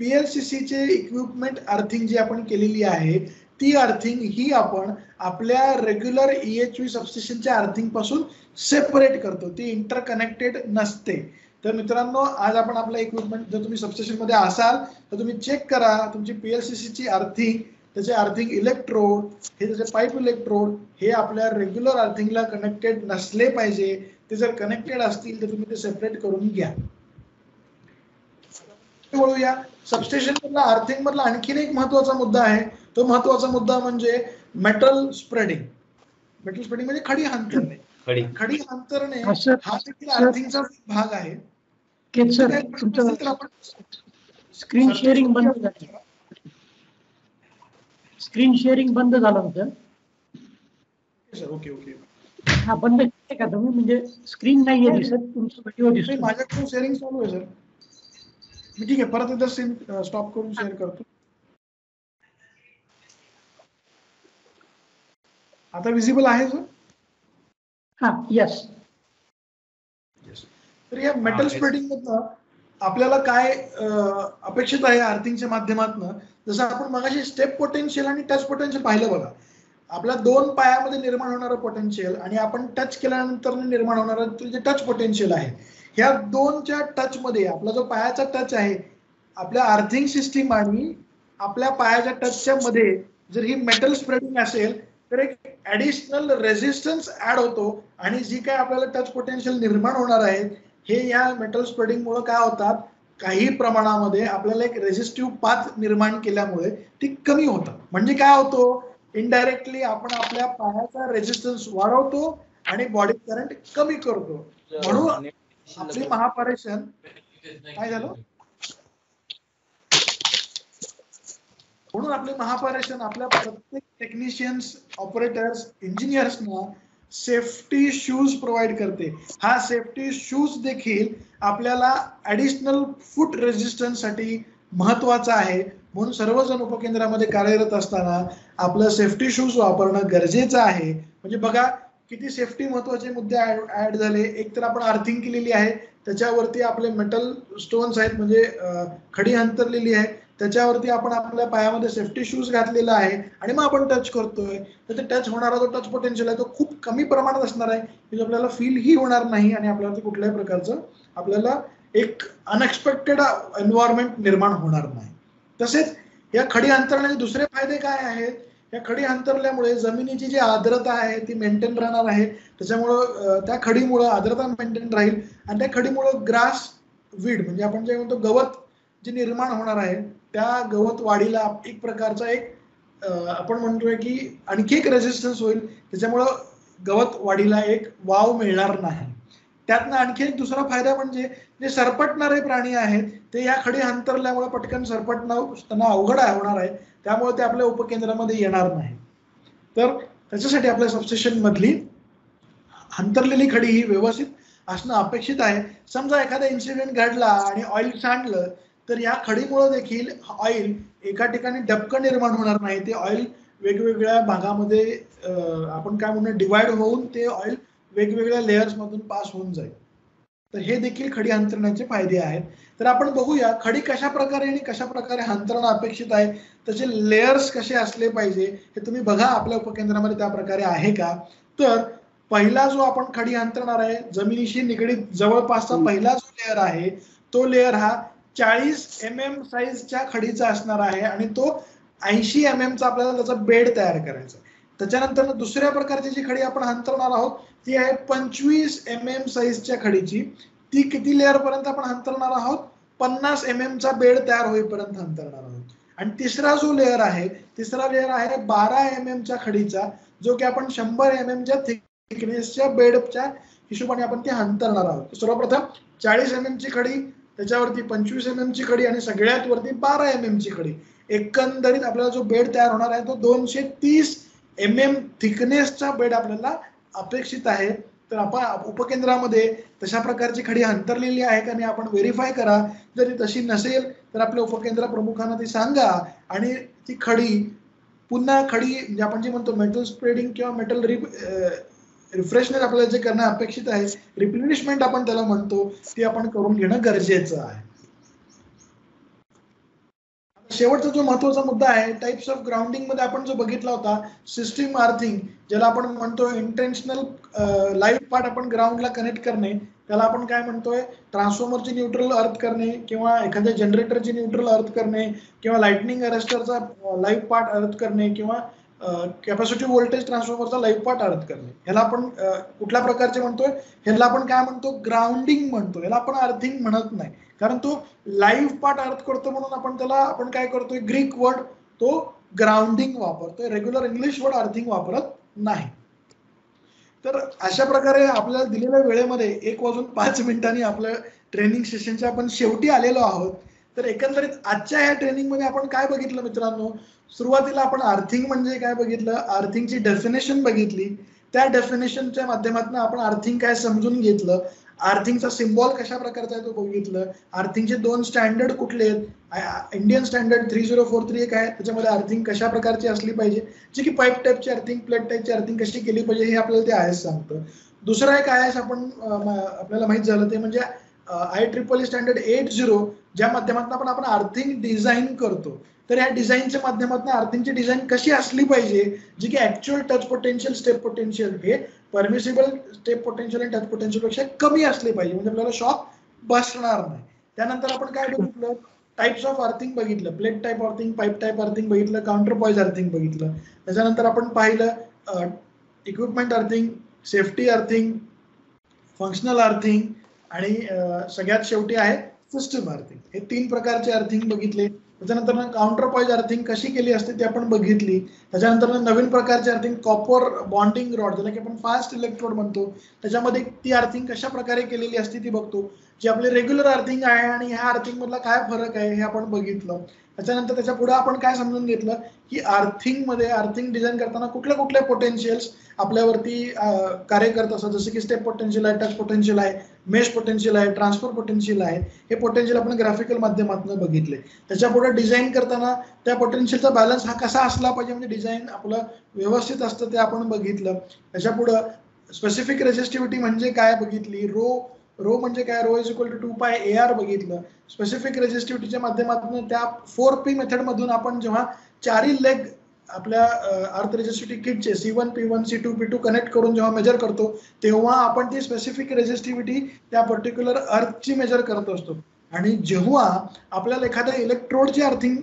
[SPEAKER 1] PLCCचे इक्विपमेंट अर्थिंग जी आपण केलेली आहे ती अर्थिंग ही आपण आपल्या रेग्युलर EHV सबस्टेशनच्या अर्थिंग पासून सेपरेट करतो, ती इंटरकनेक्टेड नसते. तर मित्रांनो, आज आपण आपला इक्विपमेंट, जर तुम्ही सबस्टेशन मध्ये असाल तर तुम्ही चेक करा तुमची PLCCची अर्थिंग, त्याचे अर्थिंग इलेक्ट्रोड, हे त्याचे पाईप इलेक्ट्रोड हे आपल्या रेग्युलर अर्थिंगला कनेक्टेड नसले पाहिजे. ते जर कनेक्टेड असतील तर तुम्ही ते सेपरेट करून घ्या. बोलूया सबस्टेशन मधला अर्थिंग मधला आणखीन एक महत्वाचा मुद्दा आहे. तो महत्वाचा मुद्दा म्हणजे मेटल स्प्रेडिंग. मेटल स्प्रेडिंग म्हणजे खडी अंतरणे. खडी अंतरणे हा देखील अर्थिंगचा भाग आहे.
[SPEAKER 5] सर तुमचं स्क्रीन शेअरिंग बंद झालं, स्क्रीन शेअरिंग बंद झालं होतं
[SPEAKER 1] सर. ओके ओके,
[SPEAKER 5] हा बंद केलं का तुम्ही? म्हणजे स्क्रीन नाहीये दिसत, तुमचा व्हिडिओ दिसतो.
[SPEAKER 1] माझ्याकडून शेअरिंग चालू आहे सर. मी ठीक आहे, परत एकदा स्क्रीन स्टॉप करून शेअर करतो. आता विजिबल आहे सर?
[SPEAKER 5] हा, यस.
[SPEAKER 1] तर या मेटल स्प्रेडिंग मधनं आपल्याला काय अपेक्षित आहे अर्थिंगच्या माध्यमातून, जसं आपण मगाशी स्टेप पोटेन्शियल आणि टच पोटेन्शियल पाहिलं बघा. आपल्या दोन पायामध्ये निर्माण होणारं पोटेन्शियल आणि आपण टच केल्यानंतर निर्माण होणारं जे टच पोटेन्शियल आहे, ह्या दोनच्या टच मध्ये आपला जो पायाचा टच आहे, आपल्या अर्थिंग सिस्टीम आणि आपल्या पायाच्या टचच्या मध्ये जर ही मेटल स्प्रेडिंग असेल तर एक ऍडिशनल रेझिस्टन्स ऍड होतो आणि जी काय आपल्याला टच पोटेन्शियल निर्माण होणार आहे हे या मेटल स्प्रेडिंग मुळे काय होतात, काही प्रमाणामध्ये आपल्याला एक रेझिस्टिव्ह पाथ निर्माण केल्यामुळे ती कमी होतात. म्हणजे काय होतो, इनडायरेक्टली आपण आपल्या पायाचा रेझिस्टन्स वाढवतो आणि बॉडी करंट कमी करतो. म्हणून आपली महापारेषण काय झालं, म्हणून आपले महापारेषण आपल्या प्रत्येक टेक्निशियन्स, ऑपरेटर्स, इंजिनियर्सना सेफ्टी शूज प्रोव्हाइड करते. हा सेफ्टी शूज देखील आपल्याला ऍडिशनल फूट रेझिस्टन्स साठी महत्वाचा आहे. म्हणून सर्वजण उपकेंद्रामध्ये कार्यरत असताना आपलं सेफ्टी शूज वापरणं गरजेचं आहे. म्हणजे बघा किती सेफ्टी महत्वाचे मुद्दे ऍड झाले. एक तर आपण अर्थिंग केलेली आहे, त्याच्यावरती आपले मेटल स्टोन्स आहेत म्हणजे खडी अंतरलेली आहे, त्याच्यावरती आपण आपल्या पायामध्ये सेफ्टी शूज घातलेला आहे आणि मग आपण टच करतोय. तर ते टच होणारा जो टच पोटेन्शियल आहे तो खूप कमी प्रमाणात असणार आहे, की आपल्याला फील ही होणार नाही आणि आपल्यावरती कुठल्याही प्रकारचं आपल्याला एक अनएक्सपेक्टेड एन्व्हायरमेंट निर्माण होणार नाही. तसेच या खडी अंतरण्याचे दुसरे फायदे काय आहेत, या खडी अंतरल्यामुळे जमिनीची जी आर्द्रता आहे ती मेंटेन राहणार आहे. त्याच्यामुळं त्या खडीमुळं आर्द्रता मेंटेन राहील आणि त्या खडीमुळं ग्रास वीड म्हणजे आपण जे म्हणतो गवत जे निर्माण होणार आहे त्या गवत वाढीला एक प्रकारचा एक आपण म्हणतोय की आणखी एक रेझिस्टन्स होईल. त्याच्यामुळं गवत वाढीला एक वाव मिळणार नाही. त्यातनं आणखी एक दुसरा फायदा म्हणजे जे सरपटणारे प्राणी आहेत ते या खडी अंतरल्यामुळे पटकन सरपटणं त्यांना अवघड होणार आहे, त्यामुळे ते आपल्या उपकेंद्रामध्ये येणार नाही. तर त्याच्यासाठी आपल्या सबस्टेशन मधली अंतरलेली खडी ही व्यवस्थित असणं अपेक्षित आहे. समजा एखादा इन्सिडेंट घडला आणि ऑइल सांडलं तर या खडीमुळे देखील ऑइल एका ठिकाणी डबकं निर्माण होणार नाही. ते ऑइल वेगवेगळ्या भागामध्ये आपण काय म्हणून डिवाइड होऊन ते ऑइल वेगवेगळ्या लेयर्स मधून पास होऊन जाईल. तर हे देखील खडी अंतरण्याचे फायदे आहेत. तर आपण बघूया खडी कशा प्रकारे आणि कशा प्रकारे अंतरण अपेक्षित आहे, त्याचे लेयर्स कसे असले पाहिजे हे तुम्ही बघा आपल्या उपकेंद्रामध्ये त्या प्रकारे आहे का. तर पहिला जो आपण खडी अंतरणार आहे जमिनीशी निगडीत जवळपासचा पहिला जो लेअर आहे तो लेअर हा 40 mm साईजच्या खडीचा असणार आहे आणि तो 80 mm चा आपल्याला त्याचा बेड तयार करायचा. त्याच्यानंतर दुसऱ्या प्रकारची जी खडी आपण अंतरणार आहोत ती आहे 25 mm साईजच्या खडीची. ती किती लेअर पर्यंत आपण अंतरणार आहोत, 50 mm चा बेड तयार होईपर्यंत अंतरणार आहोत. आणि तिसरा जो लेअर आहे, तिसरा लेअर आहे 12 mm च्या खडीचा, जो की आपण 100 mm च्या थिकनेसच्या बेडच्या हिशोबाने आपण ते अंतरणार आहोत. सर्वप्रथम 40 mm ची खडी, त्याच्यावरती 25 mm ची खडी आणि सगळ्यात वरती 12 mm ची खडी. एकंदरीत आपल्याला जो बेड तयार होणार आहे तो 230 mm थिकनेसचा बेड आपल्याला अपेक्षित आहे. तर आपण उपकेंद्रामध्ये तशा प्रकारची खडी अंतरलेली आहे का नाही आपण व्हेरीफाय करा. जर ती तशी नसेल तर आपल्या उपकेंद्र प्रमुखांना ती सांगा आणि ती खडी पुन्हा म्हणजे आपण जे म्हणतो मेटल स्प्रेडिंग किंवा मेटल रिफ्रेशमेंट आपल्याला जे करणं अपेक्षित आहे, रिप्लेनिशमेंट आपण त्याला म्हणतो, ती आपण करून घेणं गरजेचं आहे. शेवटचा जो महत्वाचा मुद्दा आहे टाइप्स ऑफ ग्राउंडिंग मध्ये आपण जो बघितला होता सिस्टीम अर्थिंग, ज्याला आपण म्हणतो इंटेन्शनल लाईव्ह पार्ट आपण ग्राउंडला कनेक्ट करणे, त्याला आपण काय म्हणतोय ट्रान्सफॉर्मरची न्यूट्रल अर्थ करणे किंवा एखाद्या जनरेटरची न्यूट्रल अर्थ करणे किंवा लाइटनिंग अरेस्टरचा लाईव्ह पार्ट अर्थ करणे किंवा कॅपॅसिटिव्ह व्होल्टेज ट्रान्सफॉर्मरचा लाईव्ह पार्ट अर्थ करणे. ह्याला आपण कुठल्या प्रकारचे म्हणतोय, ह्याला आपण काय म्हणतो ग्राउंडिंग म्हणतो. याला आपण अर्थिंग म्हणत नाही, कारण तो लाईव्ह पार्ट अर्थ करतो म्हणून आपण त्याला आपण काय करतोय ग्रीक वर्ड तो ग्राउंडिंग वापरतोय, रेग्युलर इंग्लिश वर्ड अर्थिंग वापरत नाही. तर अशा प्रकारे आपल्याला दिलेल्या वेळेमध्ये 1:05 आपल्या ट्रेनिंग सेशनच्या आपण शेवटी आलेलो आहोत. तर एकंदरीत आजच्या या ट्रेनिंगमध्ये आपण काय बघितलं मित्रांनो, सुरुवातीला आपण अर्थिंग म्हणजे काय बघितलं, अर्थिंगची डेफिनेशन बघितली, त्या डेफिनेशनच्या माध्यमातून आपण अर्थिंग काय समजून घेतलं, अर्थिंगचा सिम्बॉल कशा प्रकारचा आहे तो बघितलं, अर्थिंगचे 2 स्टँडर्ड कुठले आहेत, इंडियन स्टँडर्ड 3043 एक आहे, त्याच्यामध्ये अर्थिंग कशा प्रकारची असली पाहिजे, जी की पाईप टाईपची अर्थिंग प्लेट टाईपची अर्थिंग कशी केली पाहिजे हे आपल्याला ते आयएस सांगतं. दुसरं एक आयएस आपण आपल्याला माहित झालं ते म्हणजे IEEE स्टँडर्ड 80, ज्या माध्यमातून आपण अर्थिंग डिझाईन करतो. तर या डिझाईनच्या माध्यमातून अर्थिंगची डिझाईन कशी असली पाहिजे, जी की actual touch potential step potential हे परमिसिबल स्टेप पोटेन्शियल आणि टच पोटेन्शियल पेक्षा कमी असले पाहिजे, म्हणजे आपल्याला शॉक बसणार नाही. त्यानंतर आपण काय बघितलं, टाइप्स ऑफ अर्थिंग बघितलं, plate type earthing, pipe type earthing बघितलं, काउंटर पॉइज अर्थिंग बघितलं. त्याच्यानंतर आपण पाहिलं equipment earthing, safety earthing, functional earthing आणि सगळ्यात शेवटी आहे सिस्टम अर्थिंग. हे 3 प्रकारचे अर्थिंग बघितले. त्याच्यानंतर काउंटर पॉइज अर्थिंग कशी केली असते ती आपण बघितली. त्याच्यानंतर नवीन प्रकारचे अर्थिंग कॉपर बॉन्डिंग रॉड, ज्याला की आपण फास्ट इलेक्ट्रोड म्हणतो, त्याच्यामध्ये ती अर्थिंग कशा प्रकारे केलेली असते ती बघतो. जी आपली रेग्युलर अर्थिंग आहे आणि ह्या अर्थिंग मधला काय फरक आहे हे आपण बघितलं. त्याच्यानंतर त्याच्या पुढे आपण काय समजून घेतलं की अर्थिंग डिझाईन करताना कुठले कुठले पोटेन्शियल्स आपल्यावरती कार्य करत असतात, जसं की स्टेप पोटेन्शियल आहे, टच पोटेन्शियल आहे, मेश पोटेन्शियल आहे, ट्रान्सफर पोटेन्शियल आहे. हे पोटेन्शियल आपण ग्राफिकल माध्यमातून बघितले. त्याच्या पुढे डिझाईन करताना त्या पोटेन्शियलचा बॅलन्स हा कसा असला पाहिजे, म्हणजे डिझाईन आपलं व्यवस्थित असतं ते आपण बघितलं. त्याच्या पुढे स्पेसिफिक रेझिस्टिव्हिटी म्हणजे काय बघितली, रो म्हणजे काय, row is equal to 2πAR बघितलं. स्पेसिफिक रेझिस्टिव्हिटीच्या माध्यमातून त्या 4P मेथड मधून आपण जेव्हा 4 लेग आपल्या अर्थ resistivity किटचे C1 P1 C2 P2 connect करून जेव्हा मेजर करतो तेव्हा आपण ती स्पेसिफिक रेझिस्टिव्हिटी त्या पर्टिक्युलर अर्थची मेजर करत असतो. आणि जेव्हा आपल्याला एखाद्या इलेक्ट्रोडची अर्थिंग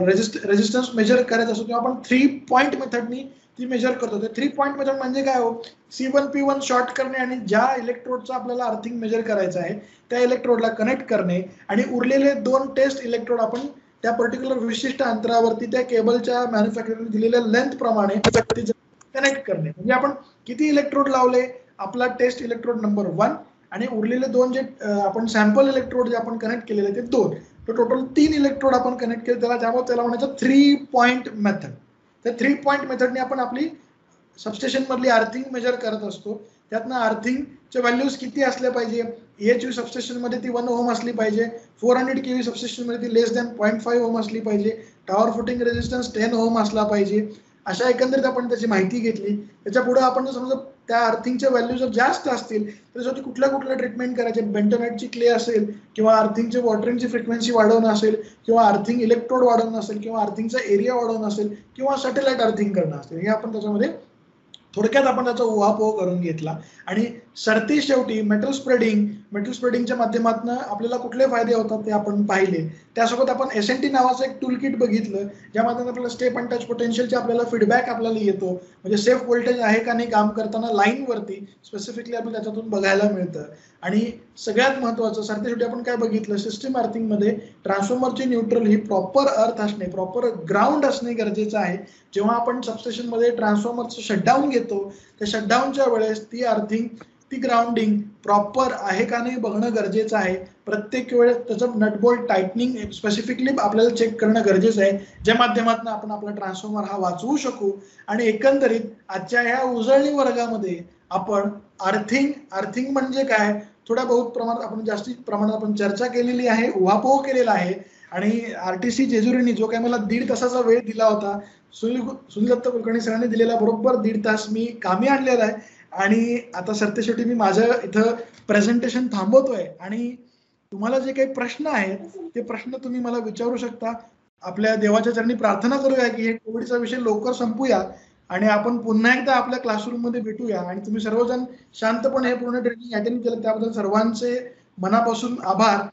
[SPEAKER 1] रेझिस्टन्स मेजर करायचं असतो तेव्हा आपण 3 पॉइंट मेथडनी ती मेजर करतो. ते 3 पॉइंट मेथड म्हणजे काय हो, C1 P1 शॉर्ट करणे आणि ज्या इलेक्ट्रोडचा आपल्याला अर्थिंग मेजर करायचं आहे त्या इलेक्ट्रोडला कनेक्ट करणे आणि उरलेले 2 टेस्ट इलेक्ट्रोड आपण त्या पर्टिक्युलर विशिष्ट अंतरावरती त्या केबलच्या मॅन्युफॅक्चररने दिलेल्या लेंथ प्रमाणे कनेक्ट करणे. म्हणजे आपण किती इलेक्ट्रोड लावले, आपला टेस्ट इलेक्ट्रोड नंबर 1 आणि उरलेले 2 जे आपण सॅम्पल इलेक्ट्रोड जे आपण कनेक्ट केलेले ते 2, तर टोटल 3 इलेक्ट्रोड आपण कनेक्ट केले. त्याला म्हणायचं 3 पॉइंट मेथड. त्या 3 पॉइंट मेथडने आपण आपली सबस्टेशन मधली अर्थिंग मेजर करत असतो. त्यातनं अर्थिंगच्या व्हॅल्यूज किती असल्या पाहिजे, EHV सबस्टेशन मध्ये ती 1 ओम असली पाहिजे, 400 kV सबस्टेशन मध्ये ती लेस दॅन 0.5 ओम असली पाहिजे, टॉवर फुटिंग रेझिस्टन्स 10 ओम असला पाहिजे. अशा एकंदरीत आपण त्याची माहिती घेतली. त्याच्या पुढे आपण समजा त्या अर्थिंगच्या व्हॅल्यू जर जास्त असतील त्याच्यासाठी कुठल्या ट्रीटमेंट करायचे, बेंटोनाइटची क्ले असेल किंवा अर्थिंगचे वॉटरिंगची फ्रिक्वेन्सी वाढवणं असेल किंवा अर्थिंग इलेक्ट्रोड वाढवणं असेल किंवा अर्थिंगचा एरिया वाढवणं असेल किंवा सॅटेलाइट अर्थिंग करणं असेल, हे आपण त्याच्यामध्ये थोडक्यात आपण त्याचा उहापोह करून घेतला. आणि सरती शेवटी मेटल स्प्रेडिंगच्या माध्यमातून आपल्याला कुठले फायदे होतात ते आपण पाहिले. त्यासोबत आपण SNT नावाचं एक टूल किट बघितलं, ज्यामध्ये आपल्याला स्टेप अँड टच पोटेन्शियलचे आपल्याला फीडबॅक आपल्याला येतो, म्हणजे सेफ व्होल्टेज आहे का नाही काम करताना लाईनवरती स्पेसिफिकली आपल्याला त्याच्यातून बघायला मिळतं. आणि सगळ्यात महत्त्वाचं सरती शेवटी आपण काय बघितलं, सिस्टम अर्थिंगमध्ये ट्रान्सफॉर्मरची न्यूट्रल ही प्रॉपर अर्थ असणे, प्रॉपर ग्राउंड असणे गरजेचं आहे. जेव्हा आपण सबस्टेशनमध्ये ट्रान्सफॉर्मरचं शटडाऊन घेतो त्या शटडाऊनच्या वेळेस ती अर्थिंग ती ग्राउंडिंग प्रॉपर आहे का नाही बघणं गरजेचं आहे. प्रत्येक वेळेस त्याचं नटबोल्ट टाईटनिंग स्पेसिफिकली आपल्याला चेक करणं गरजेचं आहे, ज्या माध्यमातून आपण आपला ट्रान्सफॉर्मर हा वाचवू शकू. आणि एकंदरीत आजच्या ह्या उजळणी वर्गामध्ये आपण अर्थिंग म्हणजे काय थोड्या बहुत प्रमाणात आपण जास्ती प्रमाणात आपण चर्चा केलेली आहे, उहापोह केलेला आहे. आणि आरटीसी जेजुरीने जो काही मला 1.5 तासाचा वेळ दिला होता, सुनील दत्त कुलकर्णी सरांनी दिलेला बरोबर 1.5 तास मी कामी आणलेला आहे. आणि आता सरतेशेवटी मी माझं इथं प्रेझेंटेशन थांबवतोय आणि तुम्हाला जे काही प्रश्न आहेत ते प्रश्न तुम्ही मला विचारू शकता. आपल्या देवाच्या चरणी प्रार्थना करूया की हे कोविडचा विषय लवकर संपूया आणि आपण पुन्हा एकदा आपल्या क्लासरूम मध्ये भेटूया. आणि तुम्ही सर्वजण शांतपणे हे पूर्ण ट्रेनिंग अटेंड केलं त्याबद्दल सर्वांचे मनापासून आभार.